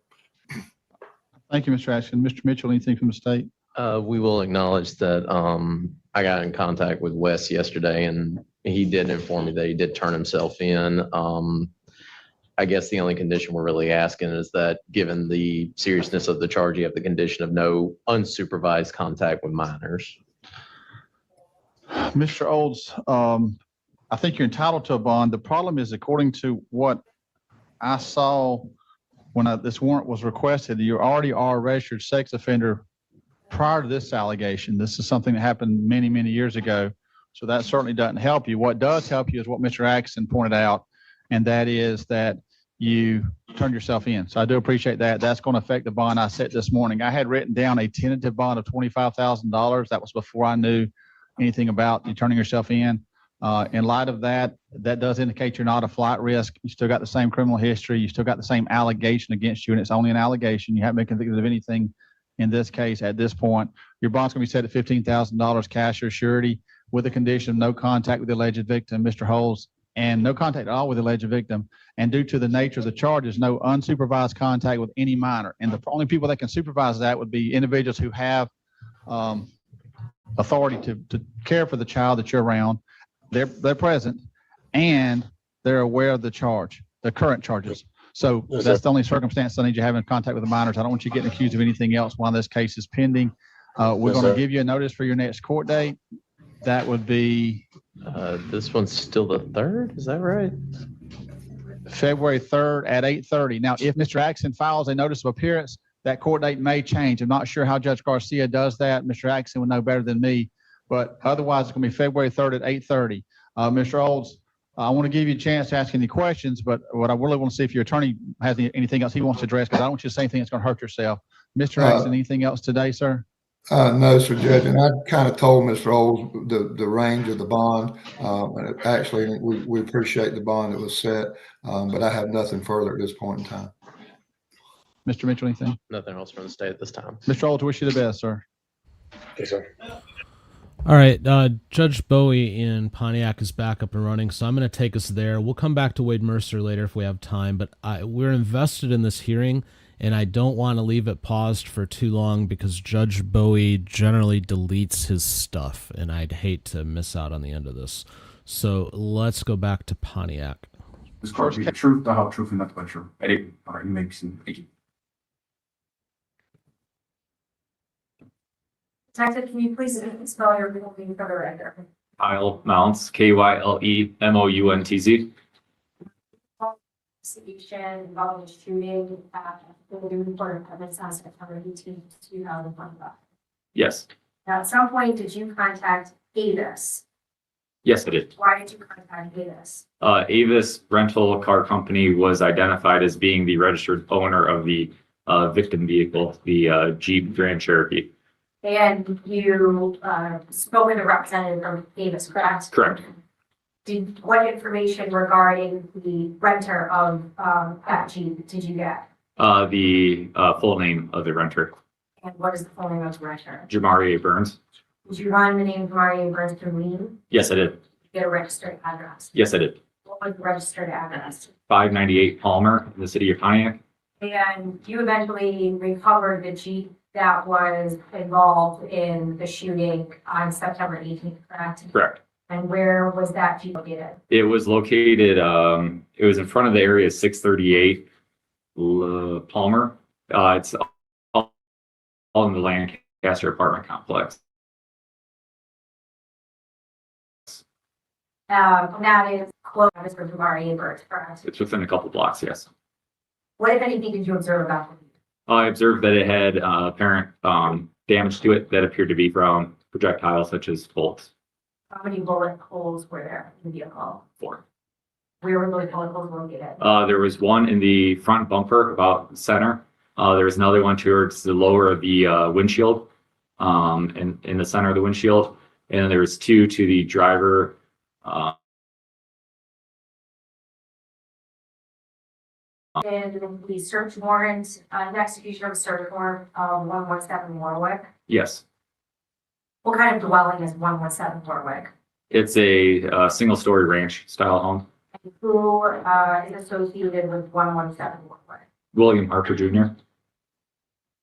Thank you, Mr. Ashton. Mr. Mitchell, anything from the state? We will acknowledge that I got in contact with Wes yesterday, and he did inform me that he did turn himself in. I guess the only condition we're really asking is that, given the seriousness of the charge, you have the condition of no unsupervised contact with minors. Mr. Olds, I think you're entitled to a bond. The problem is, according to what I saw when this warrant was requested, you already are a registered sex offender prior to this allegation. This is something that happened many, many years ago. So that certainly doesn't help you. What does help you is what Mr. Atkinson pointed out, and that is that you turned yourself in. So I do appreciate that. That's going to affect the bond I set this morning. I had written down a tentative bond of $25,000. That was before I knew anything about you turning yourself in. In light of that, that does indicate you're not a flight risk. You still got the same criminal history. You still got the same allegation against you, and it's only an allegation. You haven't been convicted of anything in this case at this point. Your bond's going to be set at $15,000 cash or surety with the condition of no contact with the alleged victim, Mr. Holes, and no contact at all with the alleged victim. And due to the nature of the charges, no unsupervised contact with any minor. And the only people that can supervise that would be individuals who have authority to care for the child that you're around. They're present and they're aware of the charge, the current charges. So that's the only circumstance I need you having contact with the minors. I don't want you getting accused of anything else while this case is pending. We're going to give you a notice for your next court date. That would be this one's still the 3rd, is that right? February 3rd at 8:30. Now, if Mr. Atkinson files a notice of appearance, that court date may change. I'm not sure how Judge Garcia does that. Mr. Atkinson would know better than me, but otherwise it's going to be February 3rd at 8:30. Mr. Olds, I want to give you a chance to ask any questions, but what I really want to see if your attorney has anything else he wants to address, because I don't want you to say anything that's going to hurt yourself. Mr. Atkinson, anything else today, sir? No, sir, Judge, and I kind of told Mr. Olds the range of the bond. Actually, we appreciate the bond that was set, but I have nothing further at this point in time. Mr. Mitchell, anything? Nothing else from the state at this time. Mr. Olds, wish you the best, sir. Yes, sir. All right, Judge Bowie in Pontiac is back up and running, so I'm going to take us there. We'll come back to Wade Mercer later if we have time, but we're invested in this hearing, and I don't want to leave it paused for too long because Judge Bowie generally deletes his stuff, and I'd hate to miss out on the end of this. So let's go back to Pontiac. This court be the truth, the whole truth, and nothing but the truth. Eddie, all right, you may be seen. Thank you. Detective, can you please spell your legal name for the record? Kyle Mounts, KYLEMOUNTZ. Investigation involving shooting at the report of evidence on September 18th, 2025. Yes. Now, at some point, did you contact Avis? Yes, I did. Why did you contact Avis? Avis Rental Car Company was identified as being the registered owner of the victim vehicle, the Jeep Grand Cherokee. And you spoke with a representative from Avis, correct? Correct. What information regarding the renter of that Jeep did you get? The full name of the renter, And what is the full name of the renter? Jamari A. Burns. Did you run the name of Jamari Burns through Lean? Yes, I did. Did you get a registered address? Yes, I did. What was the registered address? 598 Palmer in the city of Pontiac. And you eventually recovered the Jeep that was involved in the shooting on September 18th, correct? Correct. And where was that Jeep located? It was located, it was in front of the area 638 Palmer. It's all in the Lancaster apartment complex. That is close to Jamari Burns, correct? It's within a couple blocks, yes. What, if anything, did you observe about the Jeep? I observed that it had apparent damage to it that appeared to be from projectiles such as bullets. How many bullet holes were there in the vehicle? 4. Where were those bullet holes located? There was one in the front bumper about center. There was another one towards the lower of the windshield, in the center of the windshield. And there was 2 to the driver. And the search warrant, the execution of a search warrant, 117 Warwick. Yes, What kind of dwelling is 117 Warwick? it's a single-story ranch style home. And who is associated with 117 Warwick? William Harper Jr.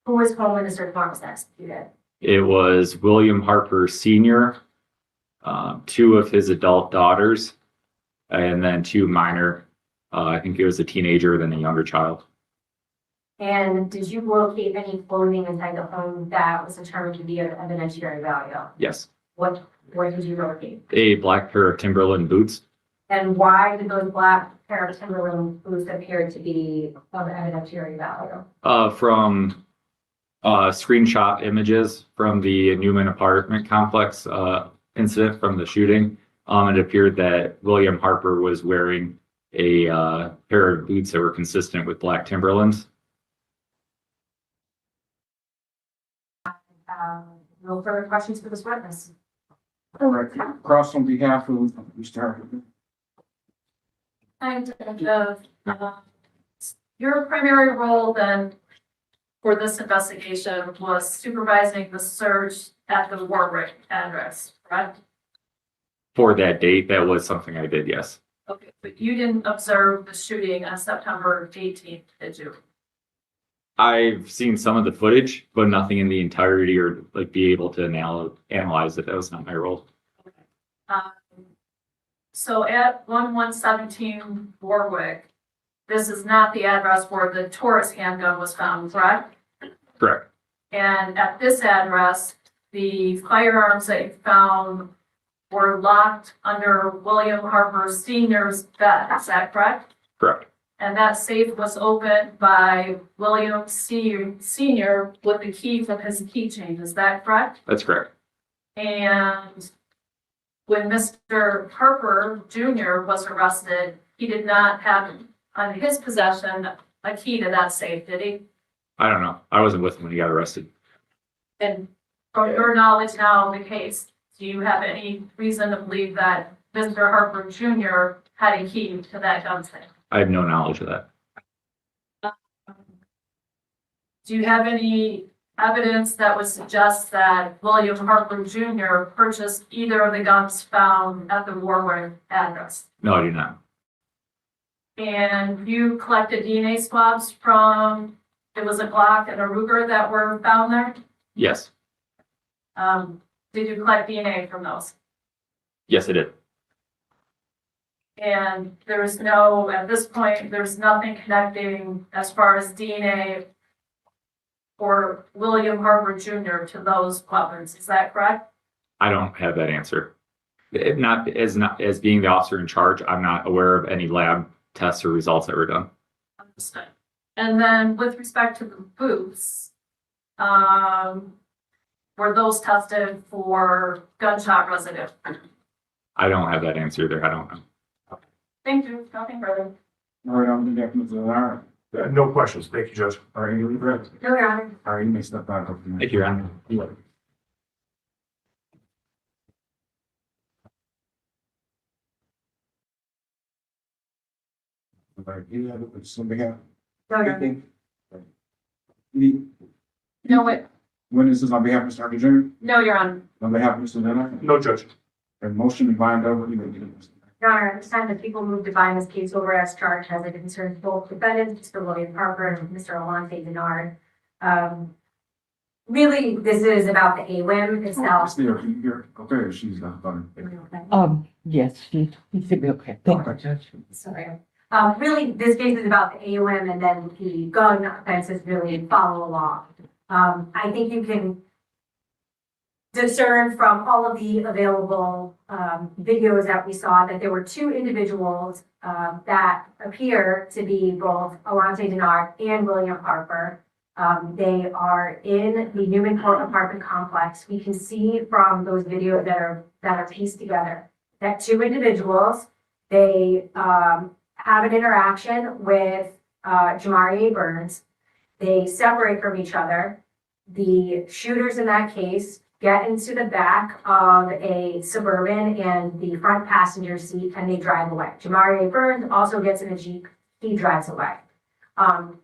Who was home when the search warrant was executed? It was William Harper Sr., 2 of his adult daughters, and then 2 minor. I think it was a teenager, then a younger child. And did you locate any clothing inside the home that was determined to be of evidentiary value? Yes. Where did you locate? A black pair of Timberland boots. And why did those black pair of Timberland boots appear to be of evidentiary value? From Screenshot images from the Newman apartment complex incident from the shooting. It appeared that William Harper was wearing a pair of boots that were consistent with black Timberlands. No further questions for this witness. All right, cross on behalf of Mr. Harper. And your primary role then for this investigation was supervising the search at the Warwick address, correct? For that date, that was something I did, yes. Okay, but you didn't observe the shooting on September 18th, did you? I've seen some of the footage, but nothing in the entirety or like be able to analyze it. That was not my role. So at 1117 Warwick, this is not the address where the Taurus handgun was found, correct? Correct. And at this address, the firearms that you found were locked under William Harper Sr.'s bed, is that correct? Correct. And that safe was opened by William Sr. with the key from his keychain, is that correct? That's correct. And when Mr. Harper Jr. was arrested, he did not have on his possession a key to that safe, did he? I don't know. I wasn't with him when he got arrested. And from your knowledge now of the case, do you have any reason to believe that Mr. Harper Jr. had a key to that gun safe? I have no knowledge of that. Do you have any evidence that would suggest that William Harper Jr. purchased either of the guns found at the Warwick address? No, I do not. And you collected DNA swabs from, it was a Glock and a Ruger that were found there? Yes. Did you collect DNA from those? Yes, I did. And there is no, at this point, there's nothing connecting as far as DNA for William Harper Jr. to those weapons, is that correct? I don't have that answer. Not as being the officer in charge, I'm not aware of any lab tests or results that were done. Understood. And then with respect to the boots, were those tested for gunshot residue? I don't have that answer there. I don't know. Thank you, nothing further. All right, I'm the deputy. All right. No questions. Thank you, Judge. All right, you leave it. No, Your Honor. All right, you may step back up. Thank you, Your Honor. All right, you have some behalf. No, Your Honor. No, wait, Witnesses on behalf of Mr. Harper Jr., no, Your Honor. on behalf of Mr. Leonard, No, Judge. a motion to bind over, you may do this. Your Honor, at this time, the people move to bind this case over as charged as it concerns both defendants, Mr. William Harper and Mr. Alante Denard. Really, this is about the AWIM itself. Stay here, okay, she's not fine. Yes, he should be okay. Thank you, Judge. Sorry. Really, this case is about the AUM and then the gun offenses really follow along. I think you can discern from all of the available videos that we saw that there were two individuals that appear to be both Alante Denard and William Harper. They are in the Newman Court apartment complex. We can see from those videos that are pieced together that two individuals, they have an interaction with Jamari Burns. They separate from each other. The shooters in that case get into the back of a Suburban and the front passenger seat, and they drive away. Jamari Burns also gets in a Jeep. He drives away.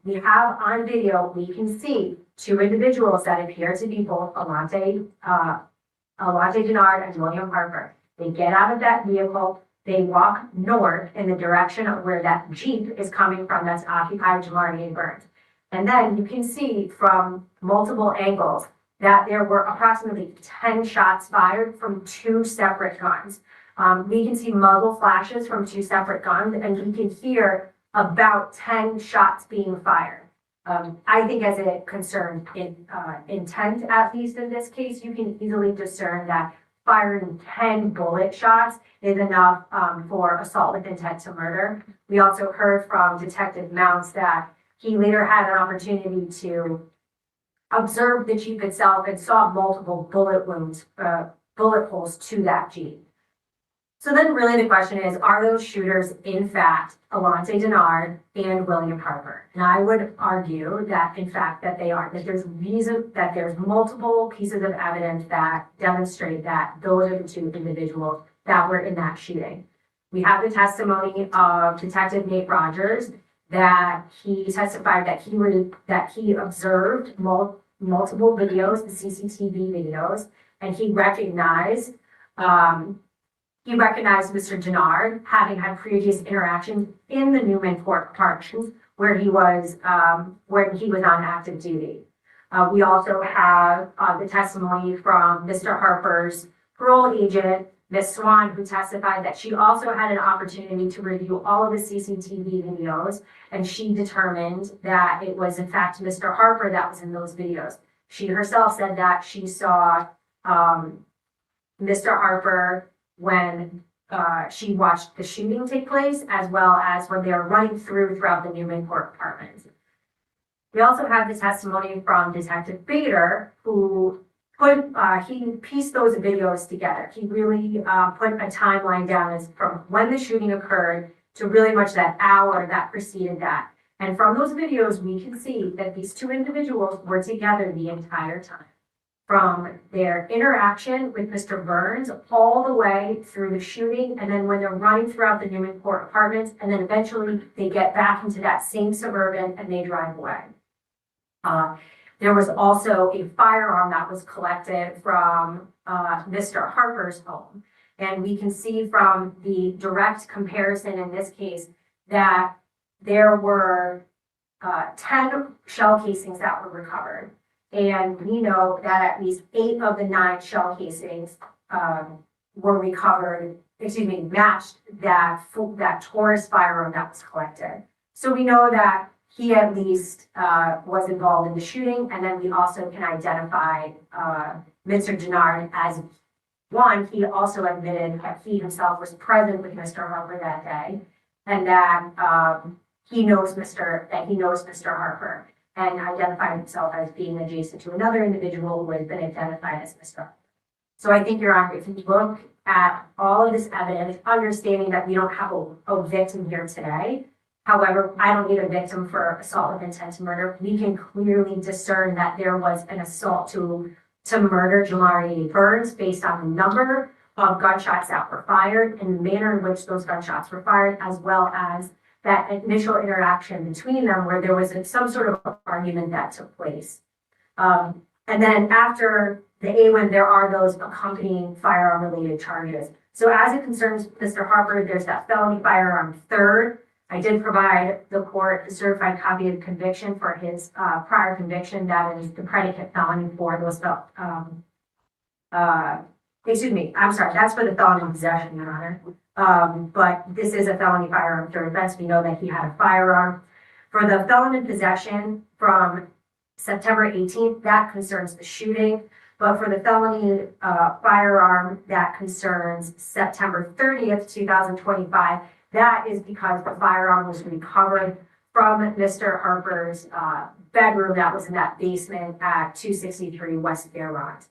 We have on video, we can see two individuals that appear to be both Alante Denard and William Harper. They get out of that vehicle. They walk north in the direction of where that Jeep is coming from that's occupied Jamari Burns. And then you can see from multiple angles that there were approximately 10 shots fired from two separate guns. We can see muzzle flashes from two separate guns, and we can hear about 10 shots being fired. I think as it concerns intent, at least in this case, you can easily discern that firing 10 bullet shots is enough for assault with intent to murder. We also heard from Detective Mounts that he later had an opportunity to observed the Jeep itself and saw multiple bullet wounds, bullet holes to that Jeep. So then really the question is, are those shooters in fact Alante Denard and William Harper? And I would argue that in fact that they are, that there's multiple pieces of evidence that demonstrate that those are the two individuals that were in that shooting. We have the testimony of Detective Nate Rogers that he testified that he observed multiple videos, the CCTV videos, and he recognized Mr. Denard having had previous interactions in the Newman Court apartments where he was on active duty. We also have the testimony from Mr. Harper's parole agent, Ms. Swan, who testified that she also had an opportunity to review all of the CCTV videos, and she determined that it was in fact Mr. Harper that was in those videos. She herself said that she saw Mr. Harper when she watched the shooting take place, as well as when they were running throughout the Newman Court apartments. We also have the testimony from Detective Bader, who he pieced those videos together. He really put a timeline down as from when the shooting occurred to really much that hour that preceded that. And from those videos, we can see that these two individuals were together the entire time. From their interaction with Mr. Burns all the way through the shooting, and then when they're running throughout the Newman Court apartments, and then eventually they get back into that same Suburban and they drive away. There was also a firearm that was collected from Mr. Harper's home. And we can see from the direct comparison in this case that there were 10 shell casings that were recovered. And we know that at least 8 of the 9 shell casings were recovered, matched that Taurus firearm that was collected. So we know that he at least was involved in the shooting, and then we also can identify Mr. Denard as one. He also admitted that he himself was present with Mr. Harper that day, and that he knows Mr. Harper, and identified himself as being adjacent to another individual who has been identified as Mr. Harper. So I think, Your Honor, if you look at all of this evidence, understanding that we don't have a victim here today. However, I don't need a victim for assault with intent to murder. We can clearly discern that there was an assault to murder Jamari Burns based on the number of gunshots that were fired and the manner in which those gunshots were fired, as well as that initial interaction between them where there was some sort of argument that took place. And then after the AWIN, there are those accompanying firearm-related charges. So as it concerns Mr. Harper, there's that felony firearm third. I did provide the court a certified copy of conviction for his prior conviction. That is the predicate felony for those, that's for the felony possession, Your Honor. But this is a felony firearm third offense. We know that he had a firearm. For the felony possession from September 18th, that concerns the shooting. But for the felony firearm that concerns September 30th, 2025, that is because the firearm was recovered from Mr. Harper's bedroom that was in that basement at 263 West Fairmont.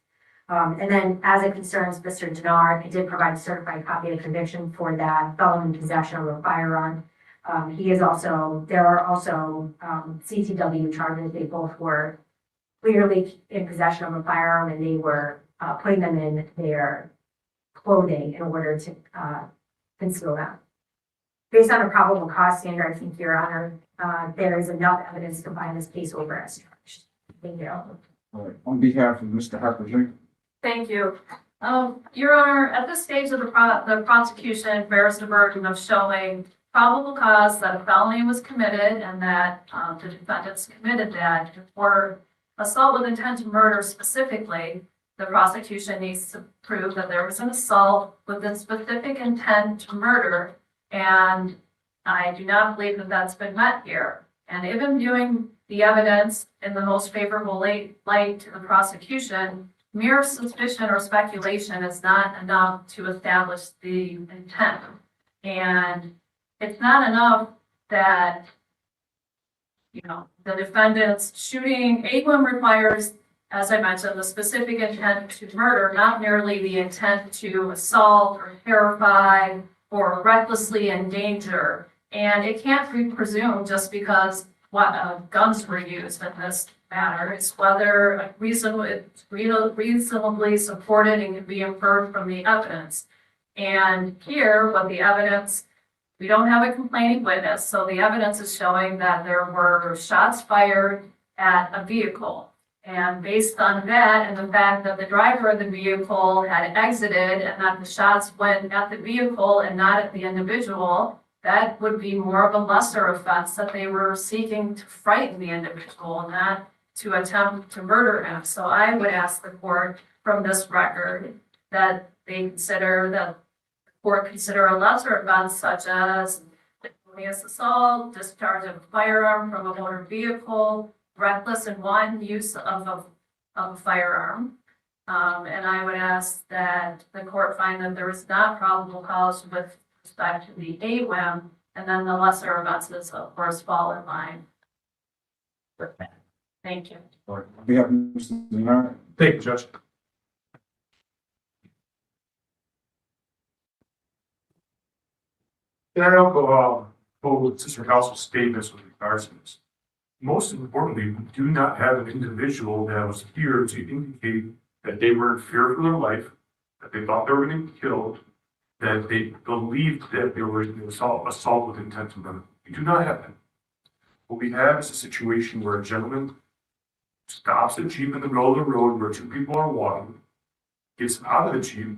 And then as it concerns Mr. Denard, I did provide a certified copy of conviction for that felony possession of a firearm. There are also CTW charges. They both were clearly in possession of a firearm, and they were putting them in their clothing in order to conceal them. Based on a probable cause standard, I think, Your Honor, there is enough evidence to find this case over as charged. Thank you. All right. On behalf of Mr. Harper, Thank you. Your Honor, at this stage of the prosecution bears the burden of showing probable cause that a felony was committed and that the defendants committed that. For assault with intent to murder specifically, the prosecution needs to prove that there was an assault with a specific intent to murder, and I do not believe that that's been met here. And even viewing the evidence in the most favorable light to the prosecution, mere suspicion or speculation is not enough to establish the intent. And it's not enough that the defendant's shooting, A1 requires, as I mentioned, the specific intent to murder, not merely the intent to assault or terrify or recklessly endanger. And it can't be presumed just because guns were used in this matter. It's whether it's reasonably supported and can be inferred from the evidence. And here, what the evidence, we don't have a complaining witness, so the evidence is showing that there were shots fired at a vehicle. And based on that and the fact that the driver of the vehicle had exited and that the shots went at the vehicle and not at the individual, that would be more of a lesser offense, that they were seeking to frighten the individual, not to attempt to murder him. So I would ask the court from this record that they consider, that the court consider a lesser offense such as felonious assault, discharge of a firearm from a motor vehicle, reckless and wanton use of a firearm. And I would ask that the court find that there was not probable cause with respect to the AWIM, and then the lesser offenses, of course, fall in line with that. Thank you. We have Mr. Denard. Thank you, Judge. And I don't go with Sister Council's statements with regards to this. Most importantly, we do not have an individual that was here to indicate that they were in fear for their life, that they thought they were going to be killed, that they believed that there was an assault with intent to murder. We do not have that. What we have is a situation where a gentleman stops a Jeep in the middle of the road where two people are walking, gets out of the Jeep,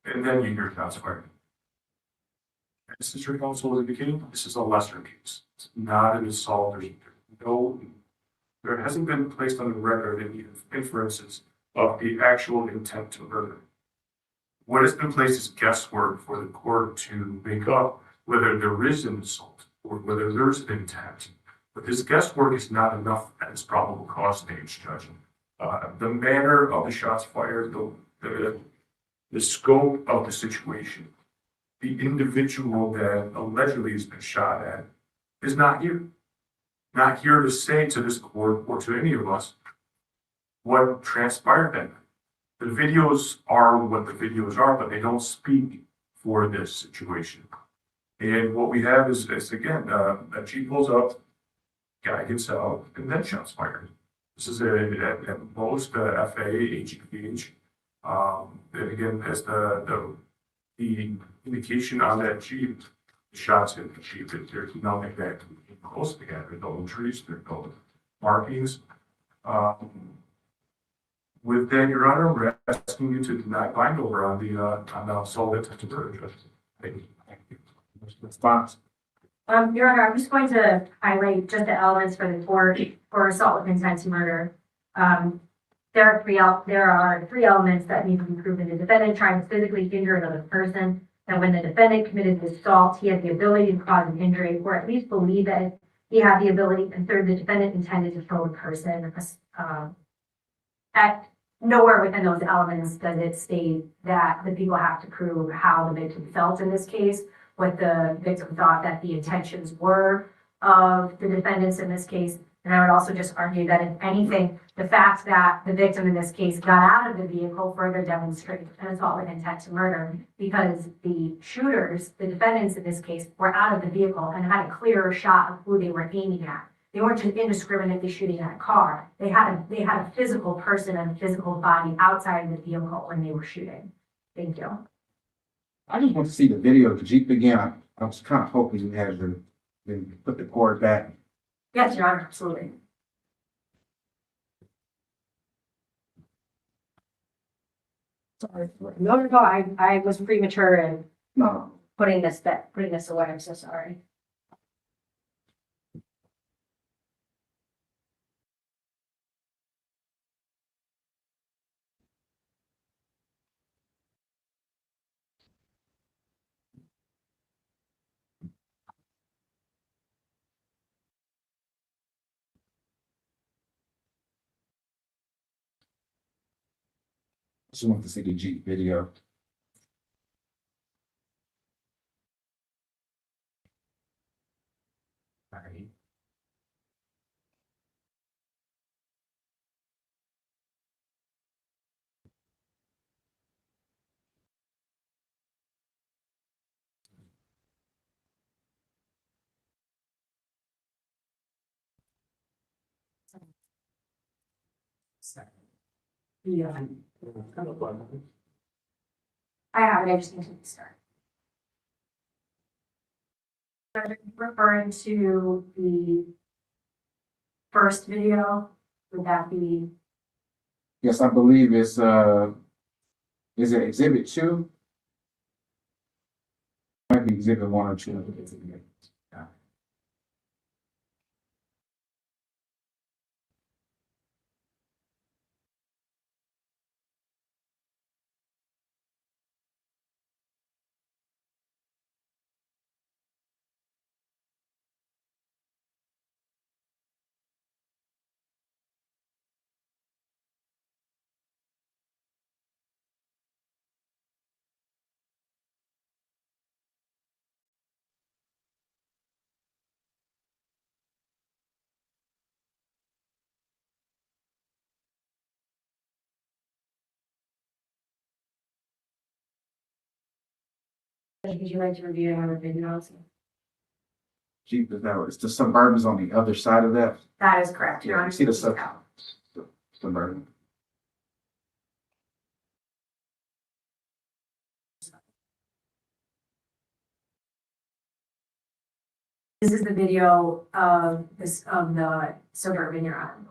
and then you hear shots fired. As Sister Council was indicating, this is a lesser case. It's not an assault. There hasn't been placed on the record any inferences of the actual intent to murder. What has been placed is guesswork for the court to make up whether there is an assault or whether there's an intent. But this guesswork is not enough at its probable cause stage, Judge. The manner of the shots fired, the scope of the situation, the individual that allegedly has been shot at is not here. Not here to say to this court or to any of us what transpired that night. The videos are what the videos are, but they don't speak for this situation. And what we have is again, a Jeep pulls up, guy gets out, and then shots fired. This is at most FA, HEPH. And again, as the indication on that Jeep, the shots hit the Jeep, there's nothing that can be close together. There's no injuries, there's no markings. With that, Your Honor, we're asking you to deny bind over on the assault attempt to murder. Thank you. Response. Your Honor, I'm just going to highlight just the elements for the court for assault with intent to murder. There are three elements that need to be proven. The defendant trying to physically injure another person, and when the defendant committed the assault, he had the ability to cause an injury, or at least believe that he had the ability. And third, the defendant intended to kill the person. At nowhere within those elements does it state that the people have to prove how the victim felt in this case, what the victim thought that the intentions were of the defendants in this case. And I would also just argue that if anything, the fact that the victim in this case got out of the vehicle further demonstrates an assault with intent to murder, because the shooters, the defendants in this case, were out of the vehicle and had a clearer shot of who they were aiming at. They weren't just indiscriminately shooting at a car. They had a physical person and a physical body outside of the vehicle when they were shooting. Thank you. I just want to see the video of the Jeep again. I was kind of hoping you had to put the court back. Yes, Your Honor, absolutely. Sorry. No, I was premature in putting this away. I'm so sorry. I just want to see the Jeep video. Yeah. I have it, I just need to start. I'm referring to the first video, would that be? Yes, I believe it's, is it exhibit 2? Might be exhibit 1 or 2. Yeah. Would you like to review our videos? Jeep is that, it's the Suburban's on the other side of that. That is correct. You're Yeah, on. you see the Suburban. This is the video of the Suburban you're on.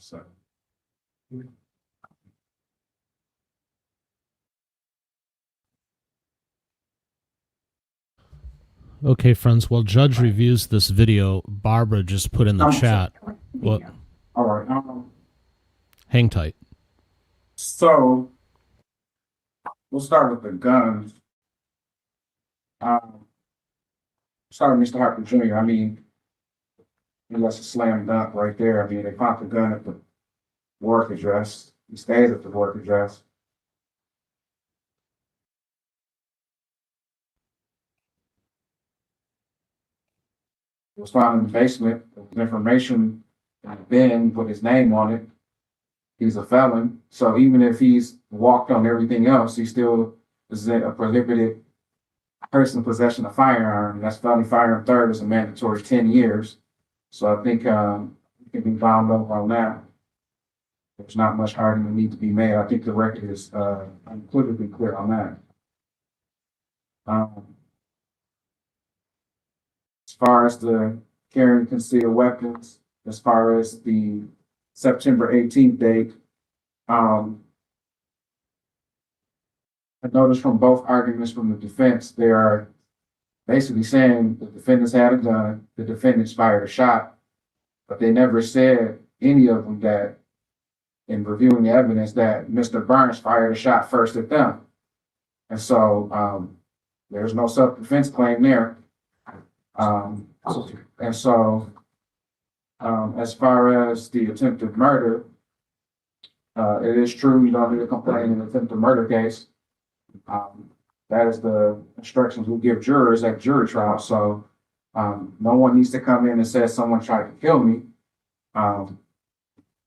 So. Okay, friends, while Judge reviews this video, Barbara just put in the chat. What? All right. Hang tight. So we'll start with the guns. Sorry, Mr. Harper Jr. I mean, that's a slam dunk right there. I mean, they found the gun at the work address. He stays at the work address. It was found in the basement. There was information in the bin with his name on it. He's a felon. So even if he's walked on everything else, he still is a prohibited person in possession of firearm. That's felony firearm third is a mandatory 10 years. So I think he can be bound over on that. There's not much argument need to be made. I think the record is unequivocally clear on that. As far as the carrying concealed weapons, as far as the September 18th date, I noticed from both arguments from the defense, they are basically saying the defendants had a gun, the defendants fired a shot, but they never said, any of them, that in reviewing the evidence, that Mr. Burns fired a shot first at them. And so there's no self-defense claim there. And so as far as the attempted murder, it is true you don't need to complain in an attempted murder case. That is the instructions we give jurors at jury trial. So no one needs to come in and say someone tried to kill me.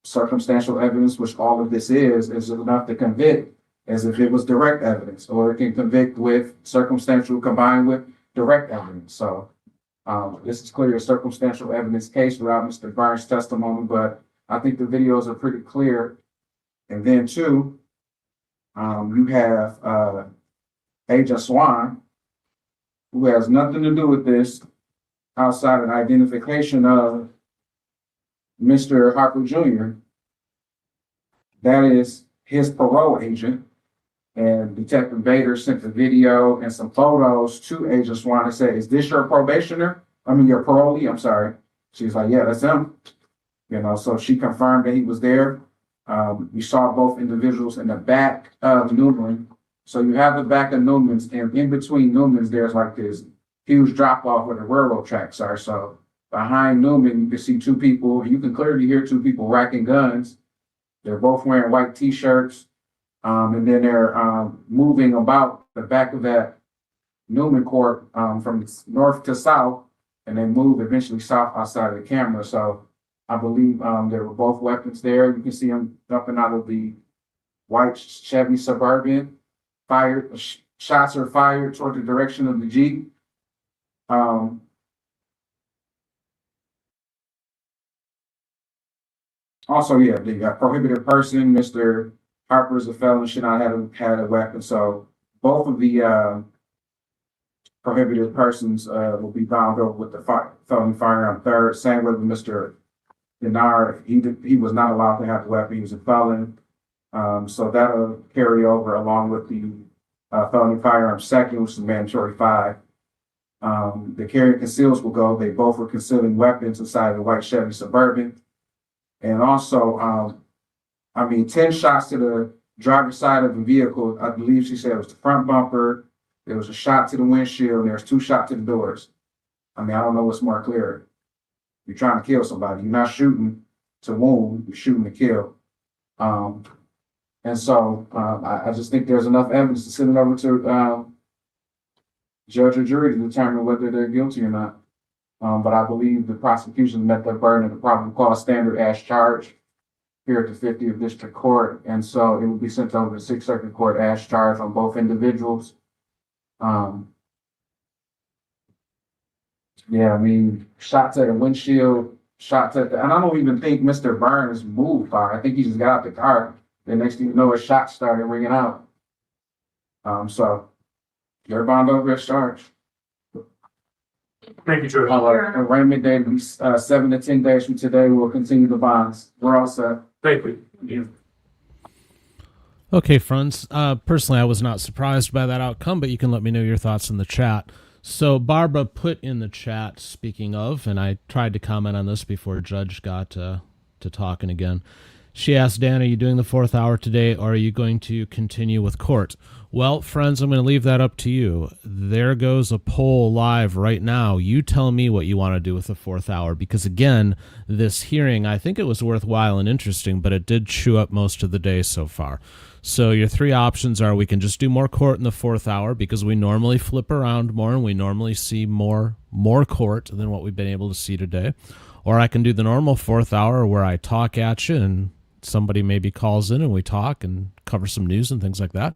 Circumstantial evidence, which all of this is enough to convict as if it was direct evidence, or it can convict with circumstantial combined with direct evidence. So this is clearly a circumstantial evidence case without Mr. Burns' testimony, but I think the videos are pretty clear. And then two, you have Agent Swan, who has nothing to do with this outside of the identification of Mr. Harper Jr. That is his parole agent. And Detective Bader sent the video and some photos to Agent Swan and said, "Is this your probationer? I mean, your parolee, I'm sorry." She's like, "Yeah, that's him." You know, so she confirmed that he was there. We saw both individuals in the back of Newman. So you have the back of Newman's, and in between Newman's, there's like this huge drop off where the railroad tracks are. So behind Newman, you can see two people. You can clearly hear two people racking guns. They're both wearing white T-shirts. And then they're moving about the back of that Newman court from north to south, and they move eventually south outside of the camera. So I believe there were both weapons there. You can see them jumping out of the white Chevy Suburban. Shots are fired toward the direction of the Jeep. Also, yeah, the prohibited person, Mr. Harper's a felon, should not have had a weapon. So both of the prohibited persons will be bound over with the felony firearm third. Same with Mr. Denard. He was not allowed to have a weapon. He was a felon. So that'll carry over along with the felony firearm second, which is mandatory 5. The carry conceals will go. They both were concealing weapons inside the white Chevy Suburban. And also, 10 shots to the driver's side of the vehicle. I believe she said it was the front bumper. There was a shot to the windshield. And there was 2 shots to the doors. I don't know what's more clear. You're trying to kill somebody. You're not shooting to wound. You're shooting to kill. And so I just think there's enough evidence to send it over to judge or jury to determine whether they're guilty or not. But I believe the prosecution met their burden of the probable cause standard as charged here at the 50th District Court. And so it will be sent over to 6th Circuit Court as charged on both individuals. Shots at a windshield, shots at and I don't even think Mr. Burns moved far. I think he just got out the car. The next thing you know, his shots started ringing out. So they're bound over as charged. Thank you, Judge. Arraignment date will be 7 to 10 days from today. We'll continue the bonds. We're all set. Thank you. Yeah. Okay, friends. Personally, I was not surprised by that outcome, but you can let me know your thoughts in the chat. So Barbara put in the chat, speaking of, and I tried to comment on this before Judge got to talking again. She asked, Dan, are you doing the 4th hour today, or are you going to continue with court? Well, friends, I'm going to leave that up to you. There goes a poll live right now. You tell me what you want to do with the 4th hour, because, again, this hearing, I think it was worthwhile and interesting, but it did chew up most of the day so far. So your 3 options are: we can just do more court in the 4th hour because we normally flip around more and we normally see more court than what we've been able to see today. Or I can do the normal 4th hour where I talk at you and somebody maybe calls in and we talk and cover some news and things like that.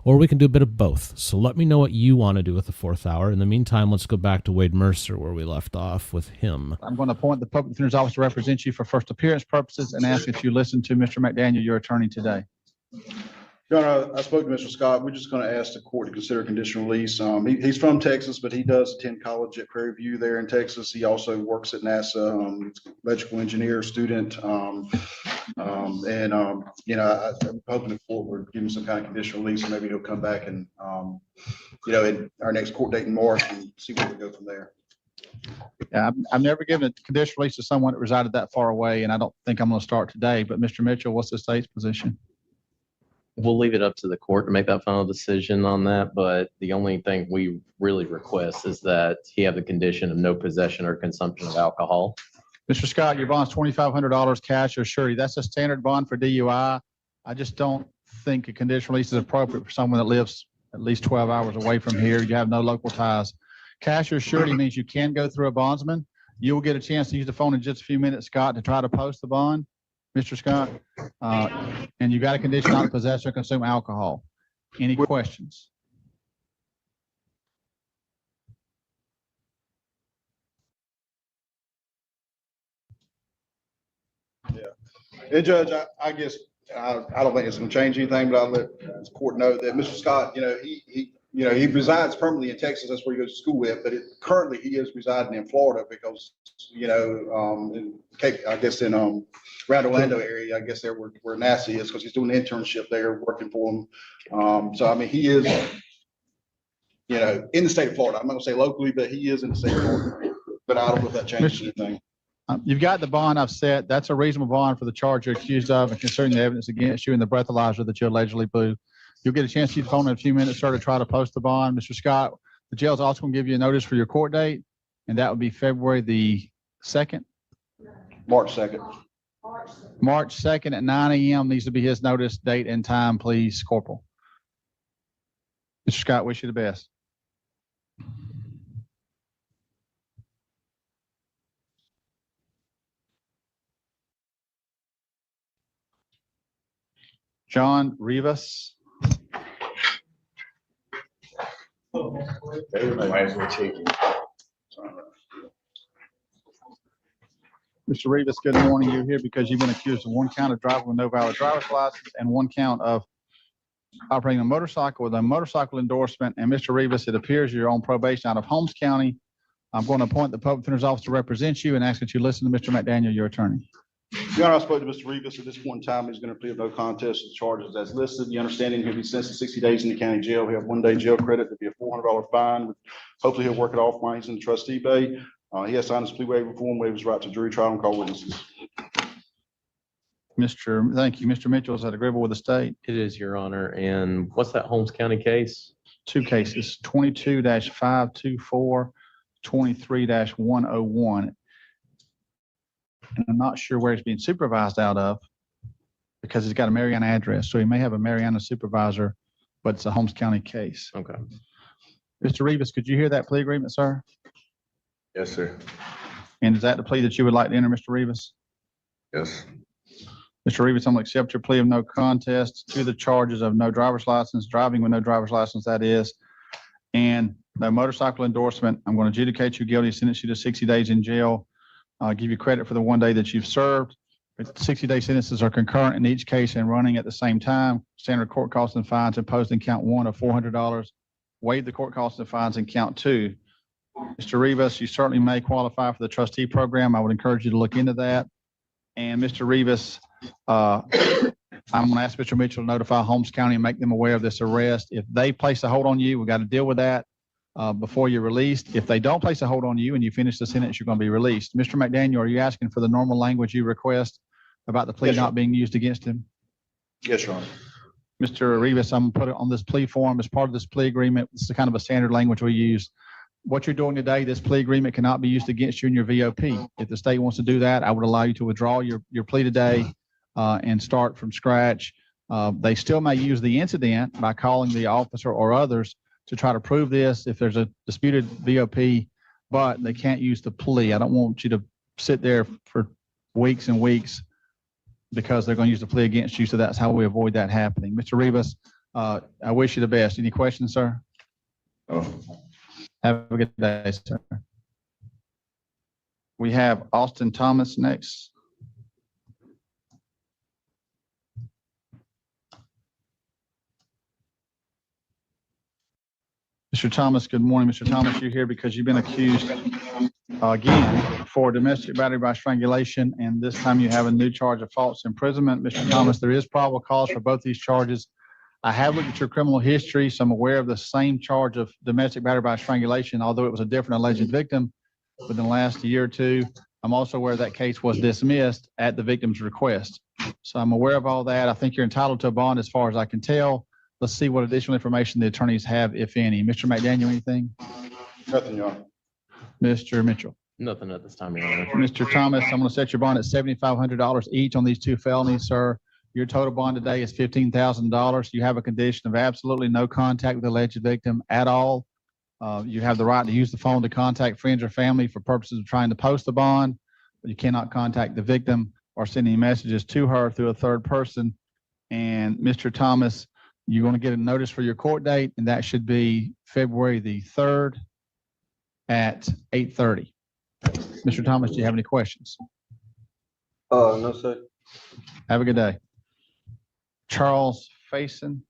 Or we can do a bit of both. So let me know what you want to do with the 4th hour. In the meantime, let's go back to Wade Mercer where we left off with him. I'm going to appoint the public defender's office to represent you for first appearance purposes and ask that you listen to Mr. McDaniel, your attorney today. Your Honor, I spoke to Mr. Scott. We're just going to ask the court to consider conditional release. He's from Texas, but he does attend college at Prairie View there in Texas. He also works at NASA, electrical engineer student. I'm hoping the court would give him some kind of conditional release, and maybe he'll come back and, in our next court date in March and see where we go from there. Yeah, I've never given a conditional release to someone that resided that far away, and I don't think I'm going to start today. But Mr. Mitchell, what's the state's position? We'll leave it up to the court to make that final decision on that, but the only thing we really request is that he have the condition of no possession or consumption of alcohol. Mr. Scott, your bond's $2,500 cash or surety. That's a standard bond for DUI. I just don't think a conditional release is appropriate for someone that lives at least 12 hours away from here. You have no local ties. Cash or surety means you can go through a bondsman. You will get a chance to use the phone in just a few minutes, Scott, to try to post the bond, Mr. Scott. And you got a condition not to possess or consume alcohol. Any questions? Yeah. And Judge, I guess I don't think it's going to change anything, but I'll let the court know that Mr. Scott, he you know, he resides permanently in Texas. That's where he goes to school with, but currently he is residing in Florida because, you know, I guess in around Orlando area, I guess there where NASA is, because he's doing an internship there, working for him. So I mean, he is, you know, in the state of Florida. I'm not gonna say locally, but he is in the state of Florida. But I don't know if that changes anything. You've got the bond I've set. That's a reasonable bond for the charge you're accused of and considering the evidence against you and the breathalyzer that you allegedly blew. You'll get a chance to use the phone in a few minutes, sir, to try to post the bond. Mr. Scott, the jail's also going to give you a notice for your court date, and that would be February the 2nd. March 2nd. March 2nd at 9 a.m. needs to be his notice, date, and time, please, Corporal. Mr. Scott, wish you the best. John Rivas. Mr. Rivas, good morning. You're here because you've been accused of one count of driving with no valid driver's license and one count of operating a motorcycle with a motorcycle endorsement. And Mr. Rivas, it appears you're on probation out of Holmes County. I'm going to appoint the public defender's office to represent you and ask that you listen to Mr. McDaniel, your attorney. Your Honor, I spoke to Mr. Rivas. At this point in time, he's going to plead no contest to the charges as listed. The understanding he'll be sentenced to 60 days in the county jail. He'll have 1 day jail credit. There'll be a $400 fine. Hopefully he'll work it off while he's in the trustee bay. He has signed his plea waiver form, waives his right to jury trial and call witnesses. Thank you. Mr. Mitchell, is that agreeable with the state? It is, Your Honor. And what's that Holmes County case? 2 cases, 22-524, 23-101. And I'm not sure where he's being supervised out of because he's got a Mariana address. So he may have a Mariana supervisor, but it's a Holmes County case. Okay. Mr. Rivas, could you hear that plea agreement, sir? Yes, sir. And is that the plea that you would like to enter, Mr. Rivas? Yes. Mr. Rivas, I'm going to accept your plea of no contest to the charges of no driver's license, driving with no driver's license, that is, and no motorcycle endorsement. I'm going to adjudicate you guilty, sentence you to 60 days in jail. I'll give you credit for the 1 day that you've served. 60-day sentences are concurrent in each case and running at the same time. Standard court costs and fines imposed in count 1 of $400. Waive the court costs and fines in count 2. Mr. Rivas, you certainly may qualify for the trustee program. I would encourage you to look into that. And Mr. Rivas, I'm going to ask Mr. Mitchell to notify Holmes County and make them aware of this arrest. If they place a hold on you, we got to deal with that before you're released. If they don't place a hold on you and you finish the sentence, you're going to be released. Mr. McDaniel, are you asking for the normal language you request about the plea not being used against him? Yes, Your Honor. Mr. Rivas, I'm going to put it on this plea form as part of this plea agreement. This is kind of a standard language we use. What you're doing today, this plea agreement cannot be used against you in your VOP. If the state wants to do that, I would allow you to withdraw your plea today and start from scratch. They still may use the incident by calling the officer or others to try to prove this if there's a disputed VOP, but they can't use the plea. I don't want you to sit there for weeks and weeks because they're going to use the plea against you. So that's how we avoid that happening. Mr. Rivas, I wish you the best. Any questions, sir? Oh. Have a good day, sir. We have Austin Thomas next. Mr. Thomas, good morning. Mr. Thomas, you're here because you've been accused again for domestic battery by strangulation, and this time you have a new charge of false imprisonment. Mr. Thomas, there is probable cause for both these charges. I have looked at your criminal history, so I'm aware of the same charge of domestic battery by strangulation, although it was a different alleged victim within the last year or two. I'm also aware that case was dismissed at the victim's request. So I'm aware of all that. I think you're entitled to a bond as far as I can tell. Let's see what additional information the attorneys have, if any. Mr. McDaniel, anything? Nothing, Your Honor. Mr. Mitchell? Nothing at this time, Your Honor. Mr. Thomas, I'm going to set your bond at $7,500 each on these 2 felonies, sir. Your total bond today is $15,000. You have a condition of absolutely no contact with the alleged victim at all. You have the right to use the phone to contact friends or family for purposes of trying to post the bond, but you cannot contact the victim or send any messages to her through a third person. And Mr. Thomas, you're going to get a notice for your court date, and that should be February the 3rd at 8:30. Mr. Thomas, do you have any questions? No, sir. Have a good day. Charles Faison.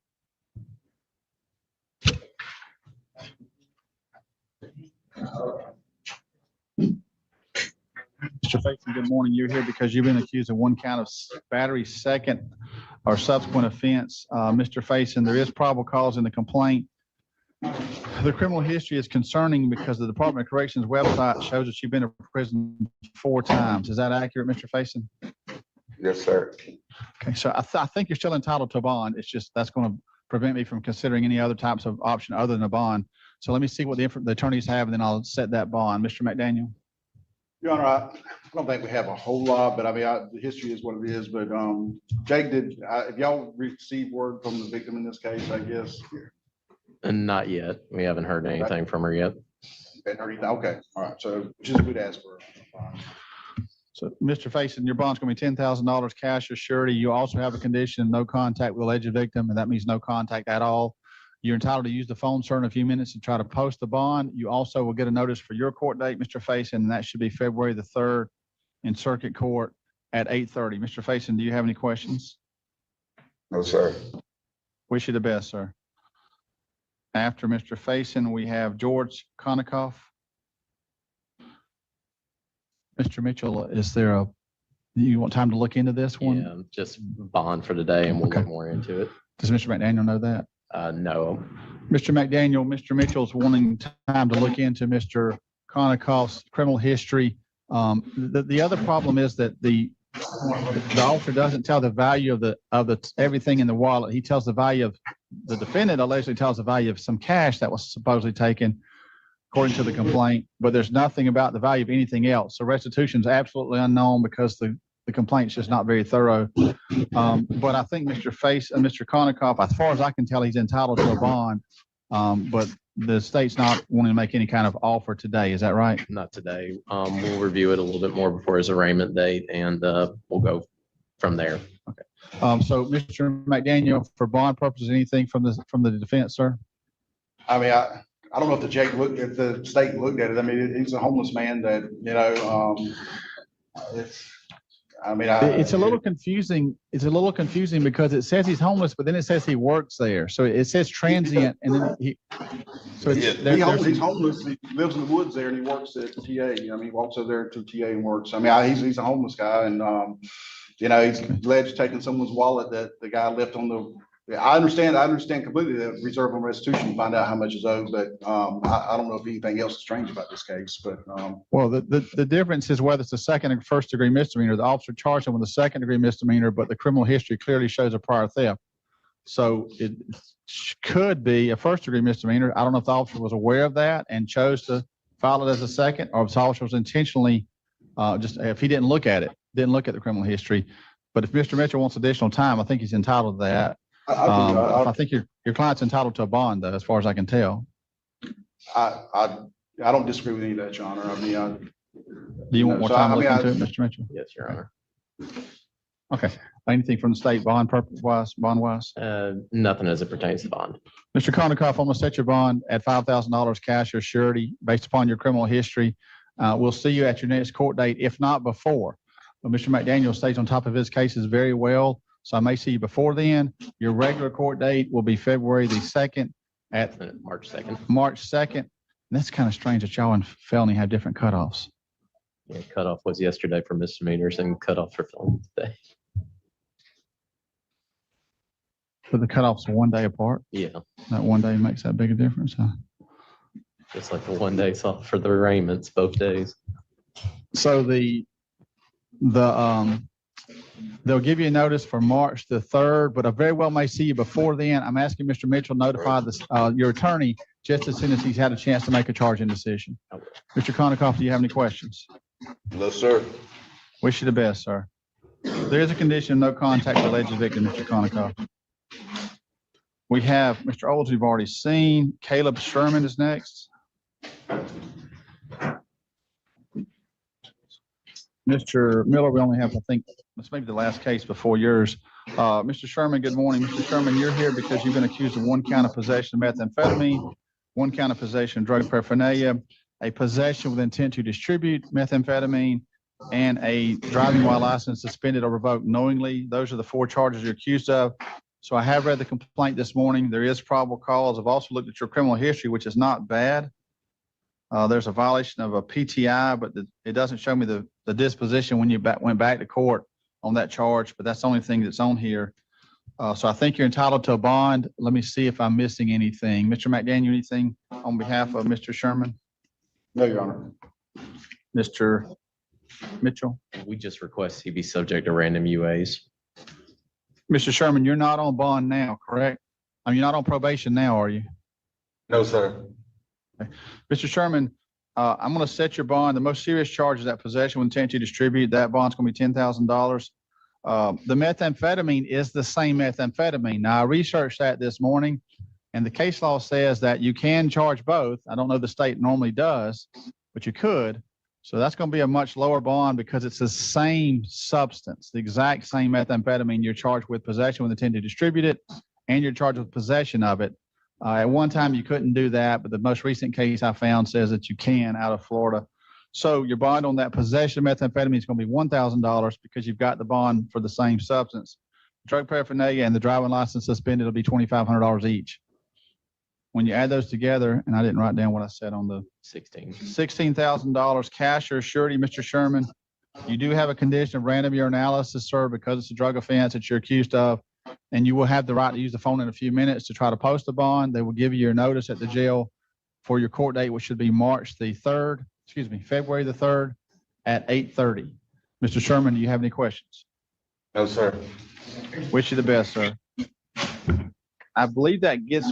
Mr. Faison, good morning. You're here because you've been accused of one count of battery second or subsequent offense. Mr. Faison, there is probable cause in the complaint. The criminal history is concerning because the Department of Corrections website shows that you've been to prison 4 times. Is that accurate, Mr. Faison? Yes, sir. Okay, so I think you're still entitled to a bond. It's just that's going to prevent me from considering any other types of option other than a bond. So let me see what the attorneys have, and then I'll set that bond. Mr. McDaniel. Your Honor, I don't think we have a whole lot, but I mean, the history is what it is. But Jake, if y'all received word from the victim in this case, I guess. And not yet. We haven't heard anything from her yet. Okay, all right. So just we'd ask for. So, Mr. Faison, your bond's going to be $10,000 cash or surety. You also have a condition, no contact with alleged victim, and that means no contact at all. You're entitled to use the phone, sir, in a few minutes to try to post the bond. You also will get a notice for your court date, Mr. Faison, and that should be February the 3rd in circuit court at 8:30. Mr. Faison, do you have any questions? No, sir. Wish you the best, sir. After Mr. Faison, we have George Konikoff. Mr. Mitchell, you want time to look into this one? Yeah, just bond for today, and we'll look more into it. Does Mr. McDaniel know that? No. Mr. McDaniel, Mr. Mitchell's wanting time to look into Mr. Konikoff's criminal history. The other problem is that the officer doesn't tell the value of the everything in the wallet. He tells the value of the defendant allegedly tells the value of some cash that was supposedly taken, according to the complaint, but there's nothing about the value of anything else. So restitution is absolutely unknown because the complaint's just not very thorough. But I think Mr. Mr. Konikoff, as far as I can tell, he's entitled to a bond. But the state's not wanting to make any kind of offer today. Is that right? Not today. We'll review it a little bit more before his arraignment date, and we'll go from there. Okay. So Mr. McDaniel, for bond purposes, anything from the defense, sir? I mean, I don't know if the state looked at it. I mean, he's a homeless man that, It's a little confusing. It's a little confusing because it says he's homeless, but then it says he works there. So it says transient, and then he's homeless. He lives in the woods there, and he works at TA. I mean, he walks over there to TA and works. I mean, he's a homeless guy, and he's alleged taking someone's wallet that the guy left on the. I understand completely the reserve on restitution to find out how much is owed, but I don't know if anything else is strange about this case. But well, the difference is whether it's a second and first degree misdemeanor. The officer charged him with a second degree misdemeanor, but the criminal history clearly shows a prior theft. So it could be a first degree misdemeanor. I don't know if the officer was aware of that and chose to file it as a second, or if the officer was intentionally if he didn't look at the criminal history. But if Mr. Mitchell wants additional time, I think he's entitled to that. I think your client's entitled to a bond, though, as far as I can tell. I don't disagree with any of that, Your Honor. I mean, do you want more time to look into it, Mr. Mitchell? Yes, Your Honor. Okay. Anything from the state bond wise? Nothing as it pertains to bond. Mr. Konikoff, I'm going to set your bond at $5,000 cash or surety based upon your criminal history. We'll see you at your next court date, if not before. But Mr. McDaniel stays on top of his cases very well. So I may see you before then. Your regular court date will be February the 2nd at March 2nd. March 2nd. And that's kind of strange that y'all and felony have different cutoffs. Yeah, cutoff was yesterday for misdemeanors and cutoff for felony today. But the cutoffs are 1 day apart? Yeah. That 1 day makes that big a difference, huh? Just like the 1 day off for the arraignments both days. So they'll give you a notice for March the 3rd, but I very well may see you before then. I'm asking Mr. Mitchell to notify your attorney just as soon as he's had a chance to make a charging decision. Mr. Konikoff, do you have any questions? No, sir. Wish you the best, sir. There is a condition of no contact with alleged victim, Mr. Konikoff. We have Mr. Olds we've already seen. Caleb Sherman is next. Mr. Miller, we only have, I think, this may be the last case before yours. Mr. Sherman, good morning. Mr. Sherman, you're here because you've been accused of 1 count of possession of methamphetamine, 1 count of possession of drug paraphernalia, a possession with intent to distribute methamphetamine, and a driving while license suspended or revoked knowingly. Those are the 4 charges you're accused of. So I have read the complaint this morning. There is probable cause. I've also looked at your criminal history, which is not bad. There's a violation of a PTI, but it doesn't show me the disposition when you went back to court on that charge, but that's the only thing that's on here. So I think you're entitled to a bond. Let me see if I'm missing anything. Mr. McDaniel, anything on behalf of Mr. Sherman? No, Your Honor. Mr. Mitchell? We just request he be subject to random UAs. Mr. Sherman, you're not on bond now, correct? I mean, you're not on probation now, are you? No, sir. Mr. Sherman, I'm going to set your bond. The most serious charge is that possession with intent to distribute. That bond's going to be $10,000. The methamphetamine is the same methamphetamine. Now, I researched that this morning, and the case law says that you can charge both. I don't know the state normally does, but you could. So that's going to be a much lower bond because it's the same substance, the exact same methamphetamine. You're charged with possession with intent to distribute it, and you're charged with possession of it. At one time, you couldn't do that, but the most recent case I found says that you can out of Florida. So your bond on that possession of methamphetamine is going to be $1,000 because you've got the bond for the same substance. Drug paraphernalia and the driving license suspended will be $2,500 each. When you add those together, and I didn't write down what I said on the $16,000 cash or surety, Mr. Sherman. You do have a condition of random urinalysis, sir, because it's a drug offense that you're accused of, and you will have the right to use the phone in a few minutes to try to post a bond. They will give you your notice at the jail for your court date, which should be February the 3rd at 8:30. Mr. Sherman, do you have any questions? No, sir. Wish you the best, sir. I believe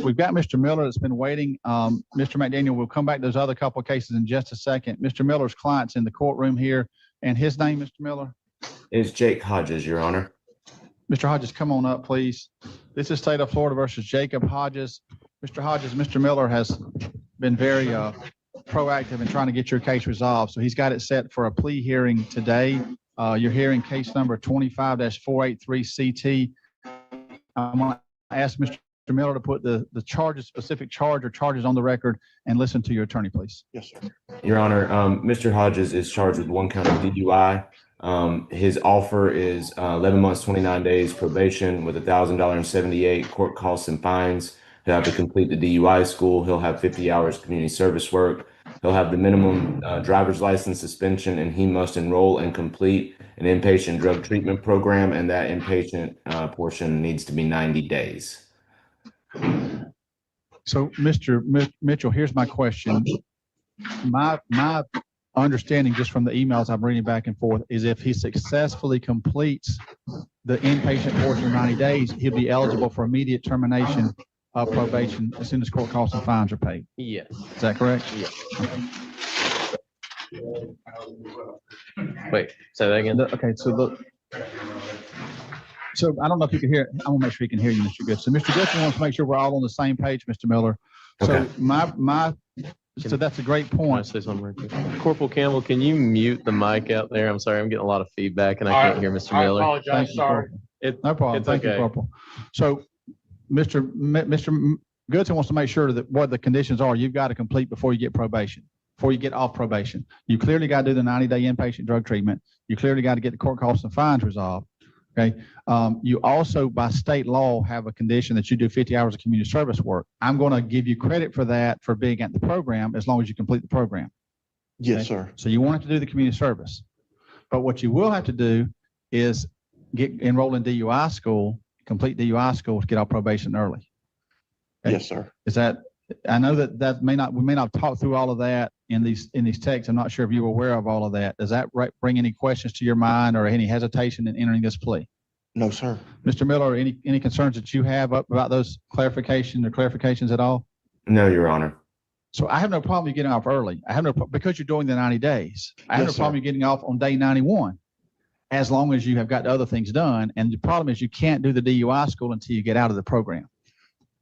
we've got Mr. Miller that's been waiting. Mr. McDaniel, we'll come back to those other couple of cases in just a second. Mr. Miller's client's in the courtroom here, and his name, Mr. Miller? Is Jake Hodges, Your Honor. Mr. Hodges, come on up, please. This is State of Florida versus Jacob Hodges. Mr. Hodges, Mr. Miller has been very proactive in trying to get your case resolved. So he's got it set for a plea hearing today. You're hearing case number 25-483CT. I'm going to ask Mr. Miller to put the specific charge or charges on the record and listen to your attorney, please. Yes, sir. Your Honor, Mr. Hodges is charged with 1 count of DUI. His offer is 11 months, 29 days probation with $1,078 court costs and fines. He'll have to complete the DUI school. He'll have 50 hours community service work. He'll have the minimum driver's license suspension, and he must enroll and complete an inpatient drug treatment program, and that inpatient portion needs to be 90 days. So, Mr. Mitchell, here's my question. My understanding just from the emails I'm reading back and forth is if he successfully completes the inpatient portion of 90 days, he'll be eligible for immediate termination of probation as soon as court costs and fines are paid. Yes. Is that correct? Yes. Wait, say that again. Okay, so look. So I don't know if you can hear. I'm gonna make sure he can hear you, Mr. Goodson. Mr. Goodson wants to make sure we're all on the same page, Mr. Miller. So so that's a great point. Can I say something real quick? Corporal Campbell, can you mute the mic out there? I'm sorry, I'm getting a lot of feedback and I can't hear Mr. Miller. I apologize, sorry. No problem. Thank you, Corporal. So Mr. Goodson wants to make sure that what the conditions are you've got to complete before you get probation, before you get off probation. You clearly got to do the 90-day inpatient drug treatment. You clearly got to get the court costs and fines resolved. Okay. You also, by state law, have a condition that you do 50 hours of community service work. I'm going to give you credit for that for being at the program as long as you complete the program. Yes, sir. So you won't have to do the community service. But what you will have to do is enroll in DUI school, complete DUI school to get off probation early. Okay? Yes, sir. Is that, I know that we may not talk through all of that in these texts. I'm not sure if you're aware of all of that. Does that bring any questions to your mind or any hesitation in entering this plea? No, sir. Mr. Miller, any concerns that you have about those clarifications at all? No, Your Honor. So I have no problem you getting off early. I have no problem because you're doing the 90 days. I have no problem you getting off on day 91 as long as you have got the other things done. And the problem is you can't do the DUI school until you get out of the program.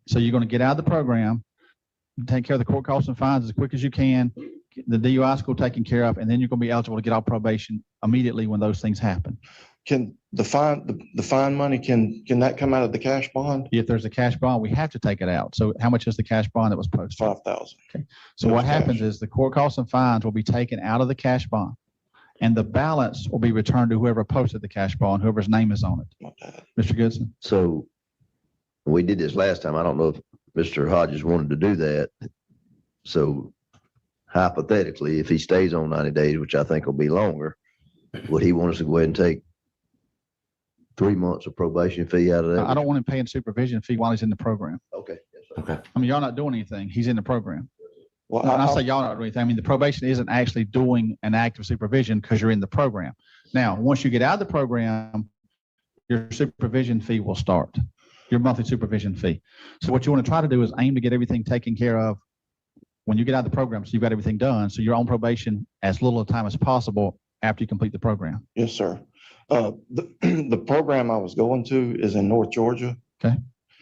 So you're going to get out of the program, take care of the court costs and fines as quick as you can, get the DUI school taken care of, and then you're going to be eligible to get off probation immediately when those things happen. Can the fine money, can that come out of the cash bond? If there's a cash bond, we have to take it out. So how much is the cash bond that was posted? $5,000. Okay. So what happens is the court costs and fines will be taken out of the cash bond, and the balance will be returned to whoever posted the cash bond, whoever's name is on it. Mr. Goodson. So we did this last time. I don't know if Mr. Hodges wanted to do that. So hypothetically, if he stays on 90 days, which I think will be longer, would he want us to go ahead and take 3 months of probation fee out of that? I don't want him paying supervision fee while he's in the program. Okay. Okay. I mean, y'all not doing anything. He's in the program. Well, When I say y'all not doing anything, I mean, the probation isn't actually doing an active supervision because you're in the program. Now, once you get out of the program, your supervision fee will start, your monthly supervision fee. So what you want to try to do is aim to get everything taken care of when you get out of the program. So you've got everything done. So you're on probation as little time as possible after you complete the program. Yes, sir. The program I was going to is in North Georgia. Okay,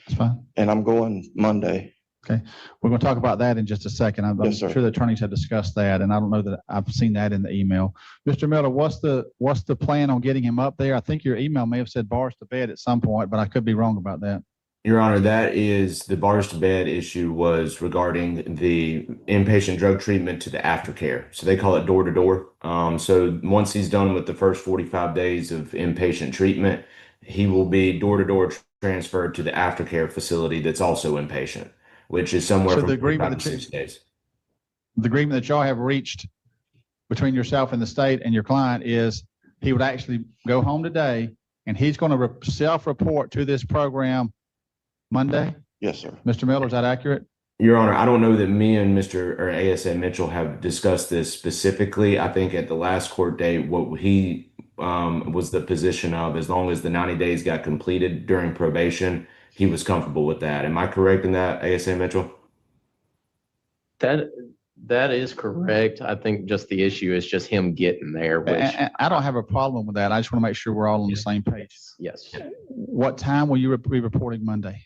that's fine. And I'm going Monday. Okay, we're going to talk about that in just a second. I'm Yes, sir. sure the attorneys have discussed that, and I don't know that I've seen that in the email. Mr. Miller, what's the plan on getting him up there? I think your email may have said bars to bed at some point, but I could be wrong about that. Your Honor, that is the bars to bed issue was regarding the inpatient drug treatment to the aftercare. So they call it door to door. So once he's done with the first 45 days of inpatient treatment, he will be door to door transferred to the aftercare facility that's also inpatient, which is somewhere from 45 to 6 days. The agreement that y'all have reached between yourself and the state and your client is he would actually go home today and he's going to self-report to this program Monday? Yes, sir. Mr. Miller, is that accurate? Your Honor, I don't know that me and Mr. or ASA Mitchell have discussed this specifically. I think at the last court date, what he was the position of, as long as the 90 days got completed during probation, he was comfortable with that. Am I correct in that, ASA Mitchell? That is correct. I think just the issue is just him getting there, which And I don't have a problem with that. I just want to make sure we're all on the same page. yes. What time will you be reporting Monday?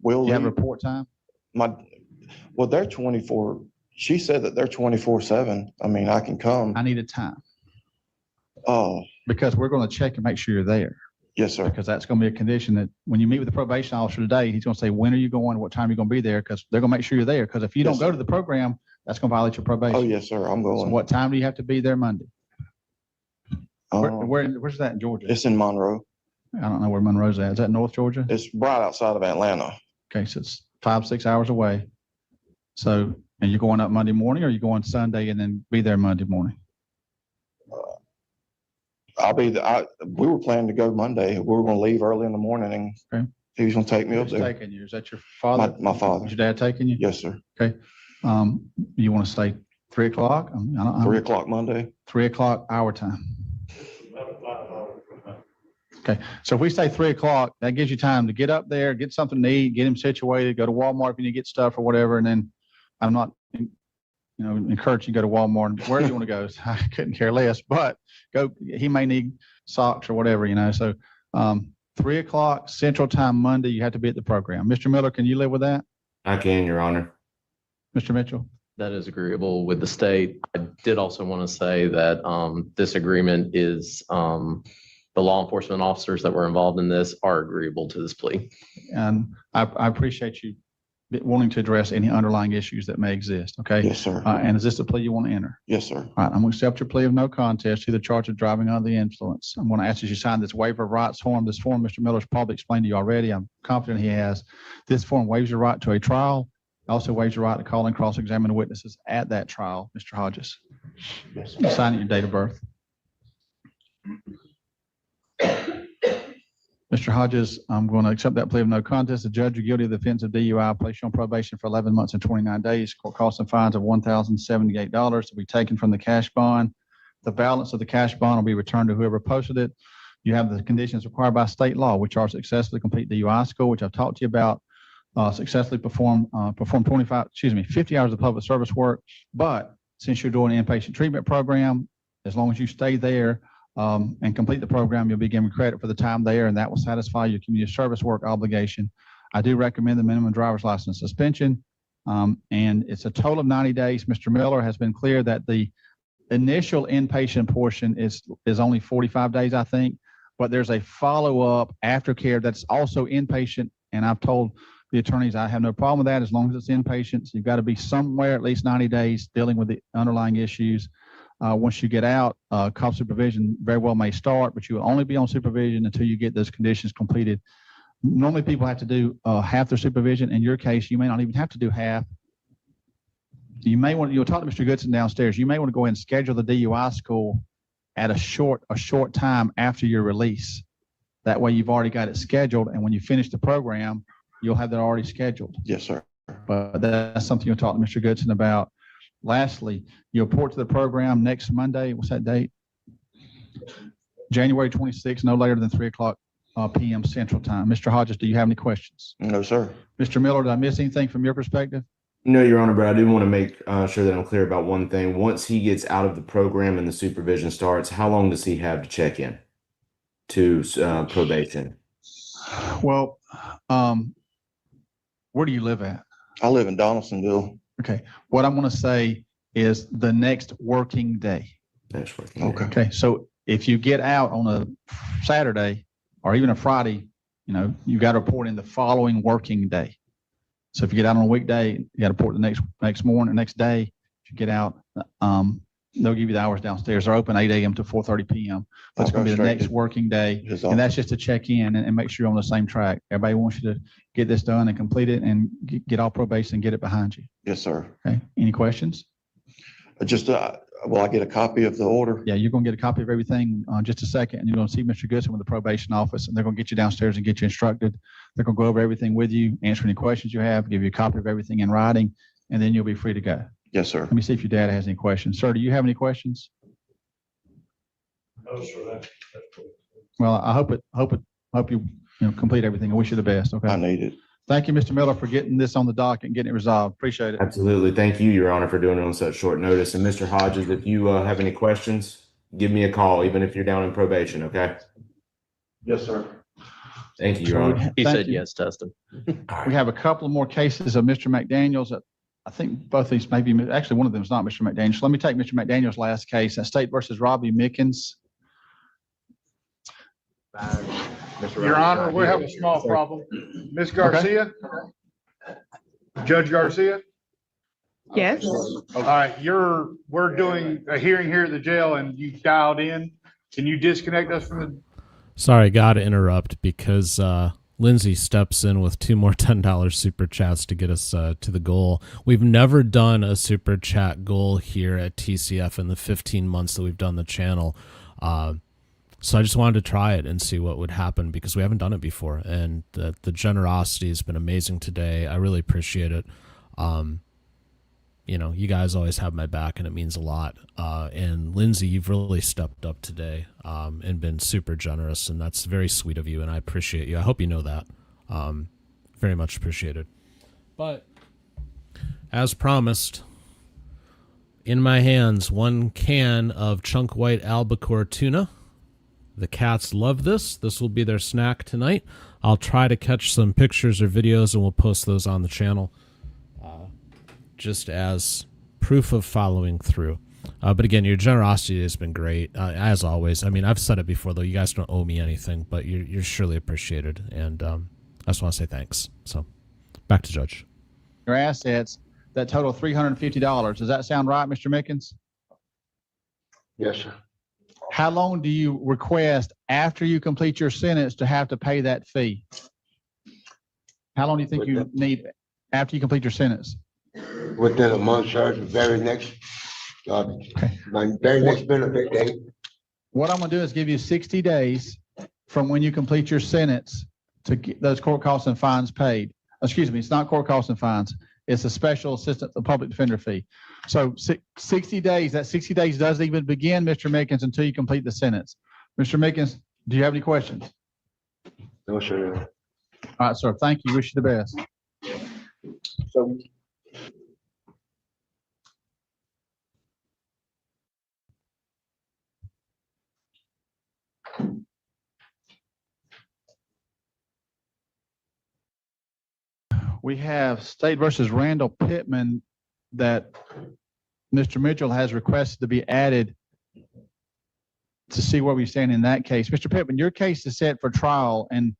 Will You have report time? Well, they're 24. She said that they're 24/7. I mean, I can come. I need a time. Oh, Because we're going to check and make sure you're there. yes, sir. Because that's going to be a condition that when you meet with the probation officer today, he's going to say, when are you going? What time are you going to be there? Because they're going to make sure you're there. Because if you Yes, don't go sir. to the program, that's going to violate your probation. Oh, yes, sir. I'm So going. what time do you have to be there Monday? Where's that in Georgia? It's in Monroe. I don't know where Monroe's at. Is that North Georgia? It's right outside of Atlanta. Okay, so it's 5-6 hours away. So, and you're going up Monday morning or you going Sunday and then be there Monday morning? We were planning to go Monday. We were going to leave early in the morning and Okay. he was going to take me up Who's there. taking you? Is that your father? My father. Is your dad taking you? Yes, sir. Okay. You want to say 3 o'clock? 3 o'clock Monday. 3 o'clock our time. Okay, so if we say 3 o'clock, that gives you time to get up there, get something to eat, get him situated, go to Walmart if you need to get stuff or whatever. And then I'm not, encouraging you to go to Walmart, wherever you want to go. I couldn't care less, but go, he may need socks or whatever, So 3 o'clock Central Time Monday, you have to be at the program. Mr. Miller, can you live with that? I can, Your Honor. Mr. Mitchell? That is agreeable with the state. I did also want to say that this agreement is the law enforcement officers that were involved in this are agreeable to this plea. And I appreciate you wanting to address any underlying issues that may exist, okay? Yes, sir. And is this the plea you want to enter? Yes, sir. All right, I'm going to accept your plea of no contest to the charge of driving under the influence. I'm going to ask that you sign this waiver of rights form. This form, Mr. Miller's probably explained to you already. I'm confident he has. This form waives your right to a trial. It also waives your right to call and cross-examine witnesses at that trial, Mr. Hodges. Yes, You sign at your date of birth. Mr. Hodges, I'm going to accept that plea of no contest. The judge, you're guilty of the offense of DUI, place you on probation for 11 months and 29 days. Court costs and fines of $1,078 to be taken from the cash bond. The balance of the cash bond will be returned to whoever posted it. You have the conditions required by state law, which are successfully complete DUI school, which I've talked to you about, successfully perform 50 hours of public service work. But since you're doing an inpatient treatment program, as long as you stay there, and complete the program, you'll be given credit for the time there, and that will satisfy your community service work obligation. I do recommend the minimum driver's license suspension, and it's a total of 90 days. Mr. Miller has been clear that the initial inpatient portion is only 45 days, I think, but there's a follow-up aftercare that's also inpatient, and I've told the attorneys I have no problem with that as long as it's inpatient. So you've got to be somewhere at least 90 days dealing with the underlying issues. Once you get out, cop supervision very well may start, but you will only be on supervision until you get those conditions completed. Normally people have to do half their supervision. In your case, you may not even have to do half. you'll talk to Mr. Goodson downstairs. You may want to go ahead and schedule the DUI school at a short time after your release. That way you've already got it scheduled. And when you finish the program, you'll have that already scheduled. Yes, sir. But that's something you'll talk to Mr. Goodson about. Lastly, you'll report to the program next Monday. What's that date? January 26th, no later than 3:00 p.m. Central Time. Mr. Hodges, do you have any questions? No, sir. Mr. Miller, did I miss anything from your perspective? No, Your Honor, but I do want to make sure that I'm clear about one thing. Once he gets out of the program and the supervision starts, how long does he have to check in to probation? Well, where do you live at? I live in Donaldsonville. Okay. What I'm going to say is the next working day. Next working day. Okay. So if you get out on a Saturday or even a Friday, you got to report in the following working day. So if you get out on a weekday, you got to report the next morning, next day. If you get out, they'll give you the hours downstairs. They're open 8 a.m. to 4:30 p.m. But it's going to be the next working day. And that's just to check in and make sure you're on the same track. Everybody wants you to get this done and complete it and get off probation and get it behind you. Yes, sir. Okay. Any questions? Just, will I get a copy of the order? Yeah, you're going to get a copy of everything in just a second. And you're going to see Mr. Goodson with the probation office, and they're going to get you downstairs and get you instructed. They're going to go over everything with you, answer any questions you have, give you a copy of everything in writing, and then you'll be free to go. Yes, sir. Let me see if your dad has any questions. Sir, do you have any questions? No, sir. Well, I hope you complete everything. I wish you the best. Okay. I need it. Thank you, Mr. Miller, for getting this on the docket and getting it resolved. Appreciate it. Absolutely. Thank you, Your Honor, for doing it on such short notice. And Mr. Hodges, if you have any questions, give me a call, even if you're down in probation, okay? Yes, sir. Thank you, Your Honor. He Thank said you. yes, Dustin. We have a couple more cases of Mr. McDaniels. I think both of these may be, actually one of them is not Mr. McDaniels. Let me take Mr. McDaniels' last case, State versus Robbie Mickens. Your Honor, we have a small problem. Ms. Garcia? Judge Garcia? Yes. All right, we're doing a hearing here at the jail and you dialed in. Can you disconnect us from the? Sorry, got to interrupt because Lindsay steps in with 2 more $10 super chats to get us to the goal. We've never done a super chat goal here at TCF in the 15 months that we've done the channel. So I just wanted to try it and see what would happen because we haven't done it before. And the generosity has been amazing today. I really appreciate it. You guys always have my back and it means a lot. And Lindsay, you've really stepped up today and been super generous. And that's very sweet of you. And I appreciate you. I hope you know that. Very much appreciated. But as promised, in my hands, 1 can of chunk white albacore tuna. The cats love this. This will be their snack tonight. I'll try to catch some pictures or videos and we'll post those on the channel just as proof of following through. But again, your generosity has been great, as always. I mean, I've said it before, though. You guys don't owe me anything, but you're surely appreciated. And I just want to say thanks. So back to Judge. Your assets that total $350. Does that sound right, Mr. Mickens? Yes, sir. How long do you request after you complete your sentence to have to pay that fee? How long do you think you need after you complete your sentence? Within a month, sir, the very next, my very next benefit date. What I'm going to do is give you 60 days from when you complete your sentence to get those court costs and fines paid. Excuse me, it's not court costs and fines. It's a special assistant, the public defender fee. So 60 days, that 60 days doesn't even begin, Mr. Mickens, until you complete the sentence. Mr. Mickens, do you have any questions? No, sir. All right, sir. Thank you. Wish you the best. So. We have State versus Randall Pittman that Mr. Mitchell has requested to be added to see where we stand in that case. Mr. Pittman, your case is set for trial, and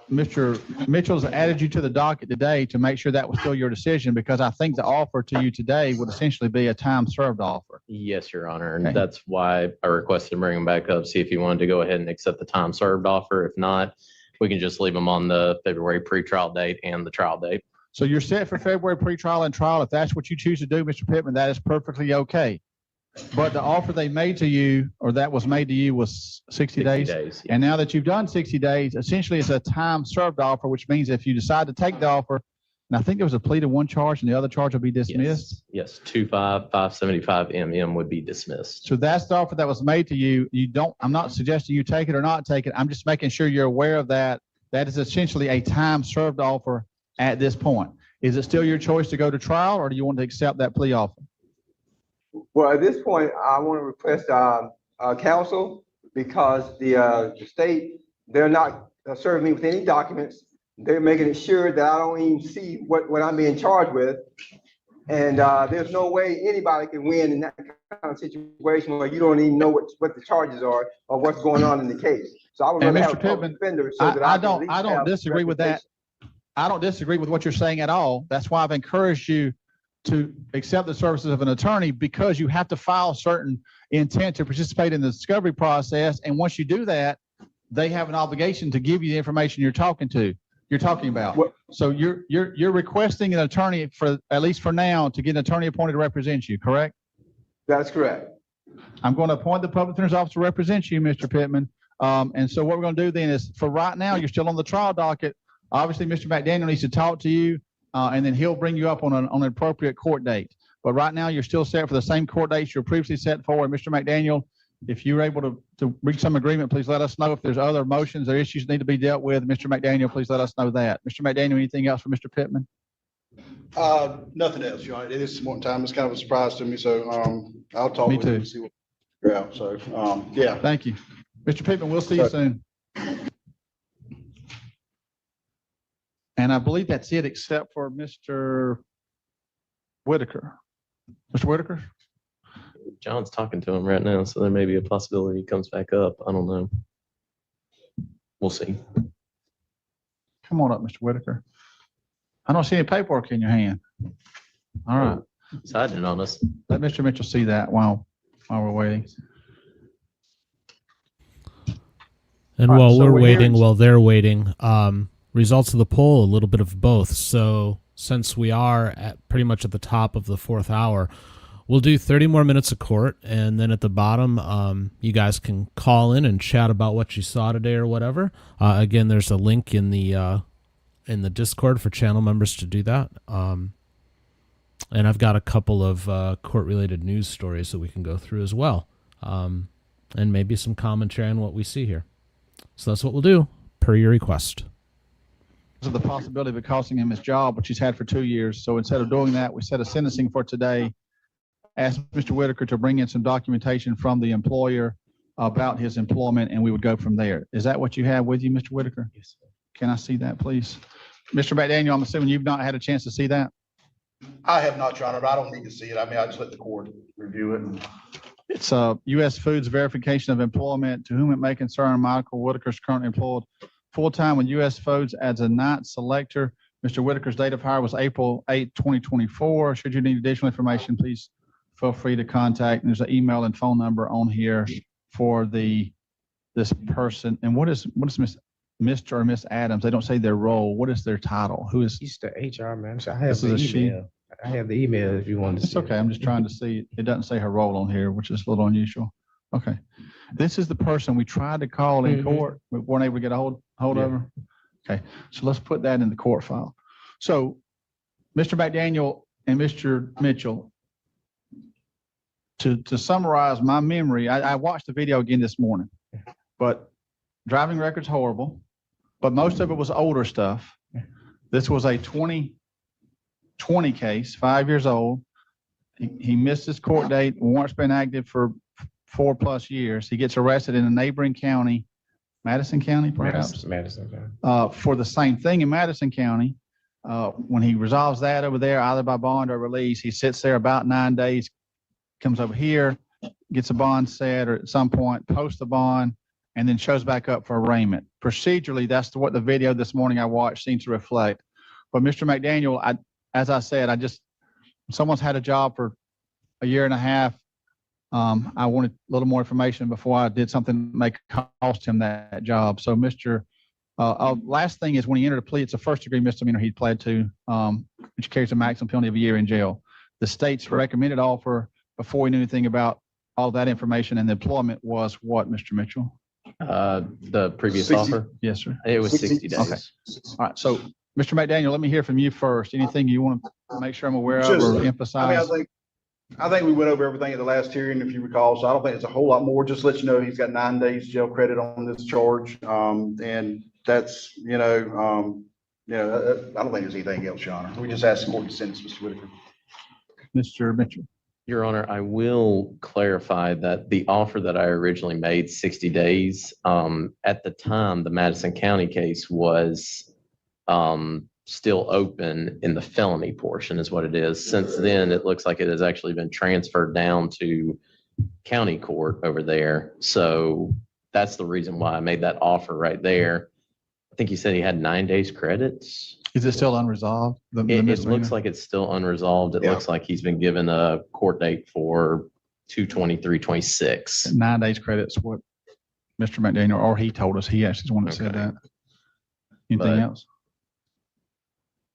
Mr. Mitchell's added you to the docket today to make sure that was still your decision, because I think the offer to you today would essentially be a time served offer. Yes, Your Honor. And that's why I requested to bring him back up, see if he wanted to go ahead and accept the time served offer. If not, we can just leave him on the February pretrial date and the trial date. So you're set for February pretrial and trial. If that's what you choose to do, Mr. Pittman, that is perfectly okay. But the offer they made to you, or that was made to you, was 60 days. Yes. And now that you've done 60 days, essentially it's a time served offer, which means if you decide to take the offer, and I think there was a plea to one charge and the other charge will be dismissed. Yes, 575 MM would be dismissed. So that's the offer that was made to you. I'm not suggesting you take it or not take it. I'm just making sure you're aware of that. That is essentially a time served offer at this point. Is it still your choice to go to trial, or do you want to accept that plea offer? Well, at this point, I want to request counsel, because the state, they're not serving me with any documents. They're making it sure that I don't even see what I'm being charged with. And there's no way anybody can win in that kind of situation where you don't even know what the charges are or what's going on in the case. So I would rather have a defender so that I don't disagree with that. I don't disagree with what you're saying at all. That's why I've encouraged you to accept the services of an attorney, because you have to file certain intent to participate in the discovery process. And once you do that, they have an obligation to give you the information you're talking about. So you're requesting an attorney, for at least for now, to get an attorney appointed to represent you, correct? That's correct. I'm going to appoint the public defender's office to represent you, Mr. Pittman. And so what we're going to do then is, for right now, you're still on the trial docket. Obviously, Mr. McDaniel needs to talk to you, and then he'll bring you up on an appropriate court date. But right now, you're still set for the same court dates you're previously set for. And Mr. McDaniel, if you're able to reach some agreement, please let us know. If there's other motions or issues that need to be dealt with, Mr. McDaniel, please let us know that. Mr. McDaniel, anything else for Mr. Pittman? Nothing else, Your Honor. It is more time. It's kind of a surprise to me, so I'll talk with him and see what we're out. So yeah. Thank you. Mr. Pittman, we'll see you soon. And I believe that's it, except for Mr. Whitaker. Mr. Whitaker? John's talking to him right now, so there may be a possibility he comes back up. I don't know. We'll see. Come on up, Mr. Whitaker. I don't see any paperwork in your hand. All right. He's hiding on us. Let Mr. Mitchell see that while we're waiting. And All right, while so we're waiting, here- while they're waiting, results of the poll, a little bit of both. So since we are at pretty much at the top of the 4th hour, we'll do 30 more minutes of court, and then at the bottom, you guys can call in and chat about what you saw today or whatever. Again, there's a link in the Discord for channel members to do that. And I've got a couple of court-related news stories that we can go through as well, and maybe some commentary on what we see here. So that's what we'll do, per your request. Of the possibility of it costing him his job, which he's had for 2 years. So instead of doing that, we set a sentencing for today. Asked Mr. Whitaker to bring in some documentation from the employer about his employment, and we would go from there. Is that what you have with you, Mr. Whitaker? Yes, sir. Can I see that, please? Mr. McDaniel, I'm assuming you've not had a chance to see that? I have not, Your Honor, but I don't need to see it. I mean, I just let the court review it. It's U.S. Foods verification of employment. To whom it may concern, Michael Whitaker is currently employed full-time with U.S. Foods as a night selector. Mr. Whitaker's date of hire was April 8, 2024. Should you need additional information, please feel free to contact. And there's an email and phone number on here for this person. And what is Mr. or Miss Adams? They don't say their role. What is their title? Who is? He's the HR manager. I have the email. I have the email if you want to see. It's okay. I'm just trying to see. It doesn't say her role on here, which is a little unusual. Okay. This is the person we tried to call in court. We weren't able to get a hold of her. Okay. So let's put that in the court file. So Mr. McDaniel and Mr. Mitchell, to summarize my memory, I watched the video again this morning, but driving record's horrible, but most of it was older stuff. This was a 2020 case, 5 years old. He missed his court date. Warrant's been active for 4+ years. He gets arrested in a neighboring county, Madison County, perhaps? Madison County. For the same thing in Madison County. When he resolves that over there, either by bond or release, he sits there about 9 days, comes over here, gets a bond set, or at some point posts the bond, and then shows back up for arraignment. Procedurally, that's what the video this morning I watched seems to reflect. But Mr. McDaniel, as I said, someone's had a job for a year and a half. I wanted a little more information before I did something that may cost him that job. So Mr. Last thing is when he entered a plea, it's a first-degree misdemeanor he pled to, which carries a maximum penalty of a year in jail. The state's recommended offer before we knew anything about all that information and the employment was what, Mr. Mitchell? The previous 60. offer? Yes, sir. It was 60 days. Okay. All right. So, Mr. McDaniel, let me hear from you first. Anything you want to make sure I'm aware of or emphasize? I think we went over everything at the last hearing, if you recall, so I don't think it's a whole lot more. Just to let you know, he's got 9 days jail credit on this charge. And that's, I don't think there's anything else, Your Honor. We just asked the court to sentence Mr. Whitaker. Mr. Mitchell. Your Honor, I will clarify that the offer that I originally made, 60 days, at the time, the Madison County case was still open in the felony portion is what it is. Since then, it looks like it has actually been transferred down to county court over there. So that's the reason why I made that offer right there. I think you said he had 9 days credits. Is it still unresolved? It looks like it's still unresolved. It looks like he's been given a court date for 2/23/26. 9 days credits, what Mr. McDaniel, or he told us, he actually is the one that said that. Anything else?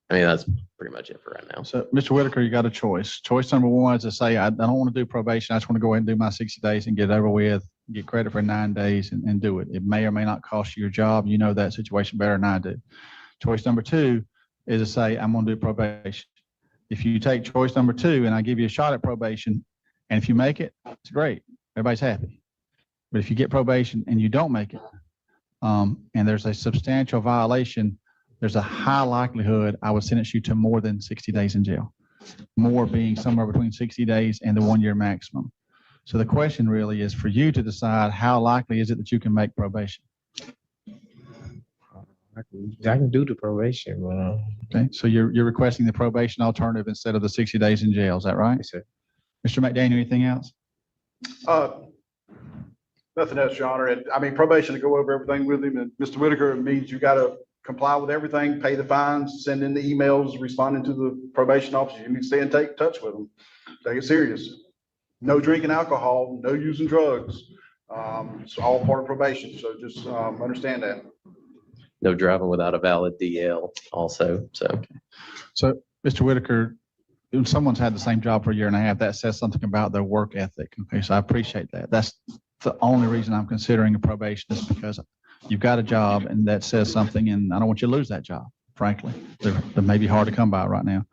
I mean, that's pretty much it for right now. So, Mr. Whitaker, you got a choice. Choice number one is to say, I don't want to do probation. I just want to go ahead and do my 60 days and get it over with, get credit for 9 days and do it. It may or may not cost you your job. You know that situation better than I do. Choice number two is to say, I'm going to do probation. If you take choice number two and I give you a shot at probation, and if you make it, it's great. Everybody's happy. But if you get probation and you don't make it, and there's a substantial violation, there's a high likelihood I would sentence you to more than 60 days in jail. More being somewhere between 60 days and the 1 year maximum. So the question really is for you to decide how likely is it that you can make probation? I can do the probation. Okay, so you're requesting the probation alternative instead of the 60 days in jail, is that right? Yes, sir. Mr. McDaniel, anything else? Nothing else, Your Honor. And I mean, probation to go over everything with him. And Mr. Whitaker, it means you got to comply with everything, pay the fines, send in the emails, responding to the probation officer. You need to stay and take touch with them. Take it serious. No drinking alcohol, no using drugs. It's all part of probation. So just understand that. No driving without a valid DL also. So Mr. Whitaker, when someone's had the same job for a year and a half, that says something about their work ethic. Okay, so I appreciate that. That's the only reason I'm considering a probation is because you've got a job and that says something, and I don't want you to lose that job, frankly. They may be hard to come by right now.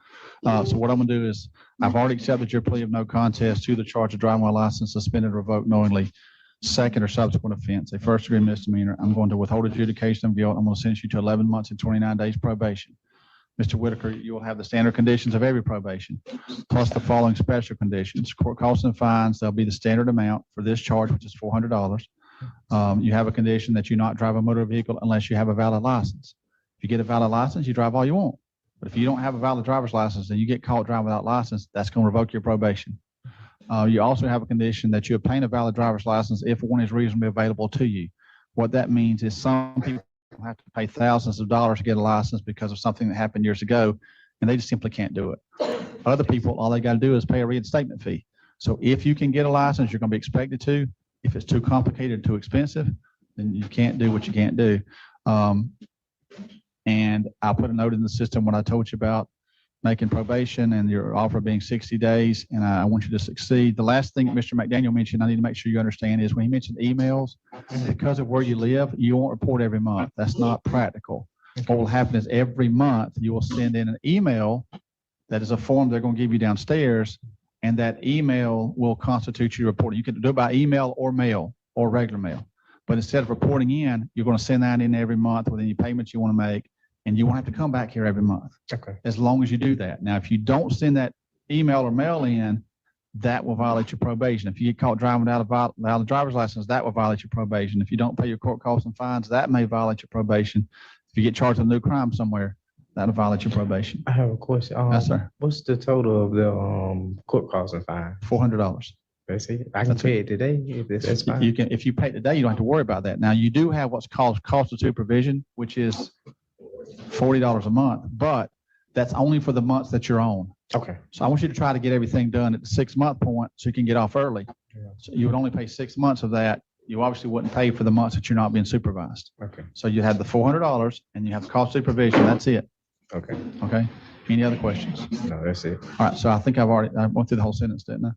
So what I'm gonna do is I've already accepted your plea of no contest to the charge of driving while license suspended or revoked knowingly, second or subsequent offense, a first degree misdemeanor. I'm going to withhold adjudication of guilt. I'm going to sentence you to 11 months and 29 days probation. Mr. Whitaker, you will have the standard conditions of every probation, plus the following special conditions. Court costs and fines, there'll be the standard amount for this charge, which is $400. You have a condition that you not drive a motor vehicle unless you have a valid license. If you get a valid license, you drive all you want. But if you don't have a valid driver's license and you get caught driving without license, that's going to revoke your probation. You also have a condition that you obtain a valid driver's license if one is reasonably available to you. What that means is some people have to pay thousands of dollars to get a license because of something that happened years ago, and they just simply can't do it. Other people, all they got to do is pay a reinstatement fee. So if you can get a license, you're going to be expected to. If it's too complicated, too expensive, then you can't do what you can't do. And I'll put a note in the system when I told you about making probation and your offer being 60 days, and I want you to succeed. The last thing that Mr. McDaniel mentioned, I need to make sure you understand is when he mentioned emails, because of where you live, you won't report every month. That's not practical. What will happen is every month you will send in an email that is a form they're going to give you downstairs, and that email will constitute your reporting. You can do it by email or mail or regular mail, but instead of reporting in, you're going to send that in every month with any payments you want to make. And you won't have to come back here every month. Okay. As long as you do that. Now, if you don't send that email or mail in, that will violate your probation. If you get caught driving without a valid driver's license, that will violate your probation. If you don't pay your court costs and fines, that may violate your probation. If you get charged with a new crime somewhere, that'll violate your probation. I have a question. Yes, sir. What's the total of the court costs and fines? $400. That's it. I can pay it today. That's fine. You can, if you pay it today, you don't have to worry about that. Now, you do have what's called cost of supervision, which is $40 a month, but that's only for the months that you're on. Okay. So I want you to try to get everything done at the 6 month point so you can get off early. So you would only pay 6 months of that. you obviously wouldn't pay for the months that you're not being supervised. Okay. So you have the $400 and you have cost supervision. That's it. Okay. Okay. Any other questions? No, that's it. All right. So I think I went through the whole sentence, didn't I?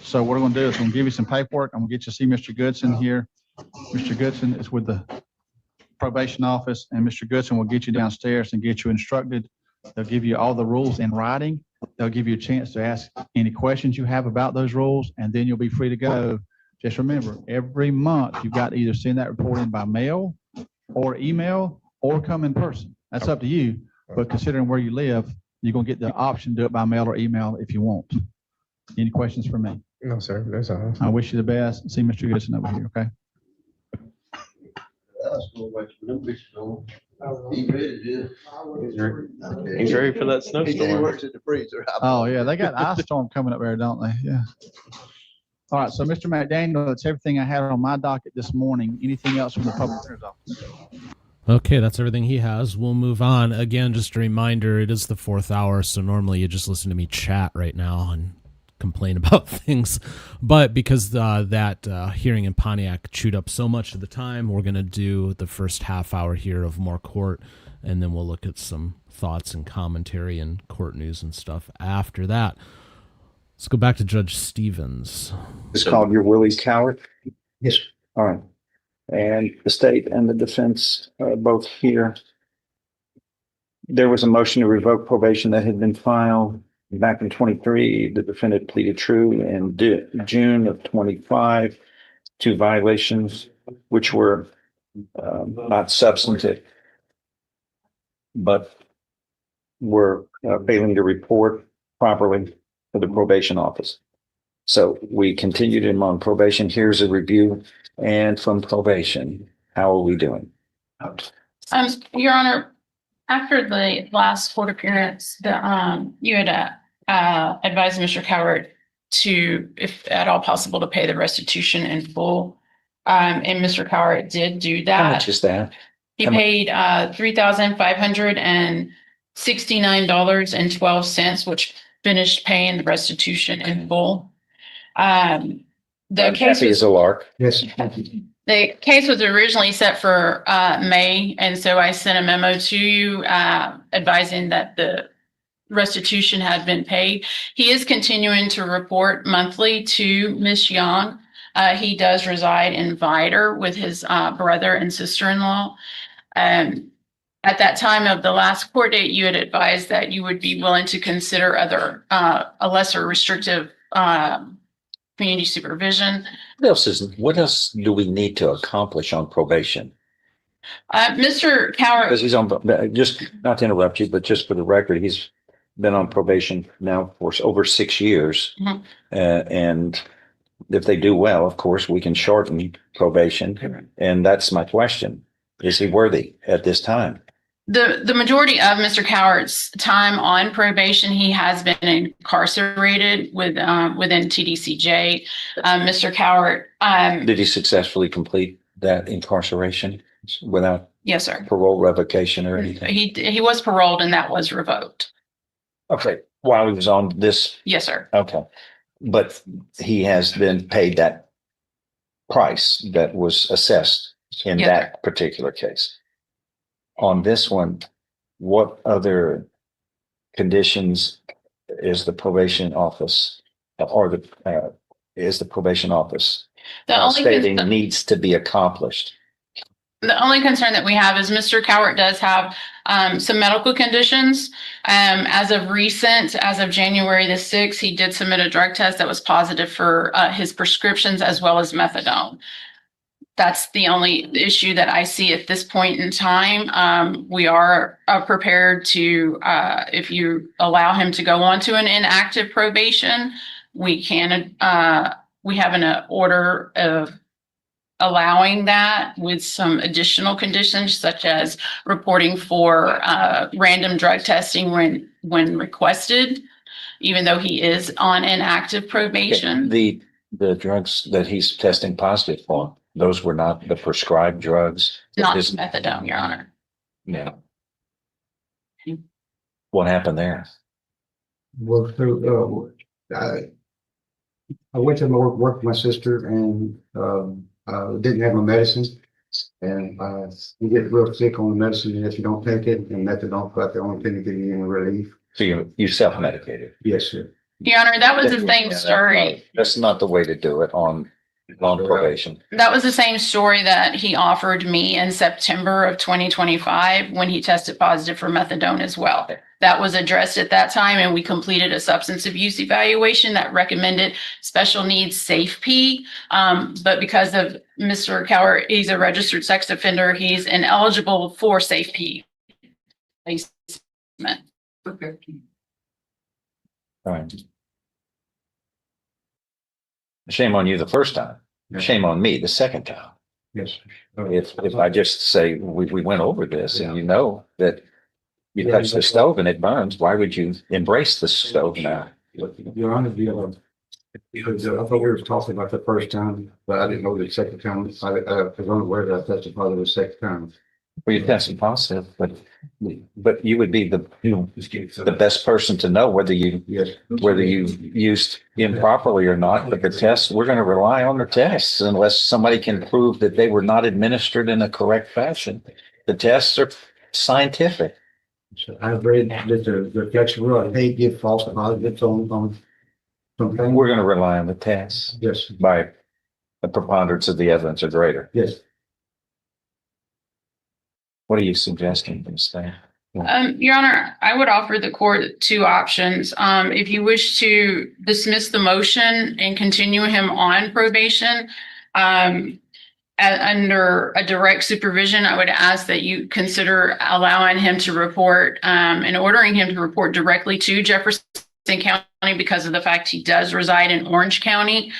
So what we're going to do is I'm going to give you some paperwork. I'm going to get you to see Mr. Goodson here. Mr. Goodson is with the probation office, and Mr. Goodson will get you downstairs and get you instructed. They'll give you all the rules in writing. They'll give you a chance to ask any questions you have about those rules, and then you'll be free to go. Just remember, every month you've got to either send that report in by mail or email or come in person. That's up to you. But considering where you live, you're going to get the option to do it by mail or email if you want. Any questions for me? No, sir. That's all. I wish you the best. See Mr. Goodson over here, okay? He's ready for that snowstorm. He works at the freezer. Oh, yeah, they got ice storm coming up there, don't they? Yeah. All right, so Mr. McDaniel, that's everything I had on my docket this morning. Anything else from the public affairs office? Okay, that's everything he has. We'll move on. Again, just a reminder, it is the 4th hour, so normally you just listen to me chat right now and complain about things. But because that hearing in Pontiac chewed up so much of the time, we're going to do the first half hour here of more court, and then we'll look at some thoughts and commentary and court news and stuff after that. Let's go back to Judge Stevens. It's called your Willie Coward? Yes. All right. And the state and the defense are both here. There was a motion to revoke probation that had been filed back in 23. The defendant pleaded true in June of 25, 2 violations, which were not substantive, but were failing to report properly for the probation office. So we continued him on probation. Here's a review. And from probation, how are we doing? Your Honor, after the last court appearance, you had advised Mr. Coward to, if at all possible, to pay the restitution in full. And Mr. Coward did do that. How much is that? He paid $3,569.12, which finished paying the restitution in full. The case is a lark. Yes. The case was originally set for May, and so I sent a memo to you advising that the restitution had been paid. He is continuing to report monthly to Ms. Young. He does reside in Vidor with his brother and sister-in-law. At that time of the last court date, you had advised that you would be willing to consider a lesser restrictive community supervision. What else do we need to accomplish on probation? Mr. Coward. Because he's on, just not to interrupt you, but just for the record, he's been on probation now for over 6 years. Mhm. And if they do well, of course, we can shorten probation. And that's my question. Is he worthy at this time? The majority of Mr. Coward's time on probation, he has been incarcerated within TDCJ. Mr. Coward. Did he successfully complete that incarceration without Yes, sir. parole revocation or anything? He was paroled and that was revoked. Okay, while he was on this. Yes, sir. Okay, but he has been paid that price that was assessed in Yes, that particular case. On this one, what other conditions is the probation office is the probation office stating needs to be accomplished? The only concern that we have is Mr. Coward does have some medical conditions. As of recent, as of January the 6th, he did submit a drug test that was positive for his prescriptions as well as methadone. That's the only issue that I see at this point in time. We are prepared to, if you allow him to go on to an inactive probation, we can, we have an order of allowing that with some additional conditions such as reporting for random drug testing when requested, even though he is on inactive probation. The drugs that he's testing positive for, those were not the prescribed drugs? Not methadone, Your Honor. Yeah. What happened there? Well, so, I went to work with my sister and didn't have my medicine. And, you get real sick on the medicine, and if you don't take it, and methadone, that's the only thing to give you any relief. So you self-medicated? Yes, sir. Your Honor, that was the same Yeah, story. That's not the way to do it on probation. That was the same story that he offered me in September of 2025 when he tested positive for methadone as well. That was addressed at that time, and we completed a substance abuse evaluation that recommended special needs safe P. But because of Mr. Cowart, he's a registered sex offender, he's ineligible for safe P placement. All right. Shame on you the first time. Shame on me the second time. Yes. If I just say, we went over this and you know that you touch the stove and it burns, why would you embrace the stove now? Your Honor, because I thought we were talking about the first time, but I didn't know the second time. I was unaware that I tested positive the second time. Well, you tested positive, but you would be the best person to know whether you used improperly or not. But the tests, we're going to rely on the tests unless somebody can prove that they were not administered in a correct fashion. The tests are scientific. So I've read that the flexible, I hate give false positives on something. We're going to rely on the tests. Yes. By the preponderance of the evidence or greater. Yes. What are you suggesting, Ms. Thane? Your Honor, I would offer the court two options. If you wish to dismiss the motion and continue him on probation, under a direct supervision, I would ask that you consider allowing him to report and ordering him to report directly to Jefferson County because of the fact he does reside in Orange County.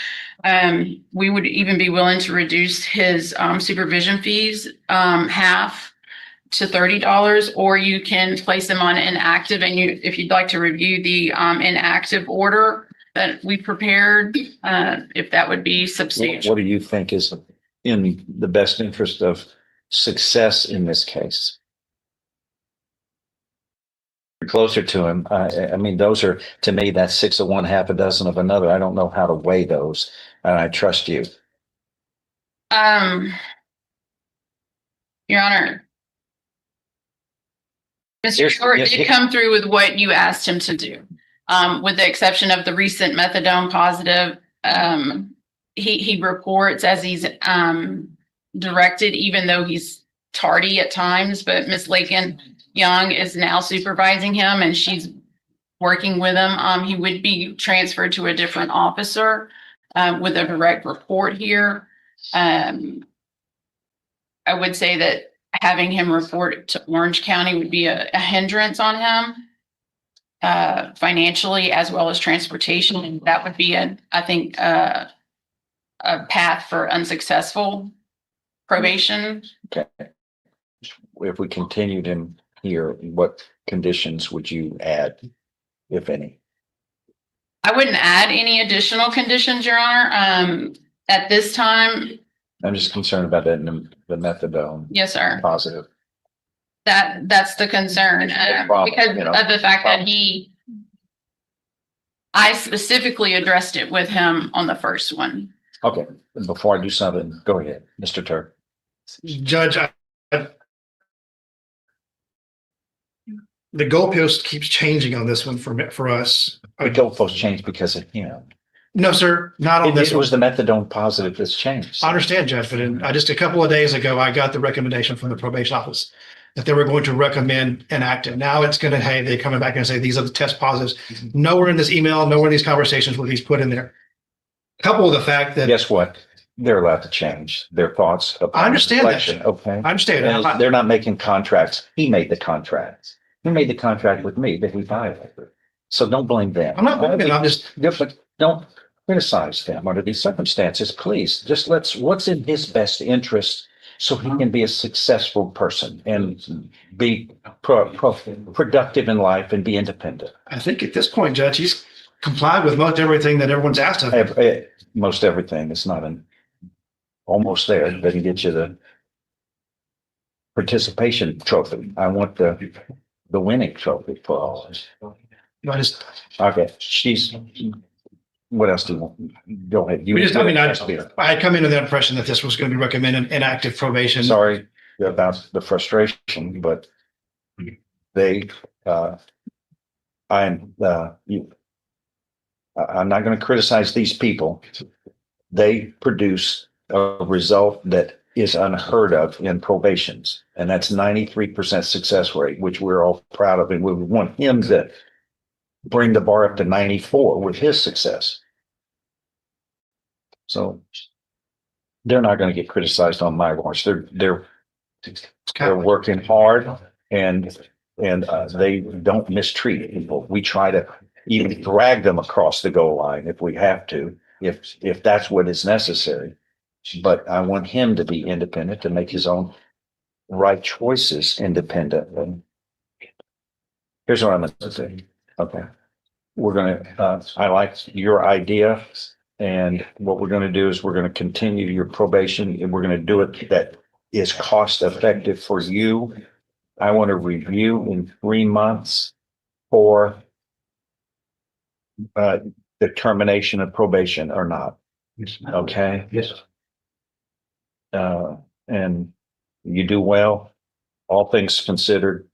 We would even be willing to reduce his supervision fees half to $30, or you can place them on inactive. And if you'd like to review the inactive order that we prepared, if that would be substantial. What do you think is in the best interest of success in this case? Closer to him. I mean, those are, to me, that's 6 of one, half a dozen of another. I don't know how to weigh those, and I trust you. Your Honor, Mr. Short did come through with what you asked him to do. With the exception of the recent methadone positive, he reports as he's directed, even though he's tardy at times, but Ms. Lakin Young is now supervising him and she's working with him. He would be transferred to a different officer with a direct report here. I would say that having him report to Orange County would be a hindrance on him financially as well as transportation. And that would be, I think, a path for unsuccessful probation. Okay. If we continued him here, what conditions would you add, if any? I wouldn't add any additional conditions, Your Honor. At this time, I'm just concerned about that in the methadone. Yes, sir. Positive. That's the concern because of the fact that I specifically addressed it with him on the first one. Okay. Before I do something, go ahead, Mr. Turk. Judge, the goalpost keeps changing on this one for us. The goalpost changed because of him. No, sir, not on this. It was the methadone positive that's changed. I understand, Judge, but just a couple of days ago, I got the recommendation from the probation office that they were going to recommend inactive. Now it's going to, hey, they're coming back and say, these are the test positives. Nowhere in this email, nowhere in these conversations will these put in there. Couple with the fact that. Guess what? They're allowed to change their thoughts. I understand that. Okay. I understand. And they're not making contracts. He made the contracts. He made the contract with me that he violated. So don't blame them. I'm not blaming them. I'm just. But don't criticize them under these circumstances. Please, just what's in his best interest so he can be a successful person and be productive in life and be independent. I think at this point, Judge, he's complied with most everything that everyone's asked of him. Most everything. It's not almost there. Doesn't get you the participation trophy. I want the winning trophy for all this. I just. Okay. what else do you want? Go ahead. I had come into the impression that this was going to be recommended inactive probation. Sorry about the frustration, but they, I'm not going to criticize these people. They produce a result that is unheard of in probations, and that's 93% success rate, which we're all proud of, and we want him to bring the bar up to 94 with his success. So they're not going to get criticized on my watch. They're working hard, and they don't mistreat people. We try to even drag them across the goal line if we have to, if that's what is necessary. But I want him to be independent, to make his own right choices independently. Here's what I'm going to say. Okay. We're going to, I like your idea. And what we're going to do is we're going to continue your probation, and we're going to do it that is cost effective for you. I want to review in 3 months for the termination of probation or not. Okay. Yes. And you do well, all things considered,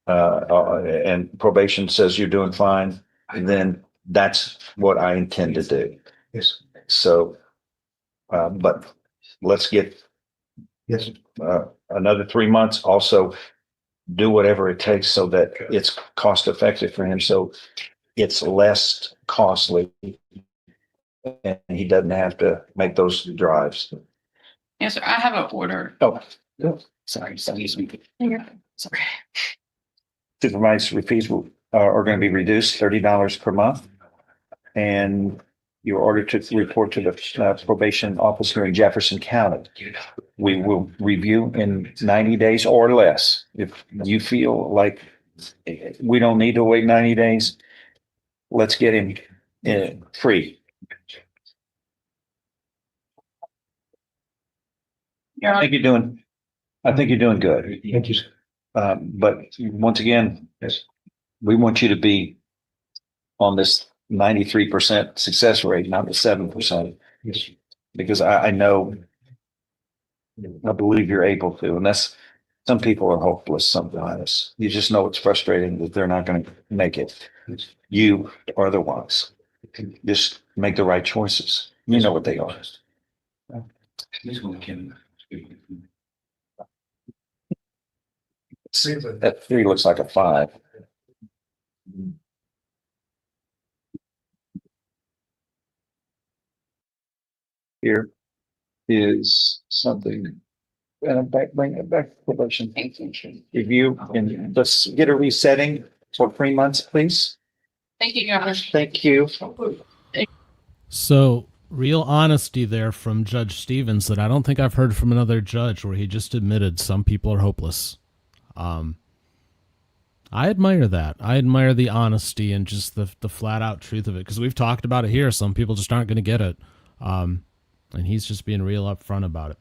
and probation says you're doing fine, and then that's what I intend to do. Yes. So, but let's get another 3 months. Also, do whatever it takes so that it's cost effective for him, so it's less costly, and he doesn't have to make those drives. Yes, sir. I have an order. Oh, sorry, excuse me. Sorry. Supervisory fees are going to be reduced $30 per month, and you're ordered to report to the probation officer in Jefferson County. We will review in 90 days or less. If you feel like we don't need to wait 90 days, let's get him free. I think you're doing good. Thank you. But once again, we want you to be on this 93% success rate, not the 7%. Yes. Because I know, I believe you're able to, and that's, some people are hopeless sometimes. You just know it's frustrating that they're not going to make it. You are the ones. Just make the right choices. You know what they are. That 3 looks like a 5. Here is something, and bring it back to probation. If you can, let's get a resetting for 3 months, please. Thank you, Your Honor. Thank you. So, real honesty there from Judge Stevens that I don't think I've heard from another judge, where he just admitted some people are hopeless. I admire that. I admire the honesty and just the flat out truth of it, because we've talked about it here. Some people just aren't going to get it. And he's just being real upfront about it.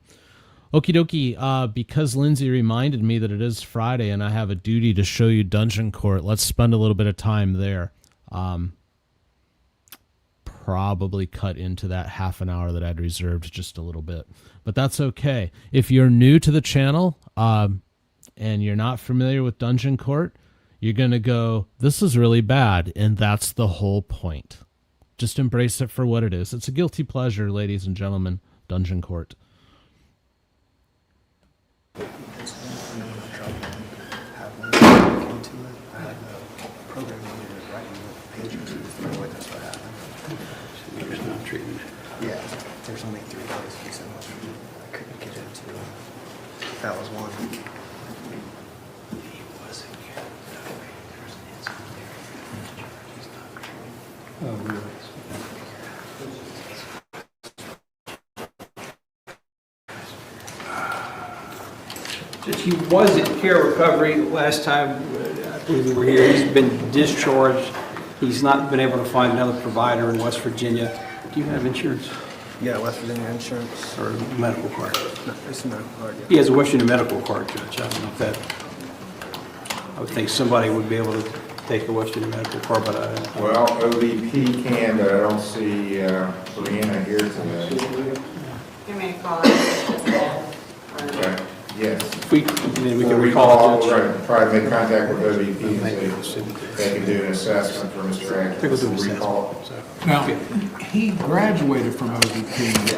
Okie dokie. Because Lindsay reminded me that it is Friday and I have a duty to show you Dungeon Court, let's spend a little bit of time there. Probably cut into that half an hour that I'd reserved just a little bit, but that's okay. If you're new to the channel, and you're not familiar with Dungeon Court, you're going to go, this is really bad. And that's the whole point. Just embrace it for what it is. It's a guilty pleasure, ladies and gentlemen. Dungeon Court. Yeah, there's only 3 days. He said I couldn't get into. That was one. He wasn't here. There's an incident there. Oh, really? He was in care recovery last time I believe we were here. He's been discharged. He's not been able to find another provider in West Virginia. Do you have insurance? Yeah, West Virginia insurance. Or a medical card? No, it's a medical card. Yeah. He has a West Virginia medical card, Judge. I don't know if that, I would think somebody would be able to take a Western Medical Corp, but Well, OVP can, but I don't see Brianna here today. Give me a call. Okay, yes. we can recall. Right, probably make contact with OVP and see if they can do an assessment for Mr. Atkins. Recall. Now, he graduated from OVP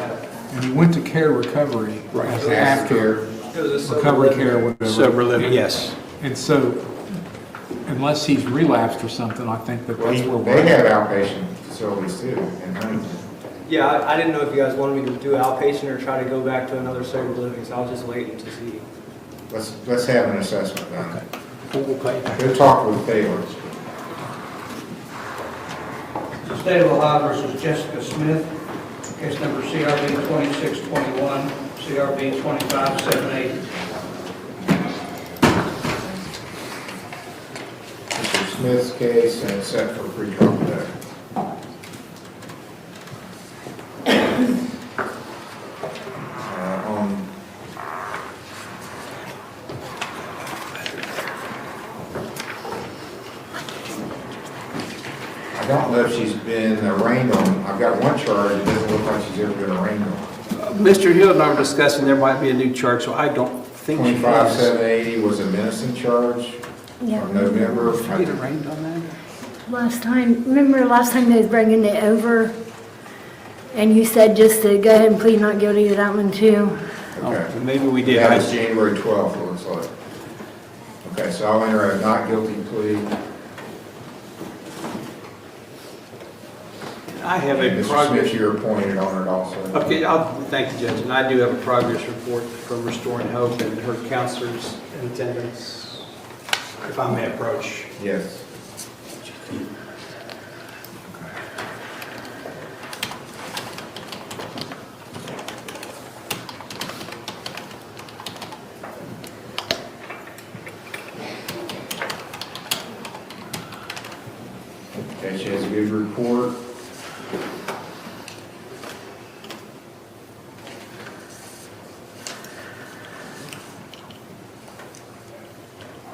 and he went to care recovery as an after recovery care, whatever. Sober living, yes. And so, unless he's relapsed or something, I think that that's where we're They have at. outpatient facilities too in Huntington. Yeah, I didn't know if you guys wanted me to do outpatient or try to go back to another sober living, so I was just waiting to see. Let's have an assessment done. Okay. Go talk with Taylor. State of Ohio versus Jessica Smith, case number CRB 2621, CRB 2578. Mr. Smith's case and it's set for pre-trial today. I don't know if she's been arraigned on. I've got one charge. It doesn't look like she's ever been arraigned on. Mr. Hill and I were discussing there might be a new charge, so I don't think she 25,780 was a menacing charge Yeah. from November. Get arraigned on that? Remember last time they was bringing it over? And you said just to go ahead and plead not guilty to that one too? Okay. Maybe we did. That was January 12th, it looks like. Okay, so I'll enter a not guilty plea. I have a Mr. progress. Smith, you're appointed on it also. Okay, thank you, Judge, and I do have a progress report from Restoring Hope and her counselors in attendance, if I may approach. Yes. Okay, she has a good report.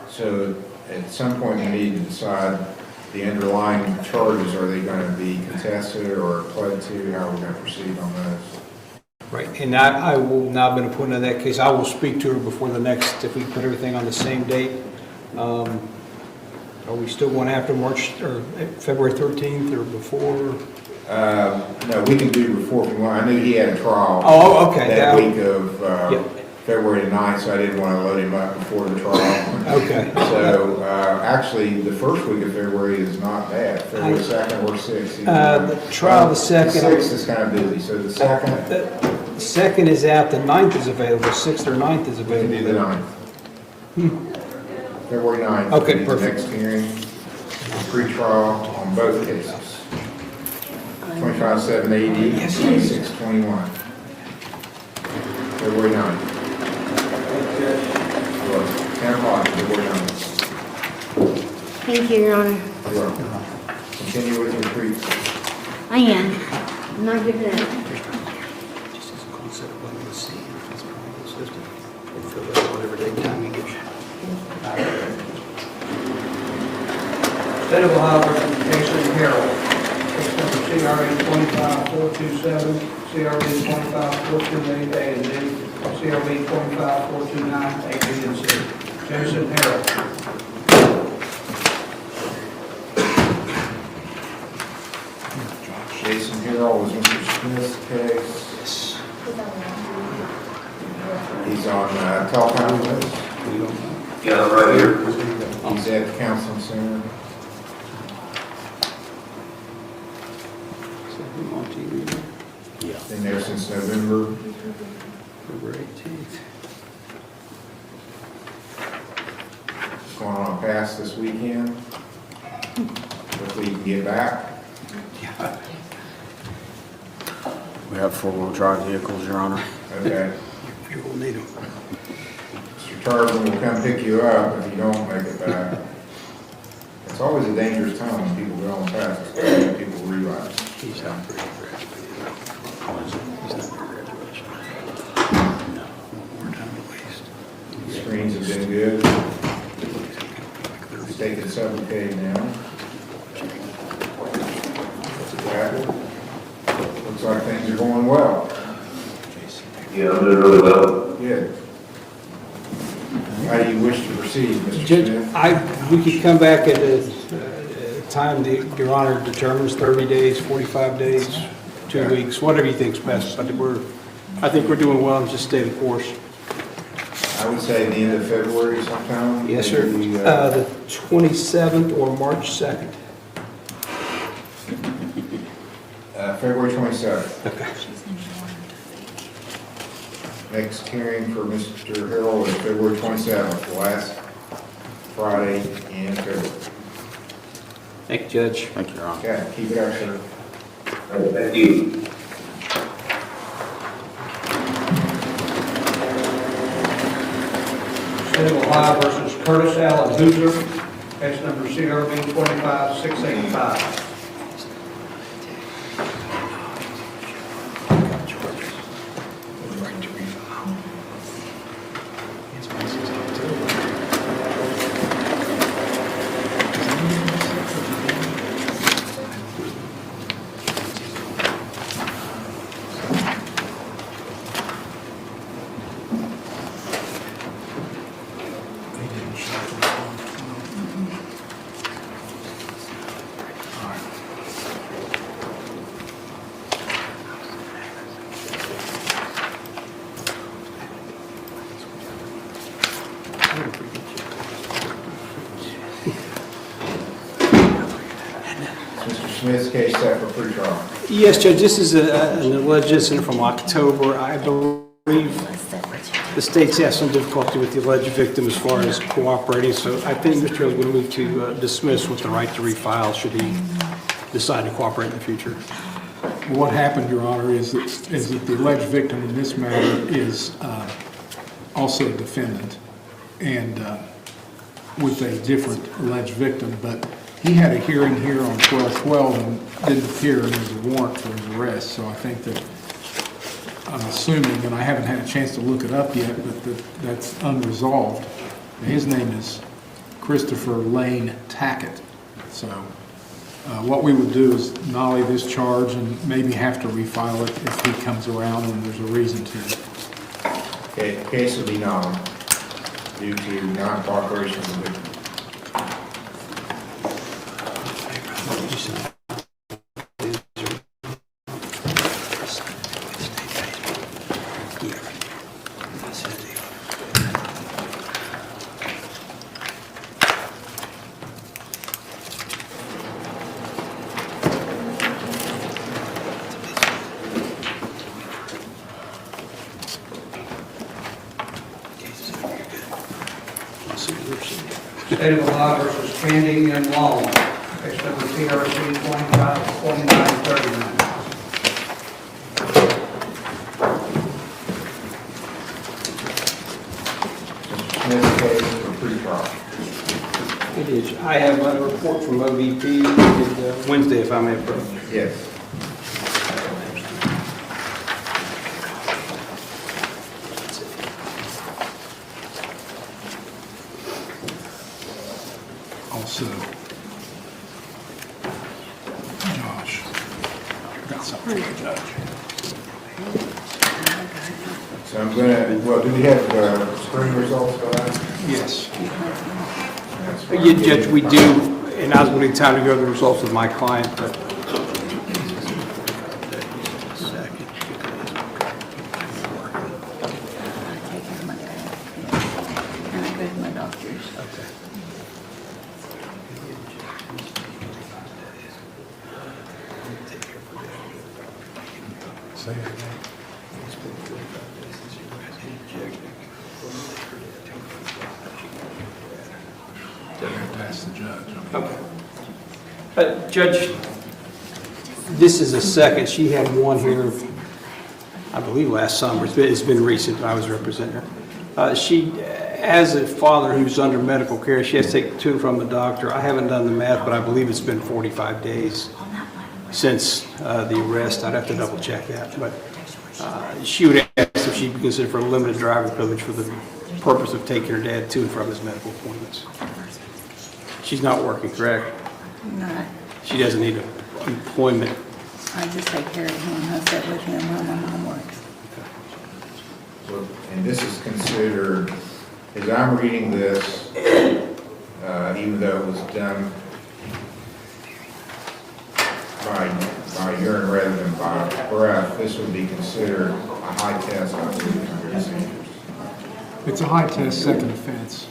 So at some point we need to decide the underlying charges, are they going to be contested or pled to, how are we going to proceed on those? Right, and I will now been appointed in that case. I will speak to her before the next, if we put everything on the same date. Are we still going after March or February 13th or before? No, we can do before if we want. I knew he had a trial. Oh, okay. That week of February the 9th, so I didn't want to load him up before the trial. Okay. So actually, the first week of February is not bad. February 2nd or 6th. The trial, the 2nd. 6th is kind of busy, so the 2nd. The 2nd is out, the 9th is available, 6th or 9th is available. We can do the 9th. February 9th. Okay, will be perfect. The next hearing, pre-trial on both cases. 25,780, 2621. February 9th. 10 o'clock, February 9th. Thank you, Your Honor. You're welcome. Continue with your brief. I am. I'm not giving up. State of Ohio versus Jason Harrell, case number CRB 25427, CRB 25428A and B, CRB 25429, A, B, and C. Jason Harrell. Jason Harrell was Mr. Smith's case. He's on teleconference. Yeah, right here. He's at the counseling center. Been there since November. February 18th. Going on past this weekend. Hopefully you can get back. We have four-wheel drive vehicles, Your Honor. Okay. You will need them. Mr. Tarzan will come pick you up if you don't make it back. It's always a dangerous time when people go on fast, especially when people realize. He's not pretty graduated. He's not pretty graduation. No, more time to waste. Screens have been good. It's taken 7K now. Looks like things are going well. Yeah, I'm doing really well. Good. How do you wish to proceed, Mr. Judge, Smith? we could come back at a time that Your Honor determines, 30 days, 45 days, 2 weeks, whatever you think's best. But I think we're doing well and just stay the course. I would say the end of February sometime. Yes, sir. Maybe, The 27th or March 2nd. February 27th. Okay. Next hearing for Mr. Harrell is February 27th, the last Friday in February. Thank you, Judge. Thank you, Your Honor. Okay, keep it up, sir. Thank you. State of Ohio versus Curtis Allen Hooser, case number CRB 25685. Mr. Smith's case set for pretrial. Yes, Judge, this is an alleged incident from October. I believe the state's had some difficulty with the alleged victim as far as cooperating, so I think Mr. Hill is going to move to dismiss with the right to refile should he decide to cooperate in the future. What happened, Your Honor, is that the alleged victim in this matter is also a defendant and with a different alleged victim, but he had a hearing here on 12/12 and didn't appear, and there's a warrant for his arrest. So I think that, I'm assuming, and I haven't had a chance to look it up yet, but that's unresolved. His name is Christopher Lane Tackett. So what we would do is nolly this charge and maybe have to refile it if he comes around and there's a reason to. Okay, the case will be nolly due to non-cooperation of the victim. State of Ohio versus Candy and Long, case number CRC 252939. Smith's case for pretrial. It is. I have a report from OVP Wednesday, if I may approach. Yes. Also, Josh, got something for the judge. So I'm gonna, well, do we have screen results for that? Yes. Yeah, Judge, we do, and I was going to take time to go over the results of my client, but That's the judge. Okay. Judge, this is a second. She had one here, I believe last summer. It's been recent. I was representing her. She, as a father who's under medical care, she has to take to and from the doctor. I haven't done the math, but I believe it's been 45 days since the arrest. I'd have to double check that. But she would ask if she'd be considered for a limited driving privilege for the purpose of taking her dad to and from his medical appointments. She's not working, correct? Not, She doesn't need employment. I just take care of him, I sit with him while my mom works. So, and this is considered, as I'm reading this, even though it was done by urine rather than by breath, this would be considered a high test, I believe, under the standards. It's a high test, second offense.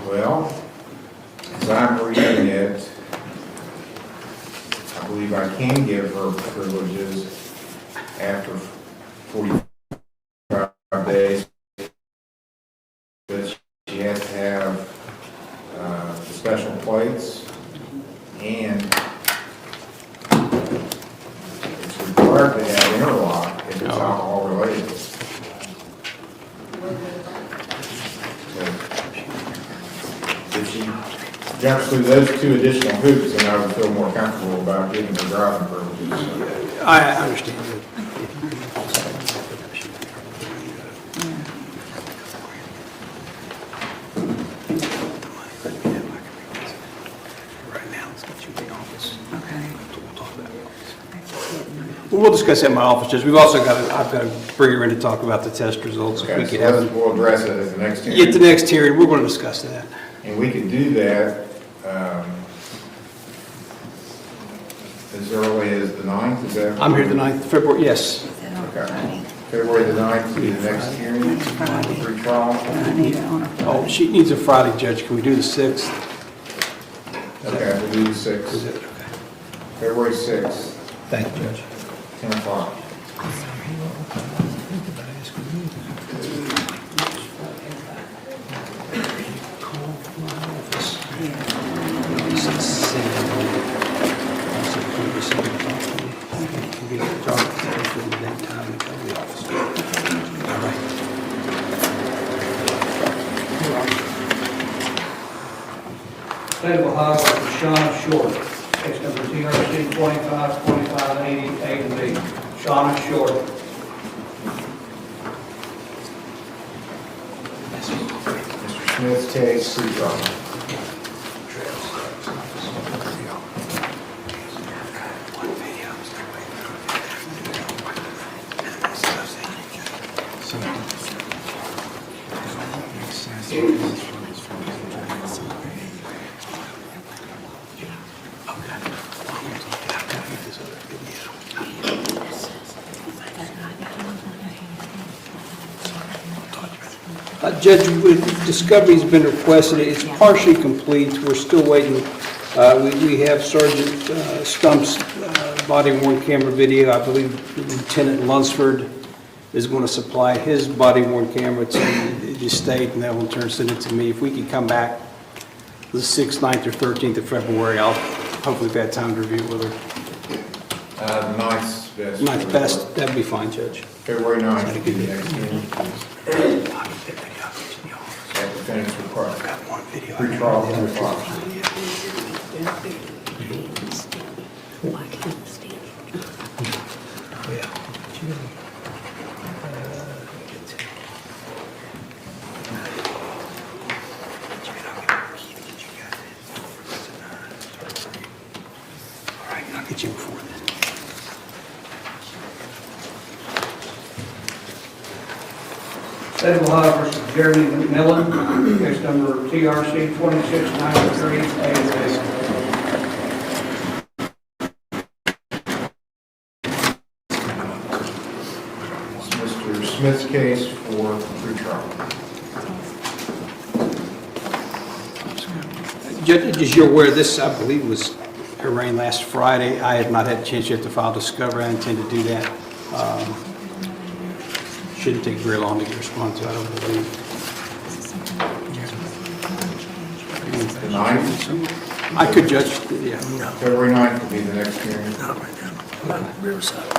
Well, as I'm reading it, I believe I can give her privileges after 45 days. But she has to have the special plates, and it's required to have interlock if it's alcohol related. If she jumps through those two additional hoops, then I would feel more comfortable about giving her driving privileges. I understand. We'll discuss that in my office, Judge. We've also I've got to bring her in to talk about the test results. If Okay, we could so have we'll address it at the next hearing. At the next hearing, we're going to discuss that. And we could do that as early as the 9th, is that? I'm here the 9th, February, yes. Okay. February the 9th will be the next hearing, pre-trial. Oh, she needs a Friday, Judge. Can we do the 6th? Okay, we'll do the 6th. February 6th. Thank you, Judge. 10 o'clock. State of Ohio, Shauna Short, case number TRC 252580, A and B. Shauna Short. Mr. Smith's case, pre-trial. Judge, discovery's been requested. It's partially complete. We're still waiting. We have Sergeant Stump's body-worn camera video. I believe Lieutenant Lunsford is going to supply his body-worn camera to the state, and that will in turn send it to me. If we could come back the 6th, 9th, or 13th of February, I'll hopefully have had time to review it with her. The 9th's best. 9th best. That'd be fine, Judge. February 9th will be the next hearing. At the finish required. I've got one video. Pre-trial, 10 o'clock. All right, I'll get you before then. State of Ohio versus Jeremy McNally, case number TRC 2693, A and B. Mr. Smith's case for pre-trial. Judge, as you're aware, this, I believe, was arraigned last Friday. I have not had a chance yet to file discovery. I intend to do that. Shouldn't take very long to respond to, I don't believe. The 9th? I could judge, yeah. February 9th will be the next hearing. Not right now. Riverside.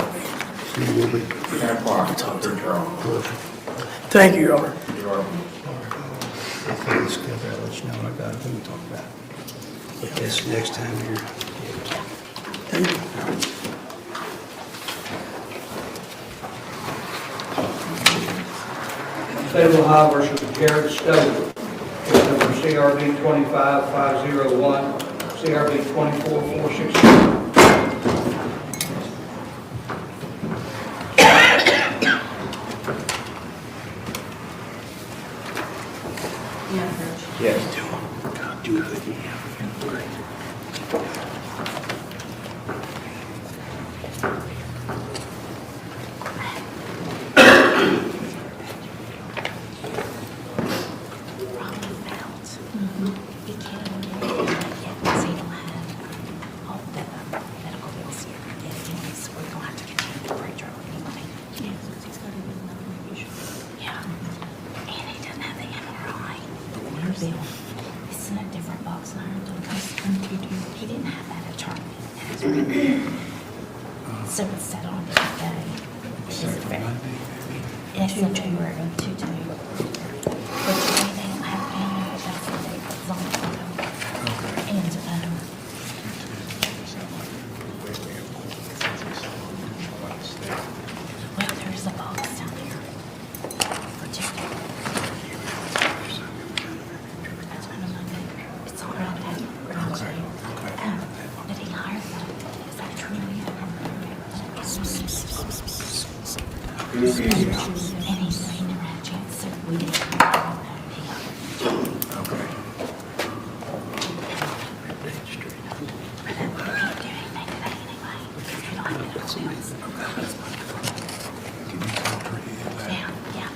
10 o'clock, pre-trial. Thank you, Your Honor. You're welcome. I'll let you know what I got. We can talk about it. Put this next time here. State of Ohio versus Jared Stover. Case number CRB 25501, CRB 24462. Yes. It's in a different box than he didn't have that attorney. So it's set on a different day. Is it fair? It's a 2-2. But today they don't have any, but that's the date that's on the photo. And, well, there's a box down here for 2 days. It's all around that. Did he hire them? Is that true? And he said he never had a chance, so we didn't. Okay. But we can't do anything today anyway. We don't have to do Yeah, yeah.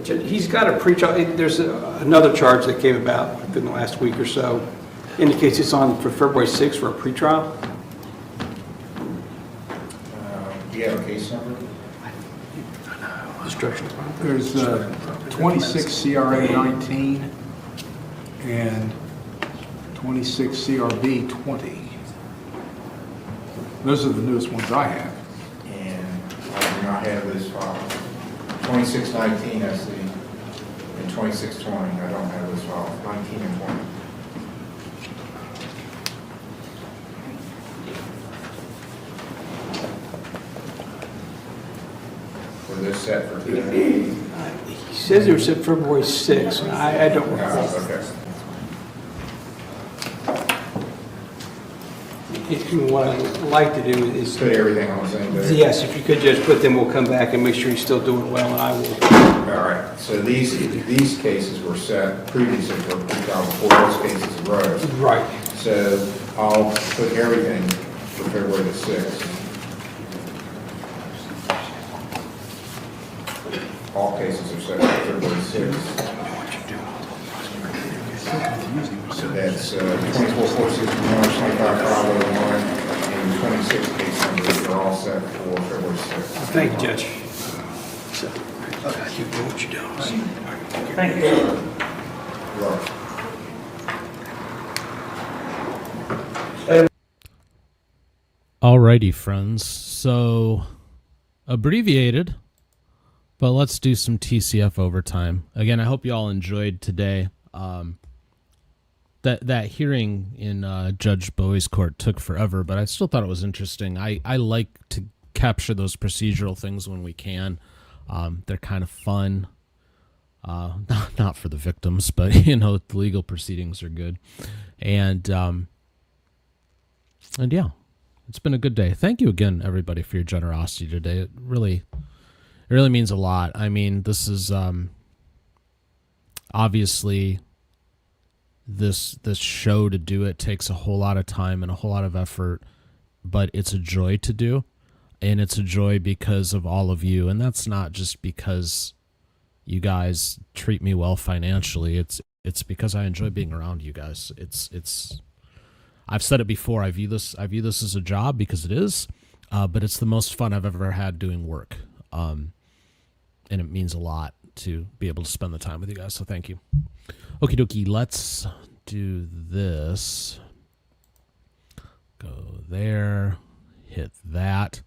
He's got a pre-trial, there's another charge that came about within the last week or so. Indicates it's on for February 6th for a pre-trial. Do you have a case number? There's 26 CRA 19 and 26 CRB 20. Those are the newest ones I have. And I do not have this file. 2619, I see, and 2620, I don't have this file, 19 and 20. Were they set for today? He says they were set February 6th. I don't recall. Okay. What I'd like to do is Put everything on the same day? Yes, if you could just put them, we'll come back and make sure he's still doing well, and I will. All right, so these cases were set previously for pre-trial before those cases arose. Right. So I'll put everything for February the 6th. All cases are set for February 6th. So that's 24-461, 25-501, and 26 case numbers are all set for February 6th. Thank you, Judge. Okay, you do what you're doing. Thank you. Alrighty, friends. So, abbreviated, but let's do some TCF overtime. Again, I hope you all enjoyed today. That hearing in Judge Bowie's court took forever, but I still thought it was interesting. I like to capture those procedural things when we can. They're kind of fun. Not for the victims, but the legal proceedings are good. And yeah, it's been a good day. Thank you again, everybody, for your generosity today. It really means a lot. I mean, this is obviously this show, to do it takes a whole lot of time and a whole lot of effort, but it's a joy to do. And it's a joy because of all of you. And that's not just because you guys treat me well financially. It's because I enjoy being around you guys. I've said it before. I view this as a job because it is, but it's the most fun I've ever had doing work. And it means a lot to be able to spend the time with you guys. So thank you. Okie dokie. Let's do this. Go there. Hit that.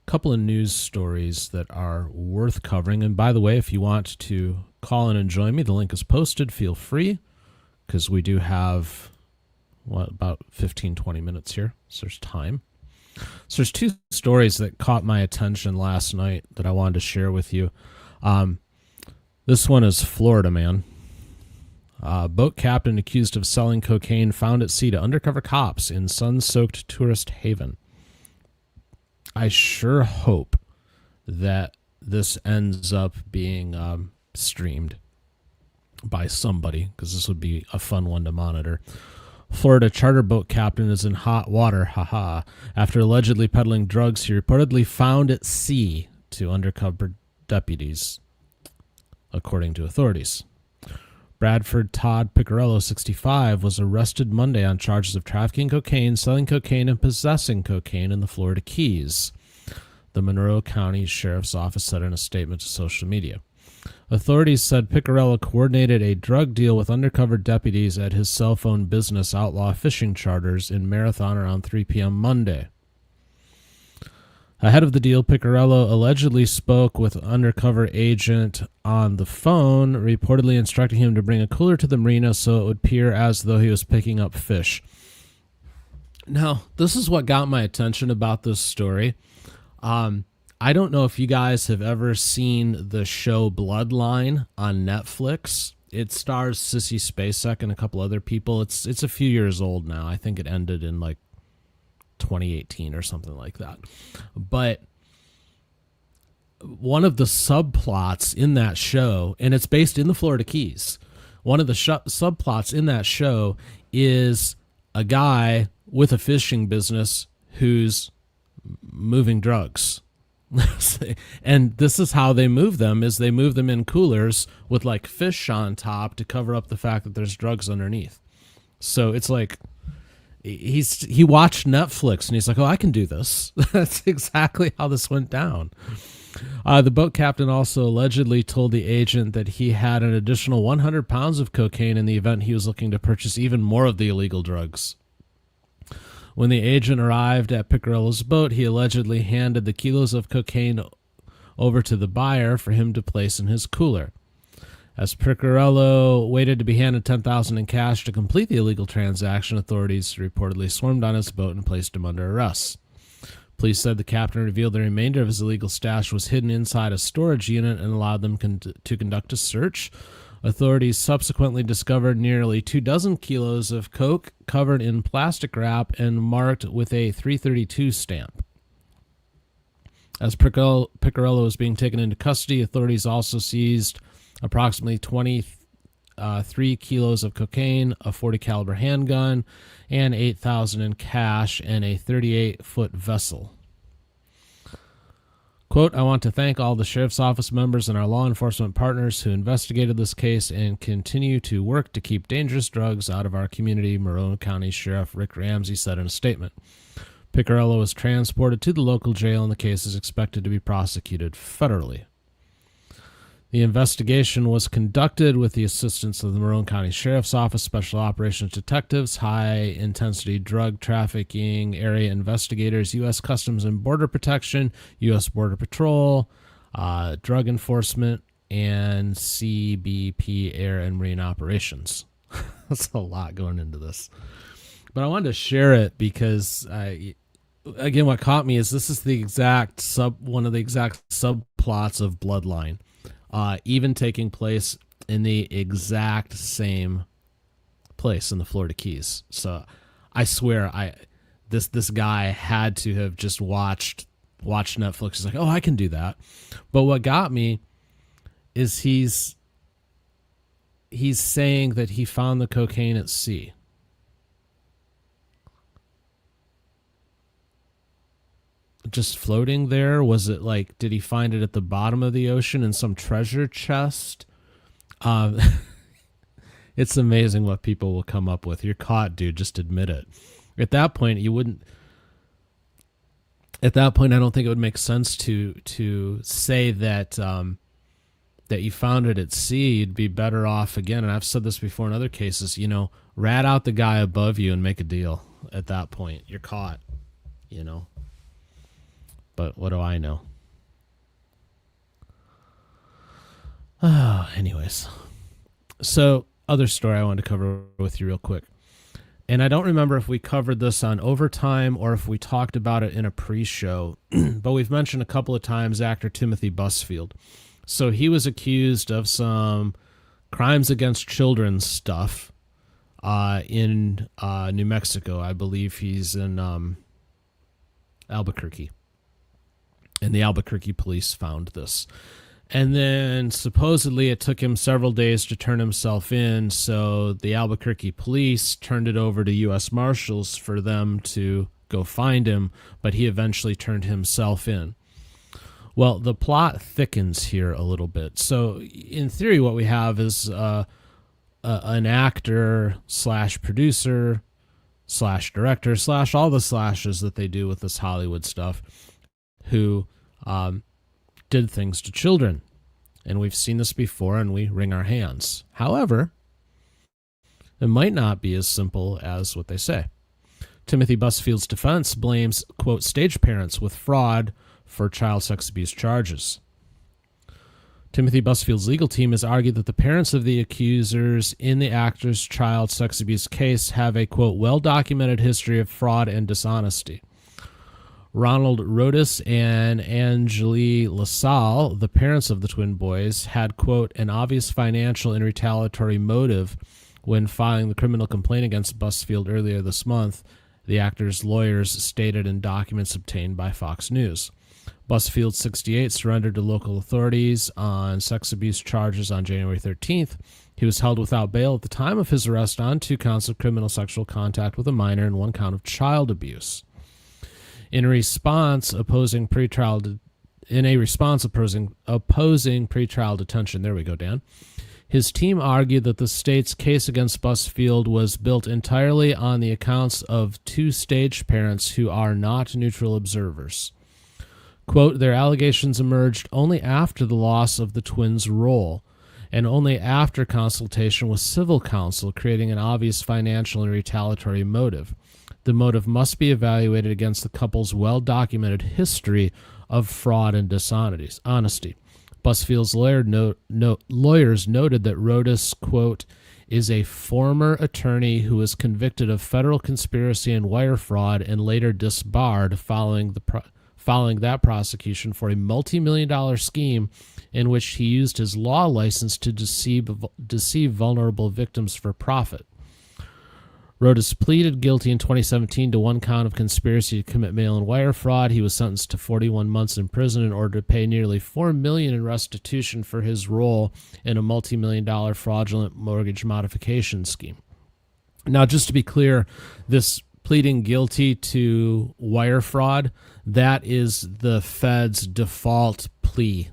Couple of news stories that are worth covering. And by the way, if you want to call in and join me, the link is posted. Feel free, because we do have, about 15, 20 minutes here. So there's time. So there's two stories that caught my attention last night that I wanted to share with you. This one is Florida, man. Boat captain accused of selling cocaine found at sea to undercover cops in sun-soaked tourist haven. I sure hope that this ends up being streamed by somebody, because this would be a fun one to monitor. Florida charter boat captain is in hot water, after allegedly peddling drugs he reportedly found at sea to undercover deputies, according to authorities. Bradford Todd Picarello, 65, was arrested Monday on charges of trafficking cocaine, selling cocaine, and possessing cocaine in the Florida Keys, the Monroe County Sheriff's Office said in a statement to social media. Authorities said Picarello coordinated a drug deal with undercover deputies at his cell phone business Outlaw Fishing Charters in Marathon around 3 p.m. Monday. Ahead of the deal, Picarello allegedly spoke with an undercover agent on the phone, reportedly instructing him to bring a cooler to the marina so it would appear as though he was picking up fish. Now, this is what got my attention about this story. I don't know if you guys have ever seen the show Bloodline on Netflix. It stars Sissy Spacek and a couple other people. It's a few years old now. I think it ended in like 2018 or something like that. But one of the subplots in that show, and it's based in the Florida Keys, one of the subplots in that show is a guy with a fishing business who's moving drugs. And this is how they move them, is they move them in coolers with like fish on top to cover up the fact that there's drugs underneath. So it's like he watched Netflix and he's like, oh, I can do this. That's exactly how this went down. The boat captain also allegedly told the agent that he had an additional 100 pounds of cocaine in the event he was looking to purchase even more of the illegal drugs. When the agent arrived at Picarello's boat, he allegedly handed the kilos of cocaine over to the buyer for him to place in his cooler. As Picarello waited to be handed $10,000 in cash to complete the illegal transaction, authorities reportedly swarmed on his boat and placed him under arrest. Police said the captain revealed the remainder of his illegal stash was hidden inside a storage unit and allowed them to conduct a search. Authorities subsequently discovered nearly 24 kilos of coke covered in plastic wrap and marked with a 332 stamp. As Picarello was being taken into custody, authorities also seized approximately 23 kilos of cocaine, a .40 caliber handgun, and $8,000 in cash and a 38-foot vessel. Quote, I want to thank all the sheriff's office members and our law enforcement partners who investigated this case and continue to work to keep dangerous drugs out of our community, Monroe County Sheriff Rick Ramsey said in a statement. Picarello was transported to the local jail and the case is expected to be prosecuted federally. The investigation was conducted with the assistance of the Monroe County Sheriff's Office Special Operations Detectives, High-Intensity Drug Trafficking Area Investigators, U.S. Customs and Border Protection, U.S. Border Patrol, Drug Enforcement, and CBP Air and Marine Operations. That's a lot going into this. But I wanted to share it because, again, what caught me is this is the exact one of the exact subplots of Bloodline. Even taking place in the exact same place in the Florida Keys. So I swear this guy had to have just watched Netflix. He's like, oh, I can do that. But what got me is he's saying that he found the cocaine at sea. just floating there? Was it like, did he find it at the bottom of the ocean in some treasure chest? It's amazing what people will come up with. You're caught, dude. Just admit it. At that point, you wouldn't. At that point, I don't think it would make sense to say that that you found it at sea. You'd be better off again. And I've said this before in other cases. You know, rat out the guy above you and make a deal. At that point, you're caught. You know. But what do I know? Anyways, so other story I wanted to cover with you real quick. And I don't remember if we covered this on Overtime or if we talked about it in a pre-show, but we've mentioned a couple of times actor Timothy Busfield. So he was accused of some crimes against children stuff in New Mexico. I believe he's in Albuquerque. And the Albuquerque police found this. And then supposedly it took him several days to turn himself in, so the Albuquerque police turned it over to U.S. Marshals for them to go find him, but he eventually turned himself in. Well, the plot thickens here a little bit. So in theory, what we have is an actor slash producer slash director slash all the slashes that they do with this Hollywood stuff who did things to children. And we've seen this before and we wring our hands. However, it might not be as simple as what they say. Timothy Busfield's defense blames, quote, stage parents with fraud for child sex abuse charges. Timothy Busfield's legal team has argued that the parents of the accusers in the actor's child sex abuse case have a, quote, well-documented history of fraud and dishonesty. Ronald Rodas and Angeli LaSalle, the parents of the twin boys, had, quote, an obvious financial and retaliatory motive when filing the criminal complaint against Busfield earlier this month, the actor's lawyers stated in documents obtained by Fox News. Busfield, 68, surrendered to local authorities on sex abuse charges on January 13th. He was held without bail at the time of his arrest on 2 counts of criminal sexual contact with a minor and 1 count of child abuse. In a response opposing pretrial detention, there we go, Dan. His team argued that the state's case against Busfield was built entirely on the accounts of 2 stage parents who are not neutral observers. Quote, their allegations emerged only after the loss of the twins' role and only after consultation with civil counsel, creating an obvious financial and retaliatory motive. The motive must be evaluated against the couple's well-documented history of fraud and dishonesty. Busfield's lawyers noted that Rodas, quote, is a former attorney who was convicted of federal conspiracy and wire fraud and later disbarred following that prosecution for a multi-million-dollar scheme in which he used his law license to deceive vulnerable victims for profit. Rodas pleaded guilty in 2017 to 1 count of conspiracy to commit mail and wire fraud. He was sentenced to 41 months in prison in order to pay nearly $4 million in restitution for his role in a multi-million-dollar fraudulent mortgage modification scheme. Now, just to be clear, this pleading guilty to wire fraud, that is the Fed's default plea.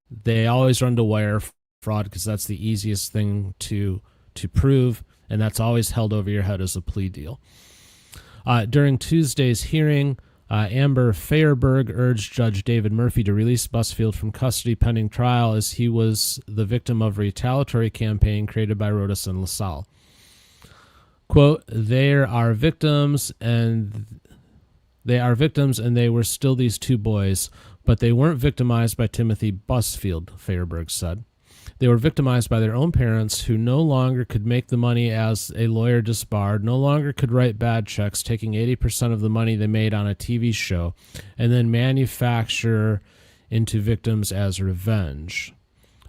They always run to wire fraud because that's the easiest thing to prove, and that's always held over your head as a plea deal. During Tuesday's hearing, Amber Fairberg urged Judge David Murphy to release Busfield from custody pending trial as he was the victim of a retaliatory campaign created by Rodas and LaSalle. Quote, they are victims and they were still these 2 boys, but they weren't victimized by Timothy Busfield, Fairberg said. They were victimized by their own parents who no longer could make the money as a lawyer disbarred, no longer could write bad checks, taking 80% of the money they made on a TV show, and then manufacture into victims as revenge.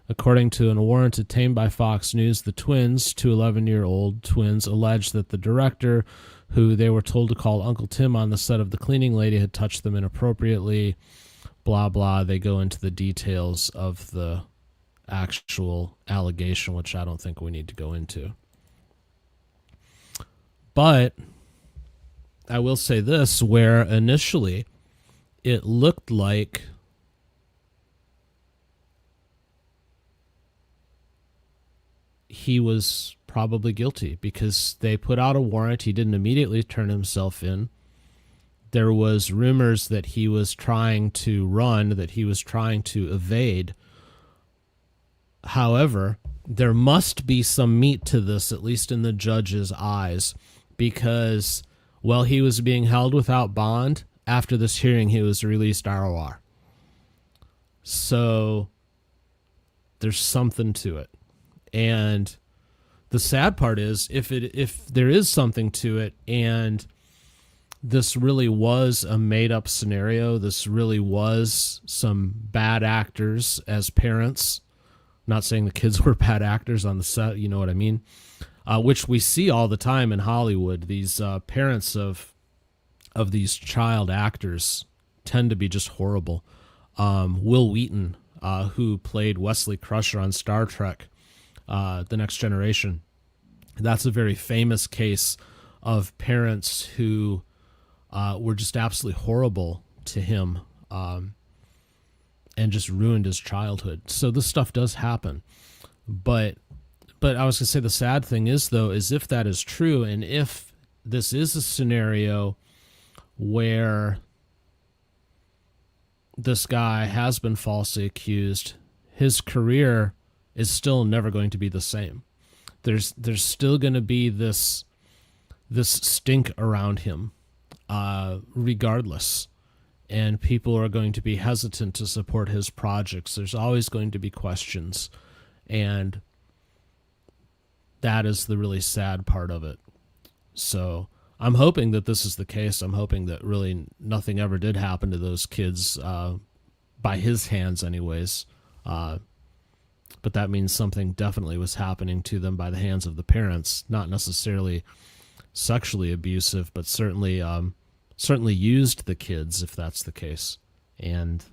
According to an warrant obtained by Fox News, the twins, 2 11-year-old twins, alleged that the director, who they were told to call Uncle Tim on the set of The Cleaning Lady, had touched them inappropriately, blah, blah. They go into the details of the actual allegation, which I don't think we need to go into. But I will say this, where initially it looked like he was probably guilty because they put out a warrant. He didn't immediately turn himself in. There was rumors that he was trying to run, that he was trying to evade. However, there must be some meat to this, at least in the judge's eyes, because while he was being held without bond, after this hearing, he was released ROR. So there's something to it. And the sad part is if there is something to it and this really was a made-up scenario, this really was some bad actors as parents, not saying the kids were bad actors on the set, you know what I mean, which we see all the time in Hollywood. These parents of these child actors tend to be just horrible. Will Wheaton, who played Wesley Crusher on Star Trek, The Next Generation, that's a very famous case of parents who were just absolutely horrible to him and just ruined his childhood. So this stuff does happen. But I was going to say the sad thing is, though, is if that is true and if this is a scenario where this guy has been falsely accused, his career is still never going to be the same. There's still going to be this stink around him, regardless. And people are going to be hesitant to support his projects. There's always going to be questions. And that is the really sad part of it. So I'm hoping that this is the case. I'm hoping that really nothing ever did happen to those kids, by his hands anyways. But that means something definitely was happening to them by the hands of the parents, not necessarily sexually abusive, but certainly used the kids, if that's the case. And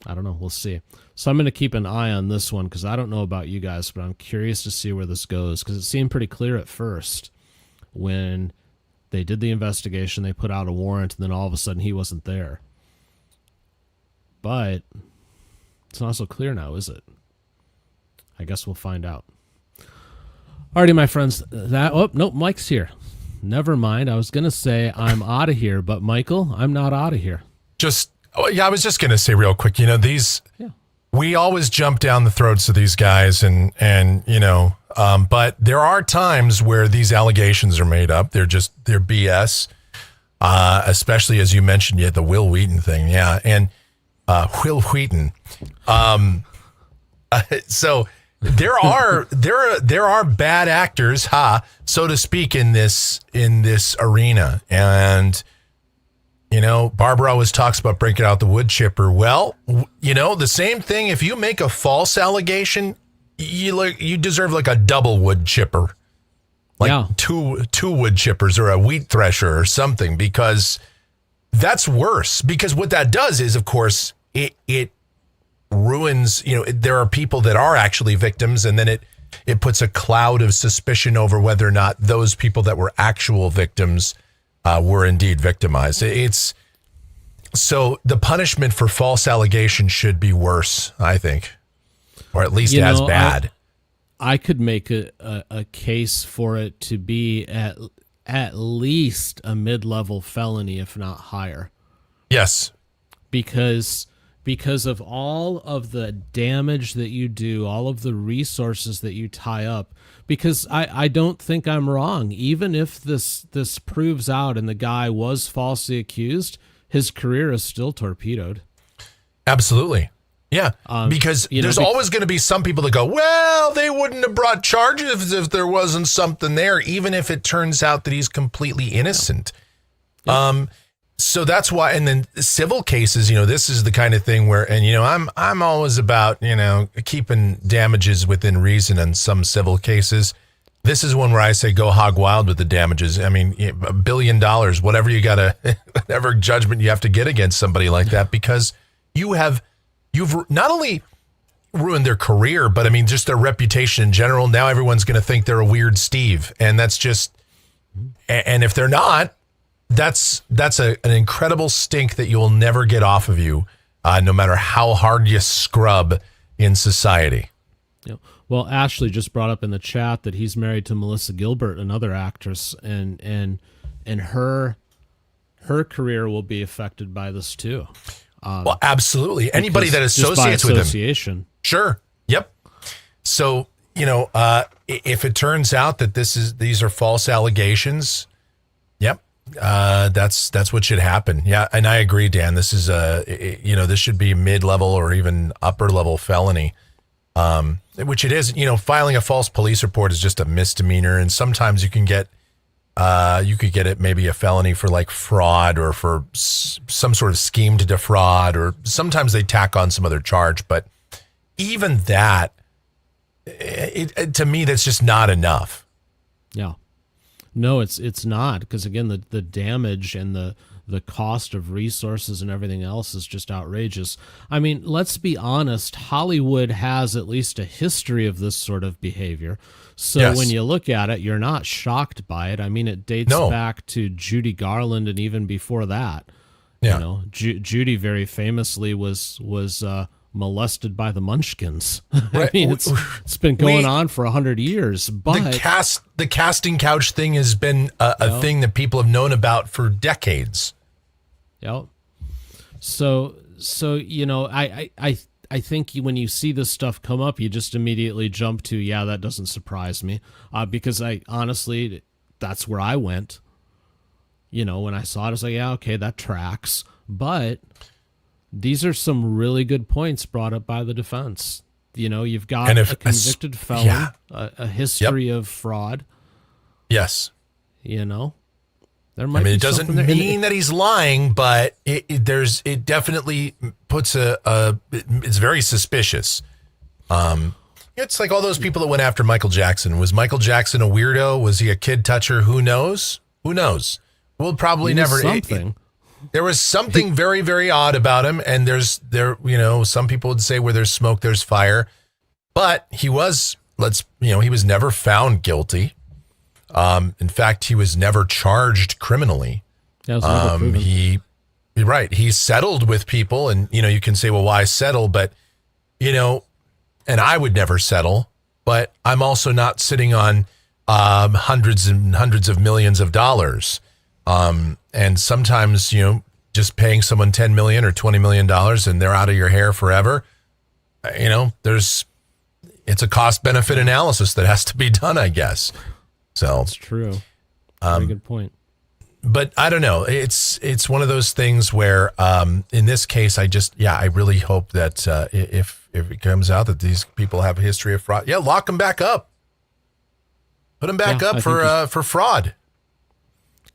I don't know, we'll see. So I'm going to keep an eye on this one because I don't know about you guys, but I'm curious to see where this goes because it seemed pretty clear at first when they did the investigation, they put out a warrant, and then all of a sudden he wasn't there. But it's not so clear now, is it? I guess we'll find out. Alrighty, my friends. Mike's here. Never mind. I was going to say I'm out of here, but Michael, I'm not out of here. I was just going to say real quick, we always jump down the throats of these guys and but there are times where these allegations are made up. They're BS, especially as you mentioned, the Will Wheaton thing. Yeah. And Will Wheaton. So there are bad actors, so to speak, in this arena. And, Barbara always talks about breaking out the wood chipper. Well, the same thing. If you make a false allegation, you deserve like a double wood chipper, two wood chippers or a wheat thresher or something, because that's worse. Because what that does is, of course, it ruins, there are people that are actually victims, and then it puts a cloud of suspicion over whether or not those people that were actual victims were indeed victimized. So the punishment for false allegation should be worse, I think, or at least as bad. I could make a case for it to be at least a mid-level felony, if not higher. Yes. Because of all of the damage that you do, all of the resources that you tie up, because I don't think I'm wrong. Even if this proves out and the guy was falsely accused, his career is still torpedoed. Absolutely. Yeah, because there's always going to be some people that go, well, they wouldn't have brought charges if there wasn't something there, even if it turns out that he's completely innocent. Yeah. So that's why, and then civil cases, this is the kind of thing where, and I'm always about, keeping damages within reason in some civil cases. This is one where I say go hog wild with the damages. I mean, $1 billion, whatever whatever judgment you have to get against somebody like that, because you've not only ruined their career, but I mean, just their reputation in general. Now everyone's going to think they're a weird Steve, and that's just, and if they're not, an incredible stink that you will never get off of you, no matter how hard you scrub in society. Yeah. Well, Ashley just brought up in the chat that he's married to Melissa Gilbert, another actress, and her career will be affected by this too. Well, absolutely. Anybody that associates with him. Sure. Yep. So, if it turns out that these are false allegations, yep. That's what should happen. Yeah. And I agree, Dan, this is this should be mid-level or even upper level felony. Which it is. Filing a false police report is just a misdemeanor. And sometimes you can get, you could get it maybe a felony for like fraud or for some sort of scheme to defraud, or sometimes they tack on some other charge. But even that, to me, that's just not enough. Yeah. No, it's not, because again, the damage and the cost of resources and everything else is just outrageous. I mean, let's be honest, Hollywood has at least a history of this sort of behavior. So Yes. when you look at it, you're not shocked by it. I mean, it dates back to Judy Garland and even before that. Yeah. Judy very famously was molested by the Munchkins. Right. I mean, it's been going on for 100 years. But the casting couch thing has been a thing that people have known about for decades. Yep. So I think when you see this stuff come up, you just immediately jump to, yeah, that doesn't surprise me, because honestly, that's where I went. When I saw it, I was like, yeah, okay, that tracks. But these are some really good points brought up by the defense. You've got a convicted felon, a history of fraud. Yes. There might be it doesn't mean that he's lying, but it definitely puts it's very suspicious. It's like all those people that went after Michael Jackson. Was Michael Jackson a weirdo? Was he a kid toucher? Who knows? We'll probably never. There was something very, very odd about him, and some people would say where there's smoke, there's fire. But he was, he was never found guilty. In fact, he was never charged criminally. He settled with people, and you can say, well, why settle? But and I would never settle. But I'm also not sitting on hundreds and hundreds of millions of dollars. And sometimes, just paying someone $10 million or $20 million and they're out of your hair forever. It's a cost benefit analysis that has to be done, I guess. So that's true. Very good point. But I don't know. It's one of those things where, in this case, I really hope that, if it comes out that these people have a history of fraud, lock them back up. Put them back up for fraud.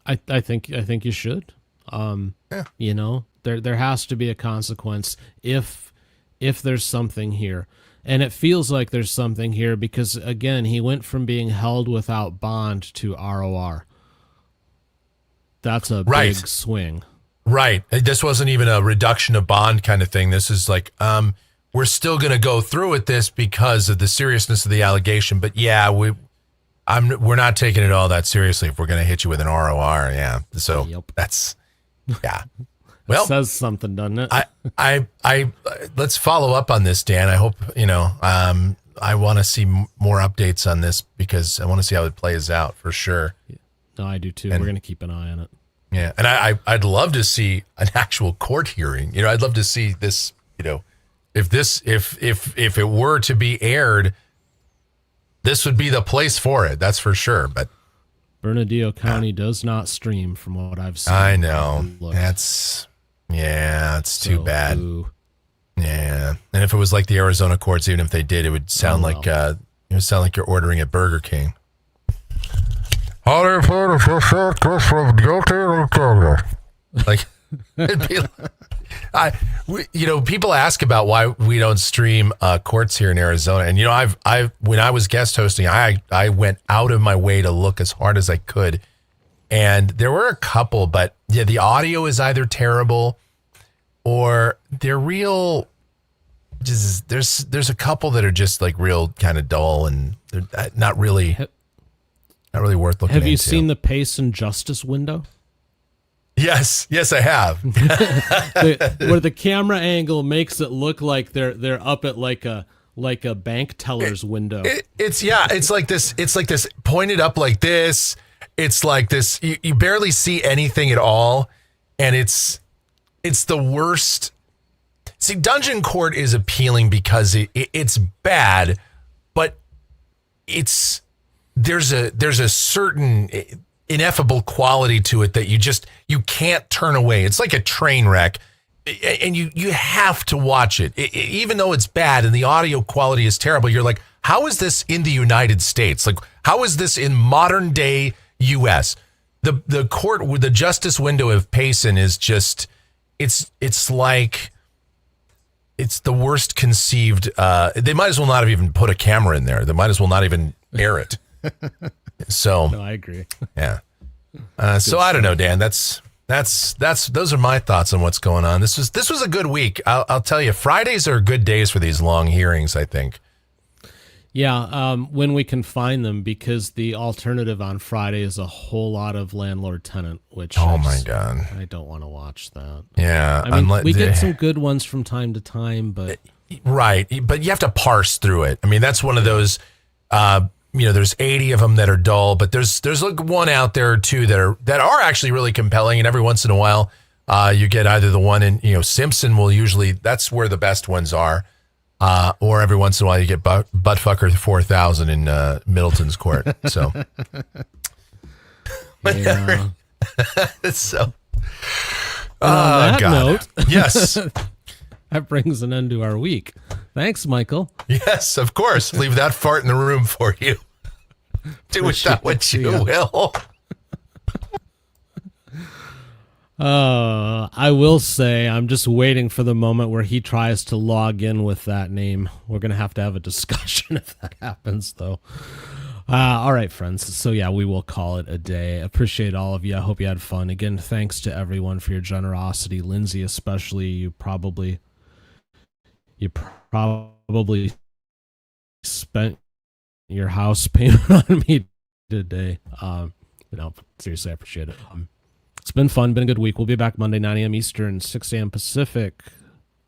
I think you should. There has to be a consequence if there's something here. And it feels like there's something here because, again, he went from being held without bond to ROR. That's a big swing. Right. This wasn't even a reduction of bond kind of thing. This is like, we're still going to go through with this because of the seriousness of the allegation. But we're not taking it all that seriously if we're going to hit you with an ROR. Yeah. So that's, well, it says something, doesn't it? I let's follow up on this, Dan. I hope, I want to see more updates on this because I want to see how it plays out for sure. No, I do too. And, we're going to keep an eye on it. Yeah. And I'd love to see an actual court hearing. I'd love to see this, if it were to be aired, this would be the place for it. That's for sure. But Bernalillo County does not stream from what I've seen. I know. It's too bad. Yeah. And if it was like the Arizona courts, even if they did, it would sound like you're ordering at Burger King. Like, it'd be people ask about why we don't stream courts here in Arizona. And, when I was guest hosting, I went out of my way to look as hard as I could. And there were a couple, but the audio is either terrible or they're real. There's a couple that are just like real kind of dull and they're not really worth looking into. Have you seen the Pace and Justice window? Yes, I have. Where the camera angle makes it look like they're up at like a bank teller's window. It's like this pointed up like this. It's like this. You barely see anything at all, and it's the worst. See, Dungeon Court is appealing because it's bad, but there's a certain ineffable quality to it that you can't turn away. It's like a train wreck, and you have to watch it. Even though it's bad and the audio quality is terrible. You're like, how is this in the United States? Like, how is this in modern day U.S.? The court with the justice window of Payson is just it's like. It's the worst conceived. They might as well not have even put a camera in there. They might as well not even air it. So no, I agree. Yeah. So I don't know, Dan. That's those are my thoughts on what's going on. This was a good week. I'll tell you. Fridays are good days for these long hearings, I think. Yeah, when we can find them, because the alternative on Friday is a whole lot of landlord-tenant, which my God, I don't want to watch that. Yeah, I mean, we get some good ones from time to time, but right, but you have to parse through it. I mean, that's one of those. There's 80 of them that are dull, but there's like one out there or two that are actually really compelling, and every once in a while, you get either the one in Simpson will usually that's where the best ones are. Or every once in a while you get Buttfucker 4000 in Middleton's court. So, yeah. So, on that note, yes, that brings an end to our week. Thanks, Michael. Yes, of course. Leave that fart in the room for you. Do with that what you will. I will say I'm just waiting for the moment where he tries to log in with that name. We're going to have a discussion if that happens, though. All right, friends. So, yeah, we will call it a day. Appreciate all of you. I hope you had fun. Again, thanks to everyone for your generosity. Lindsay, especially, you probably spent your house payment on me today. Seriously, I appreciate it. It's been fun, been a good week. We'll be back Monday, 9 a.m. Eastern, 6 a.m. Pacific,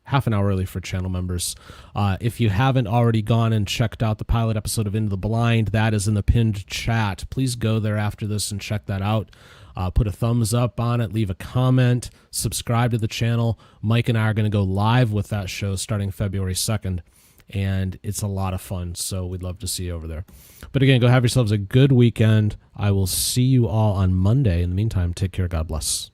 half an hour early for channel members. If you haven't already gone and checked out the pilot episode of Into the Blind, that is in the pinned chat. Please go there after this and check that out. Put a thumbs up on it, leave a comment, subscribe to the channel. Mike and I are going to go live with that show starting February 2nd, and it's a lot of fun, so we'd love to see you over there. But again, go have yourselves a good weekend. I will see you all on Monday. In the meantime, take care. God bless.